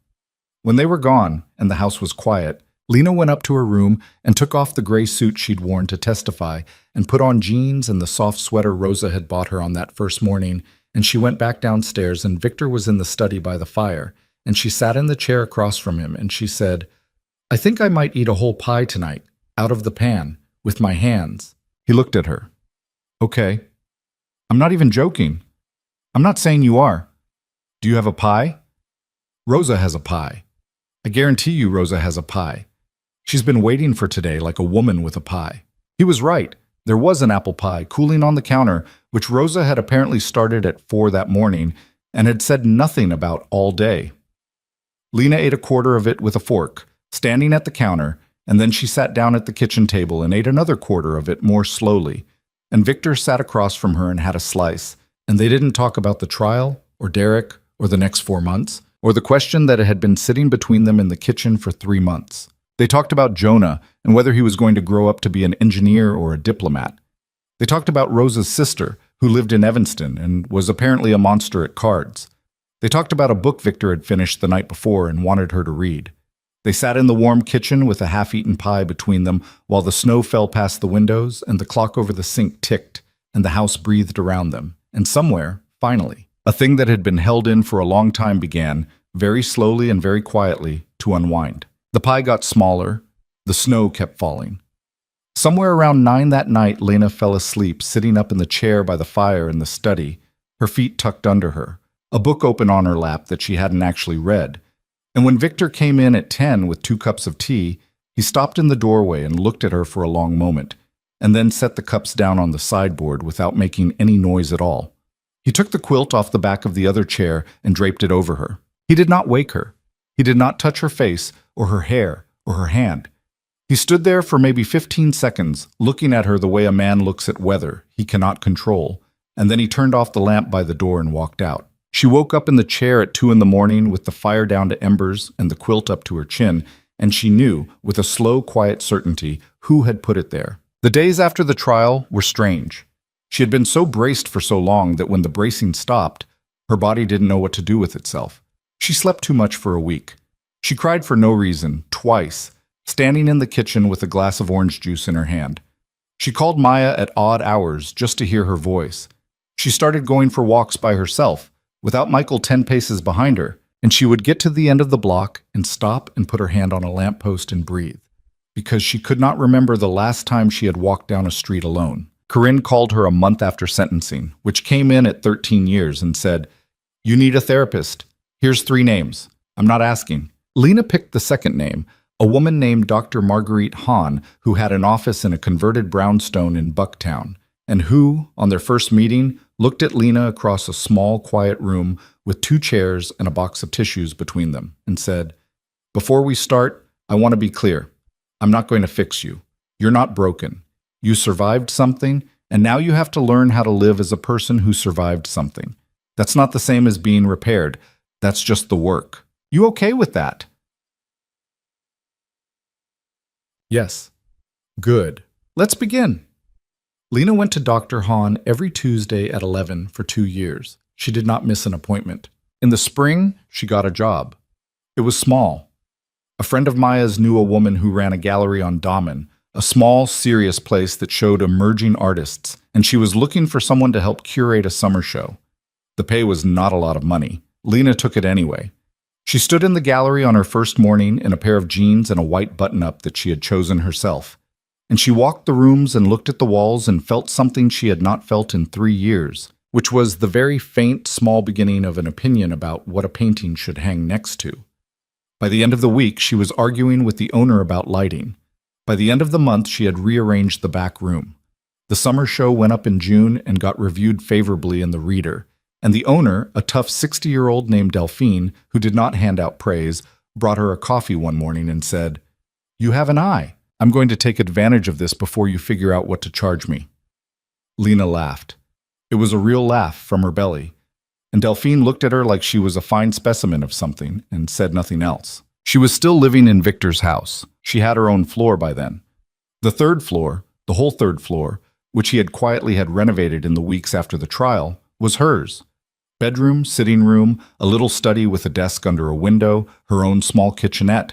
When they were gone and the house was quiet, Lena went up to her room and took off the gray suit she'd worn to testify and put on jeans and the soft sweater Rosa had bought her on that first morning, and she went back downstairs and Victor was in the study by the fire, and she sat in the chair across from him and she said, "I think I might eat a whole pie tonight, out of the pan, with my hands." He looked at her. "Okay. I'm not even joking. I'm not saying you are. Do you have a pie?" "Rosa has a pie. I guarantee you Rosa has a pie. She's been waiting for today like a woman with a pie." He was right. There was an apple pie cooling on the counter, which Rosa had apparently started at 4 that morning and had said nothing about all day. Lena ate a quarter of it with a fork, standing at the counter, and then she sat down at the kitchen table and ate another quarter of it more slowly. And Victor sat across from her and had a slice, and they didn't talk about the trial, or Derek, or the next 4 months, or the question that had been sitting between them in the kitchen for 3 months. They talked about Jonah and whether he was going to grow up to be an engineer or a diplomat. They talked about Rosa's sister, who lived in Evanston and was apparently a monster at cards. They talked about a book Victor had finished the night before and wanted her to read. They sat in the warm kitchen with a half-eaten pie between them while the snow fell past the windows and the clock over the sink ticked and the house breathed around them. And somewhere, finally, a thing that had been held in for a long time began, very slowly and very quietly, to unwind. The pie got smaller. The snow kept falling. Somewhere around 9 that night, Lena fell asleep, sitting up in the chair by the fire in the study, her feet tucked under her, a book open on her lap that she hadn't actually read. And when Victor came in at 10 with 2 cups of tea, he stopped in the doorway and looked at her for a long moment, and then set the cups down on the sideboard without making any noise at all. He took the quilt off the back of the other chair and draped it over her. He did not wake her. He did not touch her face or her hair or her hand. He stood there for maybe 15 seconds, looking at her the way a man looks at weather he cannot control, and then he turned off the lamp by the door and walked out. She woke up in the chair at 2 in the morning with the fire down to embers and the quilt up to her chin, and she knew, with a slow, quiet certainty, who had put it there. The days after the trial were strange. She had been so braced for so long that when the bracing stopped, her body didn't know what to do with itself. She slept too much for a week. She cried for no reason, twice, standing in the kitchen with a glass of orange juice in her hand. She called Maya at odd hours just to hear her voice. She started going for walks by herself, without Michael 10 paces behind her, and she would get to the end of the block and stop and put her hand on a lamppost and breathe, because she could not remember the last time she had walked down a street alone. Corinne called her a month after sentencing, which came in at 13 years, and said, "You need a therapist. Here's 3 names. I'm not asking." Lena picked the second name, a woman named Dr. Marguerite Hahn, who had an office in a converted brownstone in Bucktown, and who, on their first meeting, looked at Lena across a small, quiet room with 2 chairs and a box of tissues between them, and said, "Before we start, I want to be clear. I'm not going to fix you. You're not broken. You survived something, and now you have to learn how to live as a person who survived something. That's not the same as being repaired. That's just the work. You okay with that?" Yes. Good. Let's begin. Lena went to Dr. Hahn every Tuesday at 11 for 2 years. She did not miss an appointment. In the spring, she got a job. It was small. A friend of Maya's knew a woman who ran a gallery on Damen, a small, serious place that showed emerging artists, and she was looking for someone to help curate a summer show. The pay was not a lot of money. Lena took it anyway. She stood in the gallery on her first morning in a pair of jeans and a white button-up that she had chosen herself. And she walked the rooms and looked at the walls and felt something she had not felt in 3 years, which was the very faint, small beginning of an opinion about what a painting should hang next to. By the end of the week, she was arguing with the owner about lighting. By the end of the month, she had rearranged the back room. The summer show went up in June and got reviewed favorably in the Reader, and the owner, a tough 60-year-old named Delphine, who did not hand out praise, brought her a coffee one morning and said, "You have an eye. I'm going to take advantage of this before you figure out what to charge me." Lena laughed. It was a real laugh from her belly, and Delphine looked at her like she was a fine specimen of something and said nothing else. She was still living in Victor's house. She had her own floor by then. The third floor, the whole third floor, which he had quietly had renovated in the weeks after the trial, was hers. Bedroom, sitting room, a little study with a desk under a window, her own small kitchenette.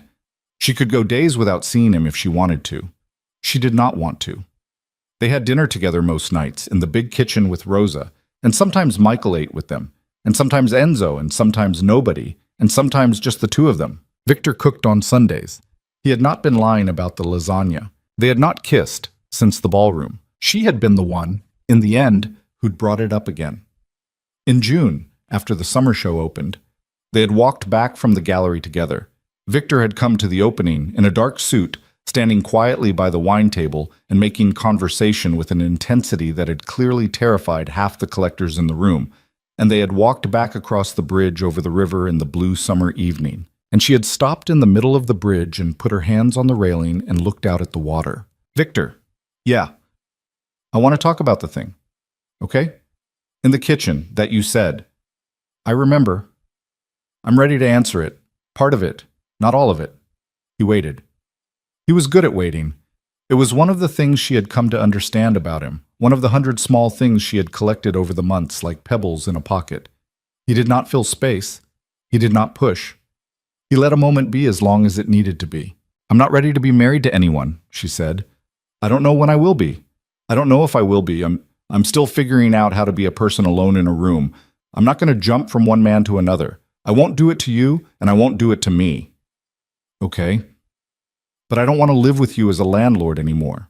She could go days without seeing him if she wanted to. She did not want to. They had dinner together most nights in the big kitchen with Rosa, and sometimes Michael ate with them, and sometimes Enzo, and sometimes nobody, and sometimes just the two of them. Victor cooked on Sundays. He had not been lying about the lasagna. They had not kissed since the ballroom. She had been the one, in the end, who'd brought it up again. In June, after the summer show opened, they had walked back from the gallery together. Victor had come to the opening in a dark suit, standing quietly by the wine table and making conversation with an intensity that had clearly terrified half the collectors in the room, and they had walked back across the bridge over the river in the blue summer evening. And she had stopped in the middle of the bridge and put her hands on the railing and looked out at the water. "Victor, yeah, I want to talk about the thing, okay? In the kitchen, that you said. I remember. I'm ready to answer it. Part of it, not all of it." He waited. He was good at waiting. It was one of the things she had come to understand about him, one of the 100 small things she had collected over the months like pebbles in a pocket. He did not fill space. He did not push. He let a moment be as long as it needed to be. "I'm not ready to be married to anyone," she said. "I don't know when I will be. I don't know if I will be. I'm still figuring out how to be a person alone in a room. I'm not going to jump from one man to another. I won't do it to you, and I won't do it to me." "Okay. But I don't want to live with you as a landlord anymore."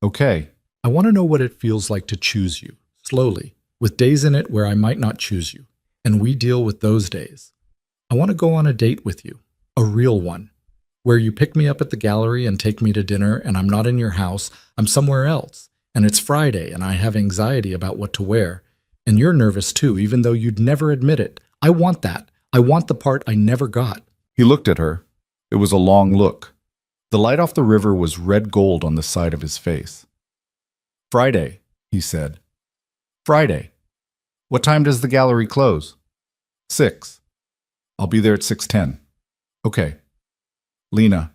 "Okay. I want to know what it feels like to choose you, slowly, with days in it where I might not choose you, and we deal with those days. I want to go on a date with you, a real one, where you pick me up at the gallery and take me to dinner, and I'm not in your house, I'm somewhere else, and it's Friday, and I have anxiety about what to wear, and you're nervous too, even though you'd never admit it. I want that. I want the part I never got." He looked at her. It was a long look. The light off the river was red gold on the side of his face. "Friday," he said. "Friday. What time does the gallery close?" 6. "I'll be there at 6:10. "Okay." "Lena."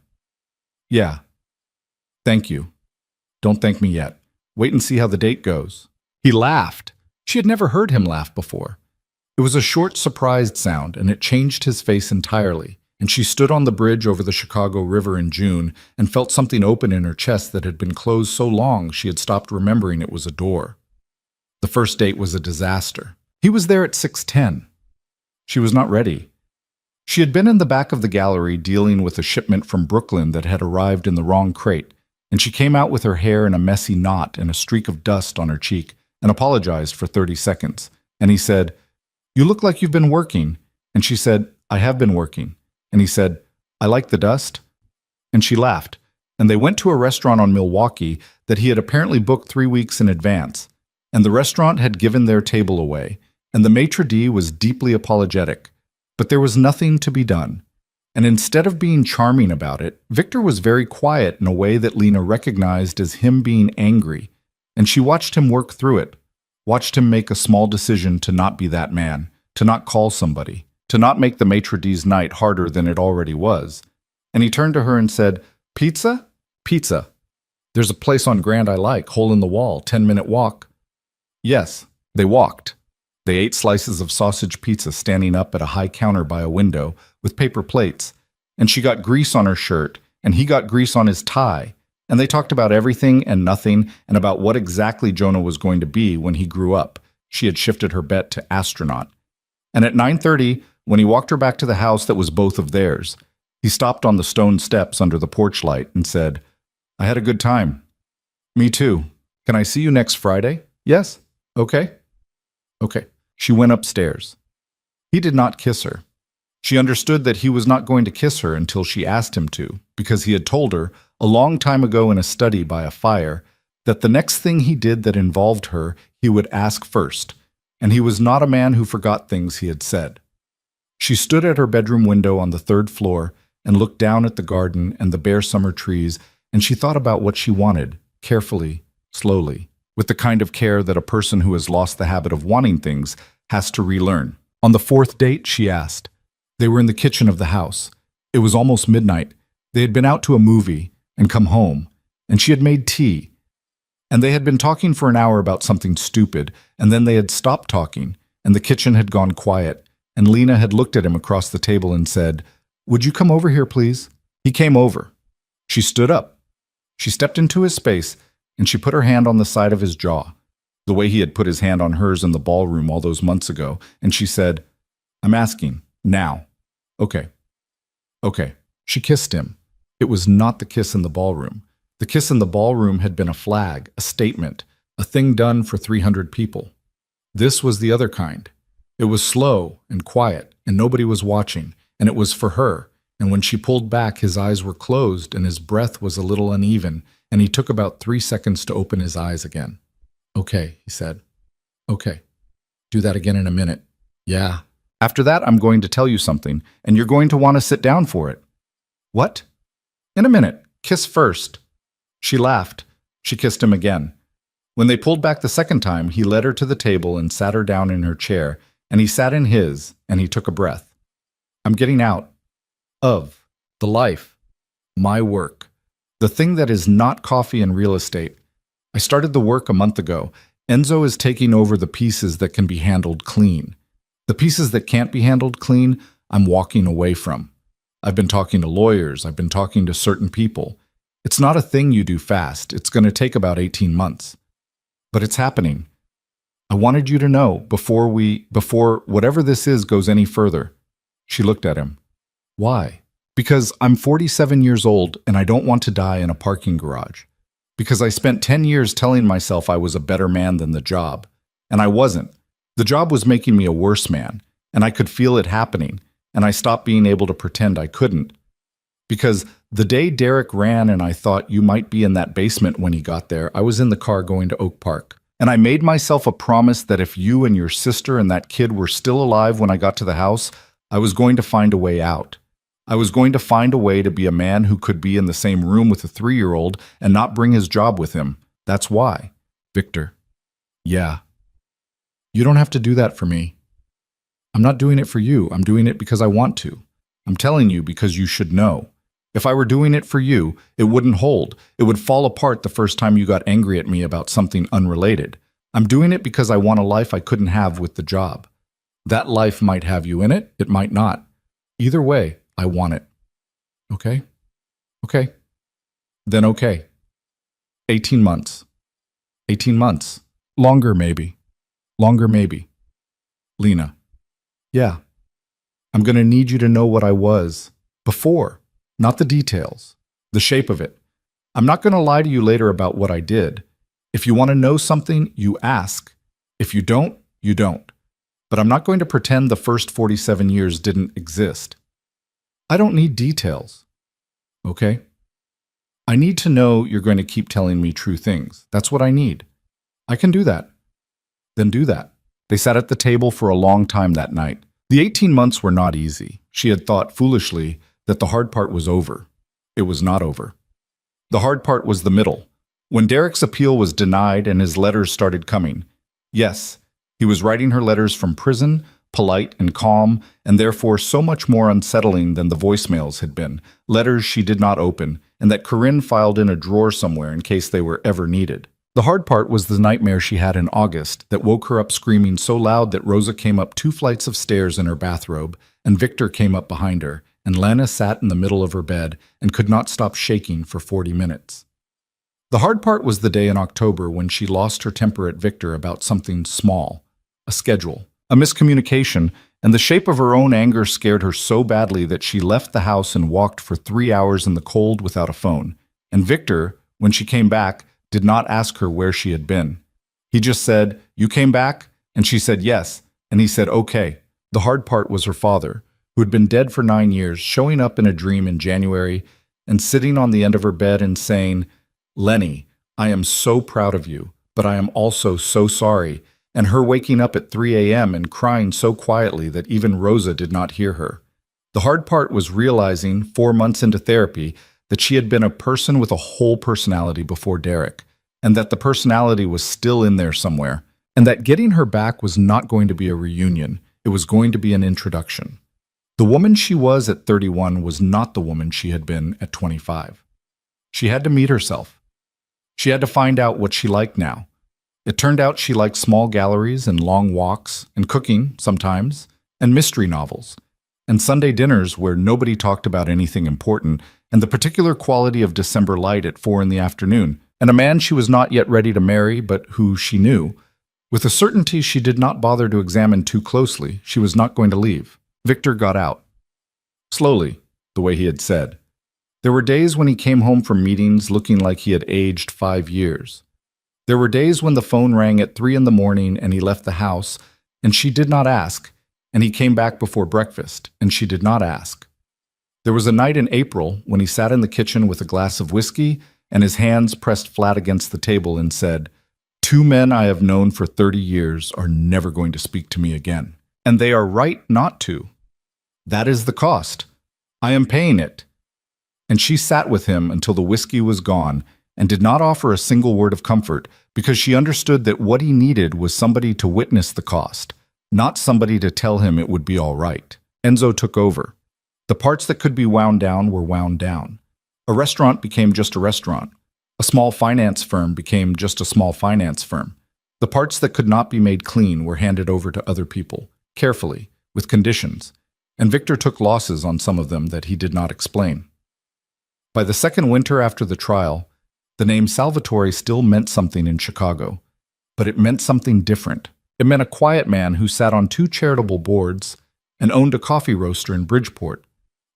"Yeah. Thank you. Don't thank me yet. Wait and see how the date goes." He laughed. She had never heard him laugh before. It was a short, surprised sound, and it changed his face entirely, and she stood on the bridge over the Chicago River in June and felt something open in her chest that had been closed so long she had stopped remembering it was a door. The first date was a disaster. He was there at 6:10. She was not ready. She had been in the back of the gallery dealing with a shipment from Brooklyn that had arrived in the wrong crate, and she came out with her hair in a messy knot and a streak of dust on her cheek and apologized for 30 seconds. And he said, "You look like you've been working." And she said, "I have been working." And he said, "I like the dust." And she laughed, and they went to a restaurant on Milwaukee that he had apparently booked 3 weeks in advance. And the restaurant had given their table away, and the maitre d' was deeply apologetic. But there was nothing to be done. And instead of being charming about it, Victor was very quiet in a way that Lena recognized as him being angry. And she watched him work through it, watched him make a small decision to not be that man, to not call somebody, to not make the maitre d's night harder than it already was. And he turned to her and said, "Pizza?" Pizza. There's a place on Grand I like, hole in the wall, 10-minute walk. Yes, they walked. They ate slices of sausage pizza standing up at a high counter by a window with paper plates, and she got grease on her shirt, and he got grease on his tie, and they talked about everything and nothing and about what exactly Jonah was going to be when he grew up. She had shifted her bet to astronaut. And at 9:30, when he walked her back to the house that was both of theirs, he stopped on the stone steps under the porch light and said, "I had a good time." "Me too. Can I see you next Friday?" "Yes." "Okay." "Okay." She went upstairs. He did not kiss her. She understood that he was not going to kiss her until she asked him to, because he had told her, a long time ago in a study by a fire, that the next thing he did that involved her, he would ask first, and he was not a man who forgot things he had said. She stood at her bedroom window on the 3rd floor and looked down at the garden and the bare summer trees, and she thought about what she wanted, carefully, slowly, with the kind of care that a person who has lost the habit of wanting things has to relearn. On the 4th date, she asked. They were in the kitchen of the house. It was almost midnight. They had been out to a movie and come home, and she had made tea. And they had been talking for an hour about something stupid, and then they had stopped talking, and the kitchen had gone quiet, and Lena had looked at him across the table and said, "Would you come over here, please?" He came over. She stood up. She stepped into his space, and she put her hand on the side of his jaw, the way he had put his hand on hers in the ballroom all those months ago, and she said, "I'm asking, now." "Okay. Okay." She kissed him. It was not the kiss in the ballroom. The kiss in the ballroom had been a flag, a statement, a thing done for 300 people. This was the other kind. It was slow and quiet, and nobody was watching, and it was for her, and when she pulled back, his eyes were closed, and his breath was a little uneven, and he took about 3 seconds to open his eyes again. "Okay," he said. "Okay. Do that again in a minute." "Yeah. After that, I'm going to tell you something, and you're going to want to sit down for it." "What?" "In a minute. Kiss first." She laughed. She kissed him again. When they pulled back the second time, he led her to the table and sat her down in her chair, and he sat in his, and he took a breath. "I'm getting out of the life, my work, the thing that is not coffee and real estate. I started the work a month ago. Enzo is taking over the pieces that can be handled clean. The pieces that can't be handled clean, I'm walking away from. I've been talking to lawyers. I've been talking to certain people. It's not a thing you do fast. It's going to take about 18 months. But it's happening. I wanted you to know before whatever this is goes any further." She looked at him. "Why?" "Because I'm 47 years old and I don't want to die in a parking garage. Because I spent 10 years telling myself I was a better man than the job. And I wasn't. The job was making me a worse man, and I could feel it happening, and I stopped being able to pretend I couldn't. Because the day Derek ran and I thought you might be in that basement when he got there, I was in the car going to Oak Park. And I made myself a promise that if you and your sister and that kid were still alive when I got to the house, I was going to find a way out. I was going to find a way to be a man who could be in the same room with a 3-year-old and not bring his job with him. That's why." "Victor." "Yeah. You don't have to do that for me. I'm not doing it for you. I'm doing it because I want to. I'm telling you because you should know. If I were doing it for you, it wouldn't hold. It would fall apart the first time you got angry at me about something unrelated. I'm doing it because I want a life I couldn't have with the job. That life might have you in it. It might not. Either way, I want it. Okay? Okay. Then okay. 18 months. 18 months. Longer, maybe. Longer, maybe. Lena. Yeah. I'm going to need you to know what I was before, not the details, the shape of it. I'm not going to lie to you later about what I did. If you want to know something, you ask. If you don't, you don't. But I'm not going to pretend the first 47 years didn't exist. I don't need details. Okay? I need to know you're going to keep telling me true things. That's what I need. I can do that. Then do that. They sat at the table for a long time that night. The 18 months were not easy. She had thought foolishly that the hard part was over. It was not over. The hard part was the middle. When Derek's appeal was denied and his letters started coming. Yes, he was writing her letters from prison, polite and calm, and therefore so much more unsettling than the voicemails had been. Letters she did not open. and that Corinne filed in a drawer somewhere in case they were ever needed. The hard part was the nightmare she had in August that woke her up screaming so loud that Rosa came up 2 flights of stairs in her bathrobe, and Victor came up behind her, and Lana sat in the middle of her bed and could not stop shaking for 40 minutes. The hard part was the day in October when she lost her temper at Victor about something small, a schedule, a miscommunication, and the shape of her own anger scared her so badly that she left the house and walked for 3 hours in the cold without a phone. And Victor, when she came back, did not ask her where she had been. He just said, "You came back?" And she said yes, and he said okay. The hard part was her father, who had been dead for 9 years, showing up in a dream in January and sitting on the end of her bed and saying, "Lenny, I am so proud of you, but I am also so sorry," and her waking up at 3 a.m. and crying so quietly that even Rosa did not hear her. The hard part was realizing, 4 months into therapy, that she had been a person with a whole personality before Derek, and that the personality was still in there somewhere, and that getting her back was not going to be a reunion, it was going to be an introduction. The woman she was at 31 was not the woman she had been at 25. She had to meet herself. She had to find out what she liked now. It turned out she liked small galleries and long walks, and cooking, sometimes, and mystery novels, and Sunday dinners where nobody talked about anything important, and the particular quality of December light at 4 in the afternoon, and a man she was not yet ready to marry but who she knew. With a certainty she did not bother to examine too closely, she was not going to leave. Victor got out. Slowly, the way he had said. There were days when he came home from meetings looking like he had aged 5 years. There were days when the phone rang at 3 in the morning and he left the house, and she did not ask, and he came back before breakfast, and she did not ask. There was a night in April when he sat in the kitchen with a glass of whiskey and his hands pressed flat against the table and said, "2 men I have known for 30 years are never going to speak to me again, and they are right not to. That is the cost. I am paying it." And she sat with him until the whiskey was gone and did not offer a single word of comfort because she understood that what he needed was somebody to witness the cost, not somebody to tell him it would be all right. Enzo took over. The parts that could be wound down were wound down. A restaurant became just a restaurant. A small finance firm became just a small finance firm. The parts that could not be made clean were handed over to other people, carefully, with conditions, and Victor took losses on some of them that he did not explain. By the second winter after the trial, the name Salvatore still meant something in Chicago, but it meant something different. It meant a quiet man who sat on 2 charitable boards and owned a coffee roaster in Bridgeport,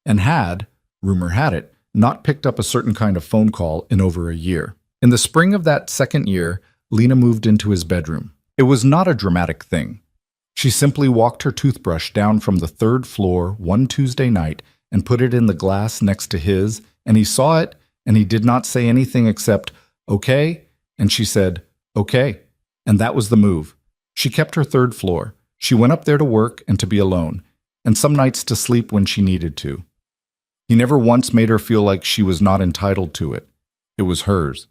and had, rumor had it, not picked up a certain kind of phone call in over a year. In the spring of that second year, Lena moved into his bedroom. It was not a dramatic thing. She simply walked her toothbrush down from the 3rd floor one Tuesday night and put it in the glass next to his, and he saw it, and he did not say anything except, "Okay," and she said, "Okay," and that was the move. She kept her 3rd floor. She went up there to work and to be alone, and some nights to sleep when she needed to. He never once made her feel like she was not entitled to it. It was hers.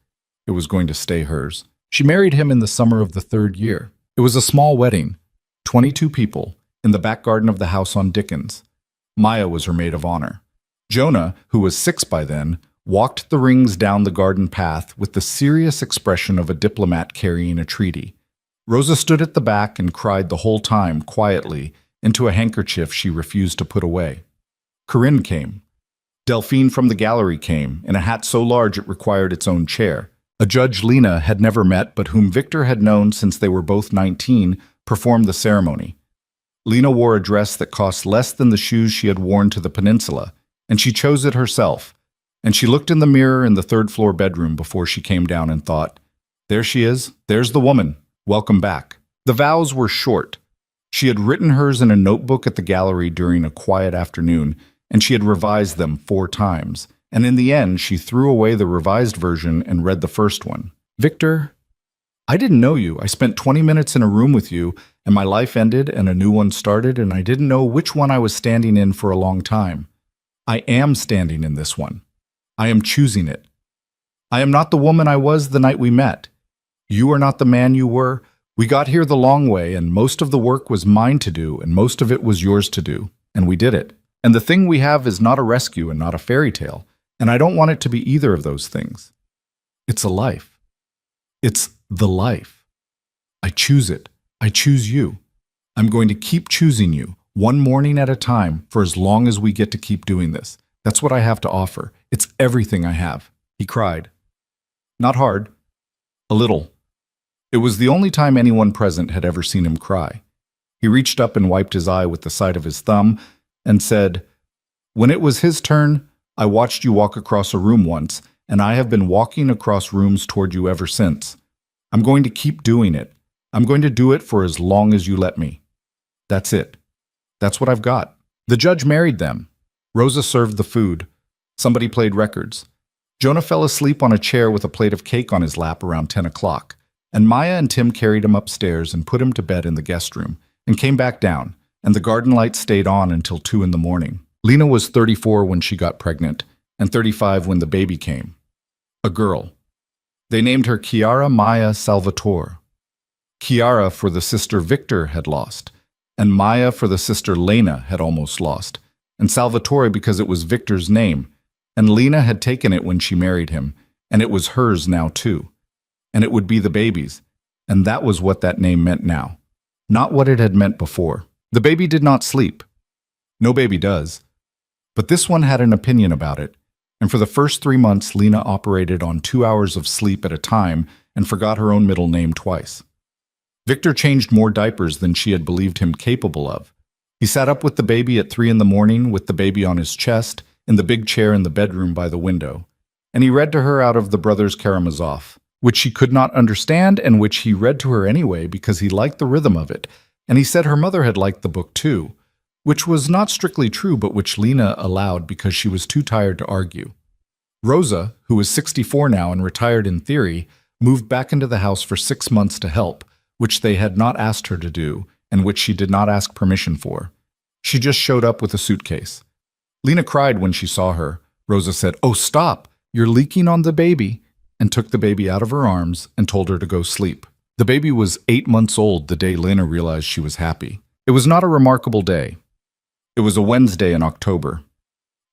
It was going to stay hers. She married him in the summer of the 3rd year. It was a small wedding, 22 people, in the back garden of the house on Dickens. Maya was her maid of honor. Jonah, who was 6 by then, walked the rings down the garden path with the serious expression of a diplomat carrying a treaty. Rosa stood at the back and cried the whole time, quietly, into a handkerchief she refused to put away. Corinne came. Delphine from the gallery came, in a hat so large it required its own chair. A judge Lena had never met but whom Victor had known since they were both 19, performed the ceremony. Lena wore a dress that cost less than the shoes she had worn to the peninsula, and she chose it herself. And she looked in the mirror in the 3rd floor bedroom before she came down and thought, "There she is, there's the woman. Welcome back." The vows were short. She had written hers in a notebook at the gallery during a quiet afternoon, and she had revised them 4 times, and in the end she threw away the revised version and read the first one. "Victor, I didn't know you. I spent 20 minutes in a room with you, and my life ended and a new one started, and I didn't know which one I was standing in for a long time. I am standing in this one. I am choosing it. I am not the woman I was the night we met. You are not the man you were. We got here the long way, and most of the work was mine to do, and most of it was yours to do, and we did it. And the thing we have is not a rescue and not a fairy tale. And I don't want it to be either of those things. It's a life. It's the life. I choose it. I choose you. I'm going to keep choosing you, one morning at a time, for as long as we get to keep doing this. That's what I have to offer. It's everything I have. He cried. Not hard. A little. It was the only time anyone present had ever seen him cry. He reached up and wiped his eye with the side of his thumb and said, "When it was his turn, I watched you walk across a room once, and I have been walking across rooms toward you ever since. I'm going to keep doing it. I'm going to do it for as long as you let me. That's it. That's what I've got." The judge married them. Rosa served the food. Somebody played records. Jonah fell asleep on a chair with a plate of cake on his lap around 10 o'clock, and Maya and Tim carried him upstairs and put him to bed in the guest room, and came back down, and the garden light stayed on until 2 in the morning. Lena was 34 when she got pregnant, and 35 when the baby came. A girl. They named her Chiara Maya Salvatore. Chiara for the sister Victor had lost, and Maya for the sister Lena had almost lost, and Salvatore because it was Victor's name, and Lena had taken it when she married him, and it was hers now too. And it would be the baby's, and that was what that name meant now, not what it had meant before. The baby did not sleep. No baby does. But this one had an opinion about it, and for the first 3 months Lena operated on 2 hours of sleep at a time and forgot her own middle name twice. Victor changed more diapers than she had believed him capable of. He sat up with the baby at 3 in the morning with the baby on his chest, in the big chair in the bedroom by the window, and he read to her out of the Brothers Karamazov, which she could not understand and which he read to her anyway because he liked the rhythm of it, and he said her mother had liked the book too, which was not strictly true but which Lena allowed because she was too tired to argue. Rosa, who was 64 now and retired in theory, moved back into the house for 6 months to help, which they had not asked her to do and which she did not ask permission for. She just showed up with a suitcase. Lena cried when she saw her. Rosa said, "Oh, stop! You're leaking on the baby," and took the baby out of her arms and told her to go sleep. The baby was 8 months old the day Lena realized she was happy. It was not a remarkable day. It was a Wednesday in October.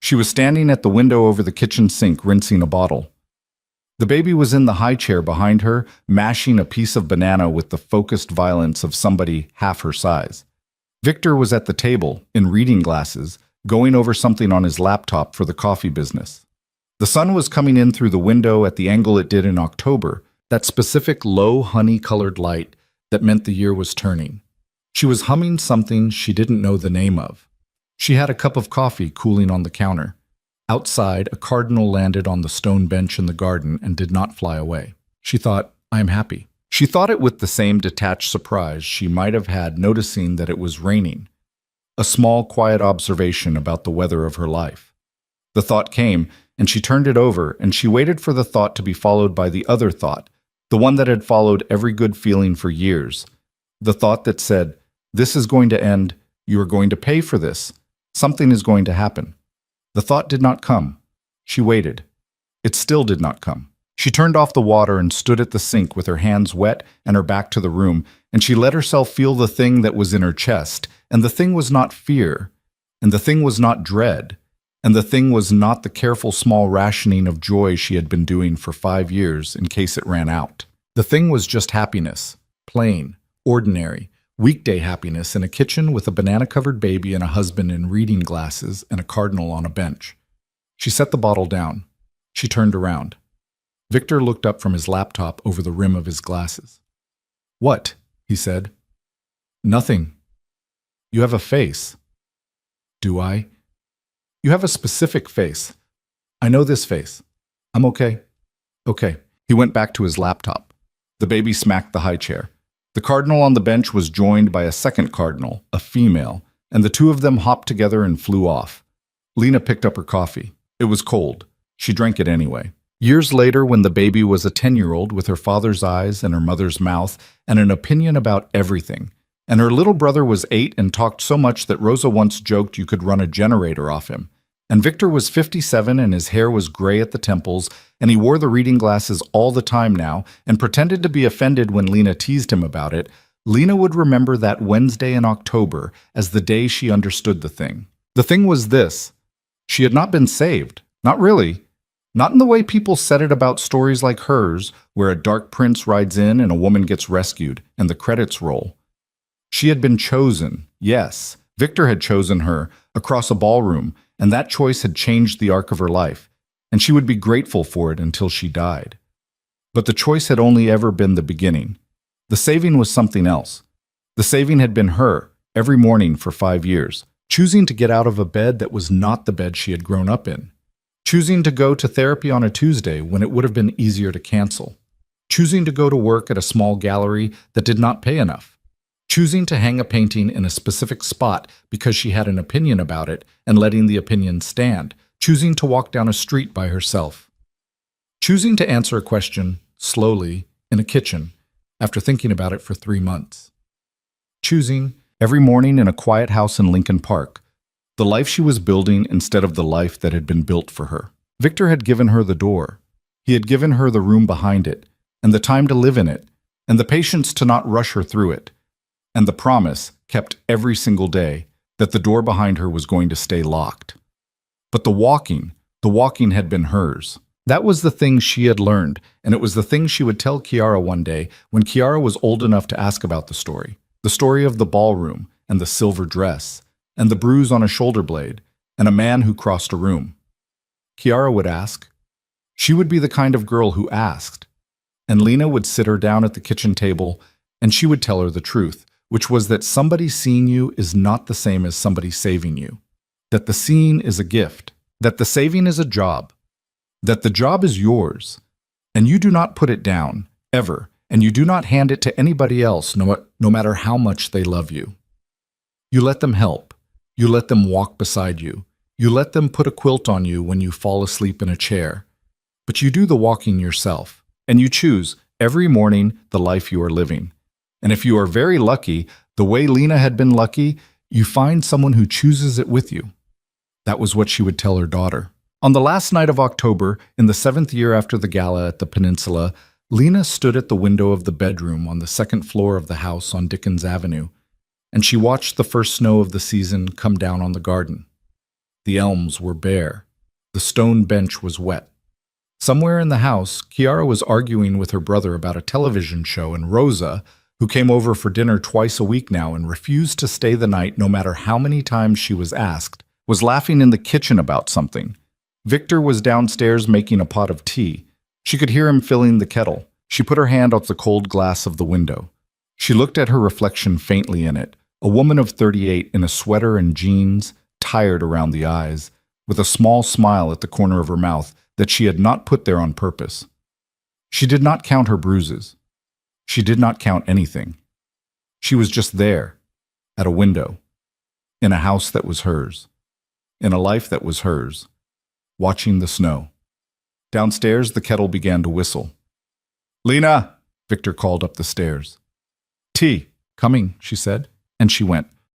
She was standing at the window over the kitchen sink rinsing a bottle. The baby was in the high chair behind her, mashing a piece of banana with the focused violence of somebody half her size. Victor was at the table, in reading glasses, going over something on his laptop for the coffee business. The sun was coming in through the window at the angle it did in October, that specific low honey-colored light that meant the year was turning. She was humming something she didn't know the name of. She had a cup of coffee cooling on the counter. Outside, a cardinal landed on the stone bench in the garden and did not fly away. She thought, "I am happy." She thought it with the same detached surprise she might have had noticing that it was raining. A small, quiet observation about the weather of her life. The thought came, and she turned it over, and she waited for the thought to be followed by the other thought, the one that had followed every good feeling for years. The thought that said, "This is going to end. You are going to pay for this. Something is going to happen." The thought did not come. She waited. It still did not come. She turned off the water and stood at the sink with her hands wet and her back to the room, and she let herself feel the thing that was in her chest, and the thing was not fear, and the thing was not dread, and the thing was not the careful small rationing of joy she had been doing for 5 years in case it ran out. The thing was just happiness, plain, ordinary, weekday happiness in a kitchen with a banana-covered baby and a husband in reading glasses and a cardinal on a bench. She set the bottle down. She turned around. Victor looked up from his laptop over the rim of his glasses. "What?" he said. "Nothing. You have a face." "Do I?" "You have a specific face. I know this face. I'm okay." "Okay." He went back to his laptop. The baby smacked the high chair. The cardinal on the bench was joined by a second cardinal, a female, and the two of them hopped together and flew off. Lena picked up her coffee. It was cold. She drank it anyway. Years later, when the baby was a 10-year-old with her father's eyes and her mother's mouth and an opinion about everything, and her little brother was 8 and talked so much that Rosa once joked you could run a generator off him, and Victor was 57 and his hair was gray at the temples, and he wore the reading glasses all the time now and pretended to be offended when Lena teased him about it, Lena would remember that Wednesday in October as the day she understood the thing. The thing was this. She had not been saved. Not really. Not in the way people said it about stories like hers, where a dark prince rides in and a woman gets rescued, and the credits roll. She had been chosen, yes, Victor had chosen her, across a ballroom, and that choice had changed the arc of her life, and she would be grateful for it until she died. But the choice had only ever been the beginning. The saving was something else. The saving had been her, every morning for 5 years, choosing to get out of a bed that was not the bed she had grown up in. Choosing to go to therapy on a Tuesday when it would have been easier to cancel. Choosing to go to work at a small gallery that did not pay enough. Choosing to hang a painting in a specific spot because she had an opinion about it and letting the opinion stand. Choosing to walk down a street by herself. Choosing to answer a question, slowly, in a kitchen, after thinking about it for 3 months. Choosing, every morning in a quiet house in Lincoln Park, the life she was building instead of the life that had been built for her. Victor had given her the door. He had given her the room behind it, and the time to live in it, and the patience to not rush her through it, and the promise, kept every single day, that the door behind her was going to stay locked. But the walking had been hers. That was the thing she had learned, and it was the thing she would tell Kiara one day when Kiara was old enough to ask about the story of the ballroom, and the silver dress, and the bruise on a shoulder blade, and a man who crossed a room. Kiara would ask. She would be the kind of girl who asked. And Lena would sit her down at the kitchen table, and she would tell her the truth, which was that somebody seeing you is not the same as somebody saving you. That the seeing is a gift. That the saving is a job. That the job is yours. And you do not put it down, ever, and you do not hand it to anybody else, no matter how much they love you. You let them help. You let them walk beside you. You let them put a quilt on you when you fall asleep in a chair. But you do the walking yourself, and you choose, every morning, the life you are living. And if you are very lucky, the way Lena had been lucky, you find someone who chooses it with you. That was what she would tell her daughter. On the last night of October, in the 7th year after the gala at the Peninsula, Lena stood at the window of the bedroom on the 2nd floor of the house on Dickens Avenue, and she watched the first snow of the season come down on the garden. The elms were bare. The stone bench was wet. Somewhere in the house, Kiara was arguing with her brother about a television show, and Rosa, who came over for dinner twice a week now and refused to stay the night no matter how many times she was asked, was laughing in the kitchen about something. Victor was downstairs making a pot of tea. She could hear him filling the kettle. She put her hand out the cold glass of the window. She looked at her reflection faintly in it, a woman of 38 in a sweater and jeans, tired around the eyes, with a small smile at the corner of her mouth that she had not put there on purpose. She did not count her bruises. She did not count anything. She was just there, at a window, in a house that was hers, in a life that was hers, watching the snow. Downstairs, the kettle began to whistle. "Lena!" Victor called up the stairs. "Tea, coming," she said, and she went.